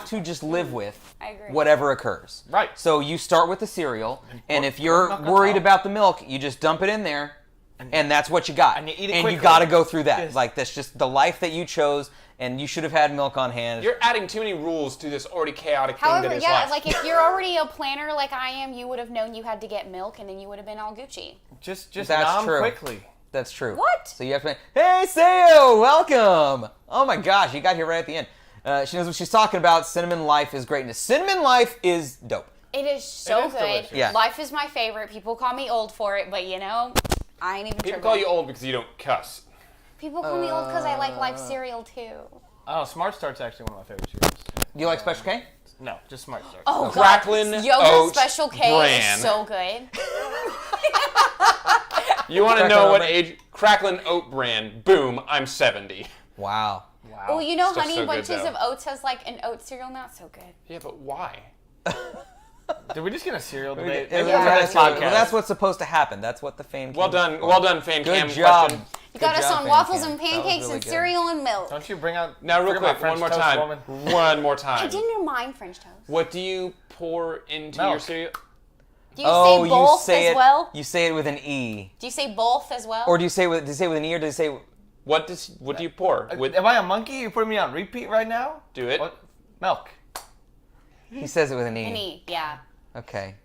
[SPEAKER 1] to just live with
[SPEAKER 3] I agree.
[SPEAKER 1] whatever occurs.
[SPEAKER 2] Right.
[SPEAKER 1] So you start with the cereal, and if you're
[SPEAKER 2] milk on
[SPEAKER 1] worried
[SPEAKER 2] top.
[SPEAKER 1] about the milk, you just dump it in there, and that's what you got.
[SPEAKER 2] And you eat it
[SPEAKER 1] And you
[SPEAKER 2] quickly.
[SPEAKER 1] got to go through that.
[SPEAKER 2] Yes.
[SPEAKER 1] Like that's just the life that you chose, and you should have had milk on hand.
[SPEAKER 4] You're adding too many rules to this already chaotic thing
[SPEAKER 3] However,
[SPEAKER 4] that is
[SPEAKER 3] yeah,
[SPEAKER 4] life.
[SPEAKER 3] like if you're already a planner like I am, you would have known you had to get milk, and then you would have been all Gucci.
[SPEAKER 2] Just
[SPEAKER 1] That's
[SPEAKER 2] nom
[SPEAKER 1] true.
[SPEAKER 2] quickly.
[SPEAKER 1] That's true.
[SPEAKER 3] What?
[SPEAKER 1] So you have to. Hey, Sayo, welcome. Oh my gosh, you got here right at the end. She knows what she's talking about. Cinnamon Life is greatness. Cinnamon Life is dope.
[SPEAKER 3] It is so
[SPEAKER 2] It is
[SPEAKER 3] good.
[SPEAKER 2] delicious.
[SPEAKER 1] Yeah.
[SPEAKER 3] Life is my favorite. People call me old for it, but you know, I ain't even
[SPEAKER 4] People
[SPEAKER 3] tripping.
[SPEAKER 4] call you old because you don't cuss.
[SPEAKER 3] People call me old because I like Life cereal too.
[SPEAKER 2] Oh, Smart Start's actually one of my favorite cereals.
[SPEAKER 1] Do you like Special K?
[SPEAKER 2] No, just Smart Start.
[SPEAKER 3] Oh,
[SPEAKER 4] Cracklin'
[SPEAKER 3] God. Yoga
[SPEAKER 4] Oat
[SPEAKER 3] Special K
[SPEAKER 4] Bran.
[SPEAKER 3] is so good.
[SPEAKER 4] You want to
[SPEAKER 1] Cracklin'
[SPEAKER 4] know
[SPEAKER 1] Oat
[SPEAKER 4] what
[SPEAKER 1] Bran.
[SPEAKER 4] age? Cracklin' Oat Bran. Boom, I'm 70.
[SPEAKER 1] Wow.
[SPEAKER 2] Wow.
[SPEAKER 3] Oh, you know,
[SPEAKER 4] Stuff's
[SPEAKER 3] Honey
[SPEAKER 4] so good,
[SPEAKER 3] Bunches
[SPEAKER 4] though.
[SPEAKER 3] of Oats has like an oat cereal now. So good.
[SPEAKER 4] Yeah, but why?
[SPEAKER 2] Did we just get a cereal debate?
[SPEAKER 1] Yeah,
[SPEAKER 2] Maybe
[SPEAKER 3] yeah,
[SPEAKER 2] for
[SPEAKER 3] yeah.
[SPEAKER 2] next podcast.
[SPEAKER 1] Well, that's what's supposed to happen. That's what the fan.
[SPEAKER 4] Well
[SPEAKER 1] came
[SPEAKER 4] done, fan
[SPEAKER 1] Good
[SPEAKER 4] cam
[SPEAKER 1] job.
[SPEAKER 4] question.
[SPEAKER 3] You got
[SPEAKER 1] Good
[SPEAKER 3] us
[SPEAKER 1] job,
[SPEAKER 3] on
[SPEAKER 1] Fan
[SPEAKER 3] waffles
[SPEAKER 1] Cam.
[SPEAKER 3] and
[SPEAKER 1] That was
[SPEAKER 3] pancakes
[SPEAKER 1] really
[SPEAKER 3] and
[SPEAKER 1] good.
[SPEAKER 3] cereal and milk.
[SPEAKER 2] Don't you bring out
[SPEAKER 4] Now, real
[SPEAKER 2] forget about
[SPEAKER 4] quick, one
[SPEAKER 2] French
[SPEAKER 4] more
[SPEAKER 2] toast,
[SPEAKER 4] time.
[SPEAKER 2] woman.
[SPEAKER 4] One more
[SPEAKER 3] I
[SPEAKER 4] time.
[SPEAKER 3] didn't mind French toast.
[SPEAKER 4] What do you pour into
[SPEAKER 2] Milk.
[SPEAKER 4] your cereal?
[SPEAKER 3] Do you say both as well?
[SPEAKER 1] You say it with an E.
[SPEAKER 3] Do you say both as well?
[SPEAKER 1] Or do you say with an E, or do you say...
[SPEAKER 4] What do you pour?
[SPEAKER 2] Am I a monkey? You're putting me on repeat right now?
[SPEAKER 4] Do it.
[SPEAKER 2] What? Milk.
[SPEAKER 1] He says it with an E.
[SPEAKER 3] An E, yeah.
[SPEAKER 1] Okay.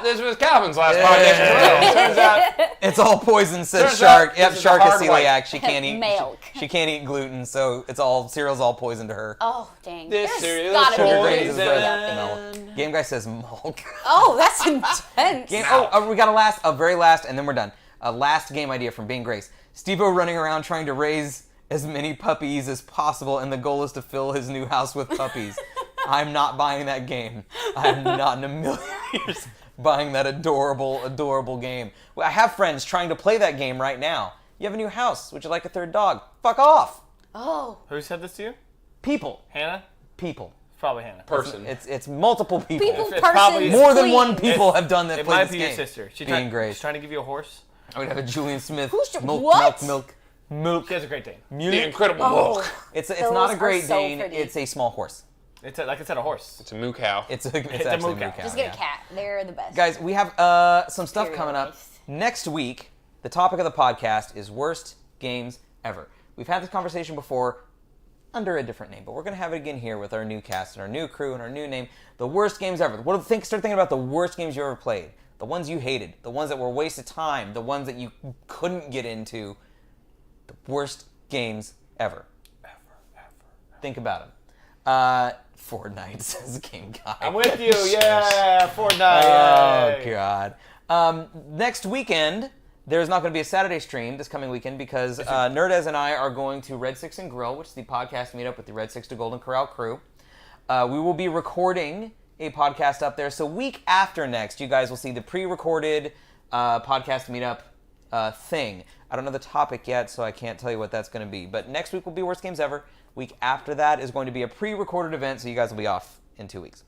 [SPEAKER 4] This was Calvin's last podcast as well. Turns out
[SPEAKER 1] It's all poison, says
[SPEAKER 4] Turns
[SPEAKER 1] Shark.
[SPEAKER 4] out
[SPEAKER 1] Yep,
[SPEAKER 4] this is
[SPEAKER 1] Shark
[SPEAKER 4] a
[SPEAKER 1] is
[SPEAKER 4] hard white.
[SPEAKER 1] celiac. She can't eat
[SPEAKER 3] Milk.
[SPEAKER 1] She can't eat gluten, so cereal's all poison to her.
[SPEAKER 3] Oh, dang.
[SPEAKER 4] This
[SPEAKER 3] There's
[SPEAKER 4] cereal's
[SPEAKER 3] gotta be
[SPEAKER 1] Sugar
[SPEAKER 3] gluten
[SPEAKER 1] grains is
[SPEAKER 3] free
[SPEAKER 1] the-
[SPEAKER 3] out there.
[SPEAKER 1] no. Game Guy says milk.
[SPEAKER 3] Oh, that's intense.
[SPEAKER 1] We got a very last, and then we're done. A last game idea from Bane Grace. Steve-O running around trying to raise as many puppies as possible, and the goal is to fill his new house with puppies. I'm not buying that game. I'm not in a million years buying that adorable, adorable game. Well, I have friends trying to play that game right now. You have a new house. Would you like a third dog? Fuck off.
[SPEAKER 3] Oh.
[SPEAKER 2] Who said this to you?
[SPEAKER 1] People.
[SPEAKER 2] Hannah?
[SPEAKER 1] People.
[SPEAKER 2] It's probably Hannah.
[SPEAKER 4] person.
[SPEAKER 1] It's multiple people.
[SPEAKER 3] People,
[SPEAKER 2] It's
[SPEAKER 3] person,
[SPEAKER 2] probably-
[SPEAKER 1] More than
[SPEAKER 3] queen.
[SPEAKER 1] one people have done that.
[SPEAKER 2] It
[SPEAKER 1] played
[SPEAKER 2] might
[SPEAKER 1] this
[SPEAKER 2] be
[SPEAKER 1] game.
[SPEAKER 2] your sister.
[SPEAKER 1] Being Grace.
[SPEAKER 2] She's trying to give you a horse.
[SPEAKER 1] I would have a Julian Smith.
[SPEAKER 3] Who's-
[SPEAKER 1] milk,
[SPEAKER 3] what?
[SPEAKER 1] milk.
[SPEAKER 2] She has a Great Dane.
[SPEAKER 4] The Incredible
[SPEAKER 3] Oh.
[SPEAKER 4] Milk.
[SPEAKER 1] It's
[SPEAKER 3] Those
[SPEAKER 1] not a
[SPEAKER 3] are
[SPEAKER 1] Great
[SPEAKER 3] so
[SPEAKER 1] Dane.
[SPEAKER 3] pretty.
[SPEAKER 1] It's a small horse.
[SPEAKER 2] It's like I said, a horse.
[SPEAKER 4] It's a moo cow.
[SPEAKER 1] It's
[SPEAKER 2] a
[SPEAKER 1] actually a
[SPEAKER 2] moo
[SPEAKER 1] moo
[SPEAKER 2] cow.
[SPEAKER 1] cow.
[SPEAKER 3] Just get
[SPEAKER 1] yeah.
[SPEAKER 3] a cat. They're the best.
[SPEAKER 1] Guys, we have some stuff
[SPEAKER 3] Cereal
[SPEAKER 1] coming up
[SPEAKER 3] rice.
[SPEAKER 1] next week. The topic of the podcast is worst games ever. We've had this conversation before under a different name, but we're going to have it again here with our new cast and our new crew and our new name. The worst games ever. Start thinking about the worst games you ever played. The ones you hated. The ones that were a waste of time. The ones that you couldn't get into. The worst games ever. Think about them. Fortnite, says Game Guy.
[SPEAKER 2] I'm with you. Yeah, Fortnite.
[SPEAKER 1] Oh,
[SPEAKER 2] Yay.
[SPEAKER 1] God. Next weekend, there's not going to be a Saturday stream this coming weekend because Nerdez and I are going to Red 6 and Grill, which is the podcast meetup with the Red 6 to Golden Corral crew. We will be recording a podcast up there. So week after next, you guys will see the pre-recorded podcast meetup thing. I don't know the topic yet, so I can't tell you what that's going to be. But next week will be Worst Games Ever. Week after that is going to be a pre-recorded event, so you guys will be off in 2 weeks.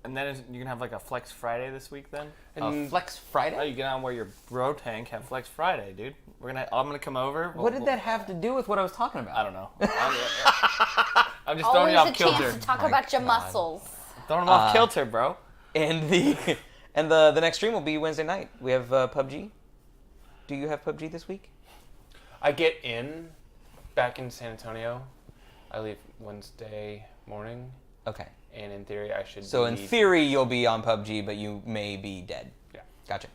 [SPEAKER 2] And then you're going to have like a Flex Friday this week then?
[SPEAKER 1] Flex Friday?
[SPEAKER 2] Oh, you get on where your bro tank have Flex Friday, dude. I'm gonna come over.
[SPEAKER 1] What did that have to do with what I was talking about?
[SPEAKER 2] I don't know. I'm just throwing
[SPEAKER 3] Always
[SPEAKER 2] you off
[SPEAKER 3] a
[SPEAKER 2] kilter.
[SPEAKER 3] chance to talk
[SPEAKER 1] My
[SPEAKER 3] about your
[SPEAKER 1] God.
[SPEAKER 3] muscles.
[SPEAKER 2] Throwing him off kilter, bro.
[SPEAKER 1] And the next stream will be Wednesday night. We have PUBG. Do you have PUBG this week?
[SPEAKER 4] I get back in San Antonio. I leave Wednesday morning,
[SPEAKER 1] Okay.
[SPEAKER 4] and in theory I should
[SPEAKER 1] So
[SPEAKER 4] be...
[SPEAKER 1] in theory, you'll be on PUBG, but you may be dead.
[SPEAKER 4] Yeah.
[SPEAKER 1] Gotcha.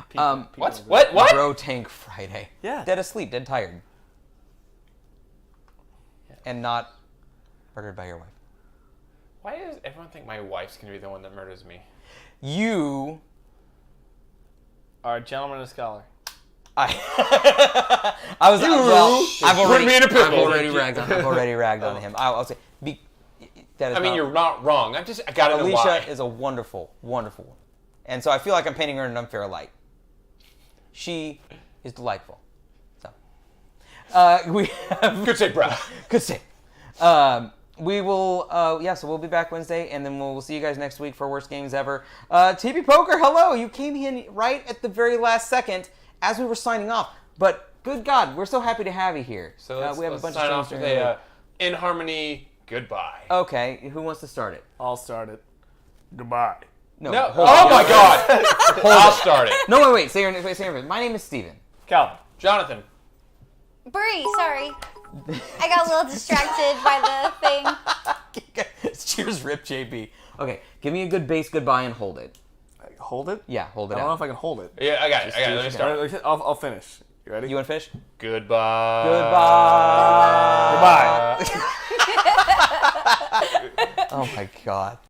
[SPEAKER 2] People
[SPEAKER 4] What?
[SPEAKER 2] do
[SPEAKER 4] What? What?
[SPEAKER 1] Bro Tank Friday.
[SPEAKER 2] Yeah.
[SPEAKER 1] Dead asleep, dead tired. And not murdered by your wife.
[SPEAKER 4] Why does everyone think my wife's going to be the one that murders me?
[SPEAKER 1] You...
[SPEAKER 2] Are a gentleman and a scholar.
[SPEAKER 1] I was... well, I've
[SPEAKER 4] Put
[SPEAKER 1] already,
[SPEAKER 4] me in a pickle.
[SPEAKER 1] I've already ragged on him. I'll say... that is
[SPEAKER 4] I mean,
[SPEAKER 1] not-
[SPEAKER 4] you're not wrong. I got to know
[SPEAKER 1] Alicia
[SPEAKER 4] why.
[SPEAKER 1] is a wonderful, wonderful woman. And so I feel like I'm painting her in an unfair light. She is delightful. So, we have...
[SPEAKER 4] Good save, bro.
[SPEAKER 1] Good save. We will, so we'll be back Wednesday, and then we'll see you guys next week for Worst Games Ever. TP Poker, hello! You came in right at the very last second as we were signing off. But, good God, we're so happy to have you here.
[SPEAKER 4] So let's,
[SPEAKER 1] we have
[SPEAKER 4] let's
[SPEAKER 1] a bunch
[SPEAKER 4] sign
[SPEAKER 1] of
[SPEAKER 4] off
[SPEAKER 1] streams
[SPEAKER 4] with
[SPEAKER 1] during the
[SPEAKER 4] a In Harmony goodbye.
[SPEAKER 1] Okay, who wants to start it?
[SPEAKER 2] I'll start it. Goodbye.
[SPEAKER 4] No.
[SPEAKER 1] hold
[SPEAKER 4] Oh
[SPEAKER 1] on.
[SPEAKER 4] my God. I'll start it.
[SPEAKER 1] No, wait. Say your name. My name is Steven.
[SPEAKER 2] Calvin.
[SPEAKER 4] Jonathan.
[SPEAKER 3] Bree, sorry. I got a little distracted by the thing.
[SPEAKER 1] Cheers, Rip JB. Okay, give me a good base goodbye and hold it.
[SPEAKER 2] Hold it?
[SPEAKER 1] Yeah, hold it
[SPEAKER 2] I don't know
[SPEAKER 1] out.
[SPEAKER 2] if I can hold it.
[SPEAKER 4] Yeah, I got it. Let me start.
[SPEAKER 2] I'll finish. You ready?
[SPEAKER 1] You want fish?
[SPEAKER 4] Goodbye.
[SPEAKER 1] Goodbye.
[SPEAKER 2] Goodbye.
[SPEAKER 1] Oh my God.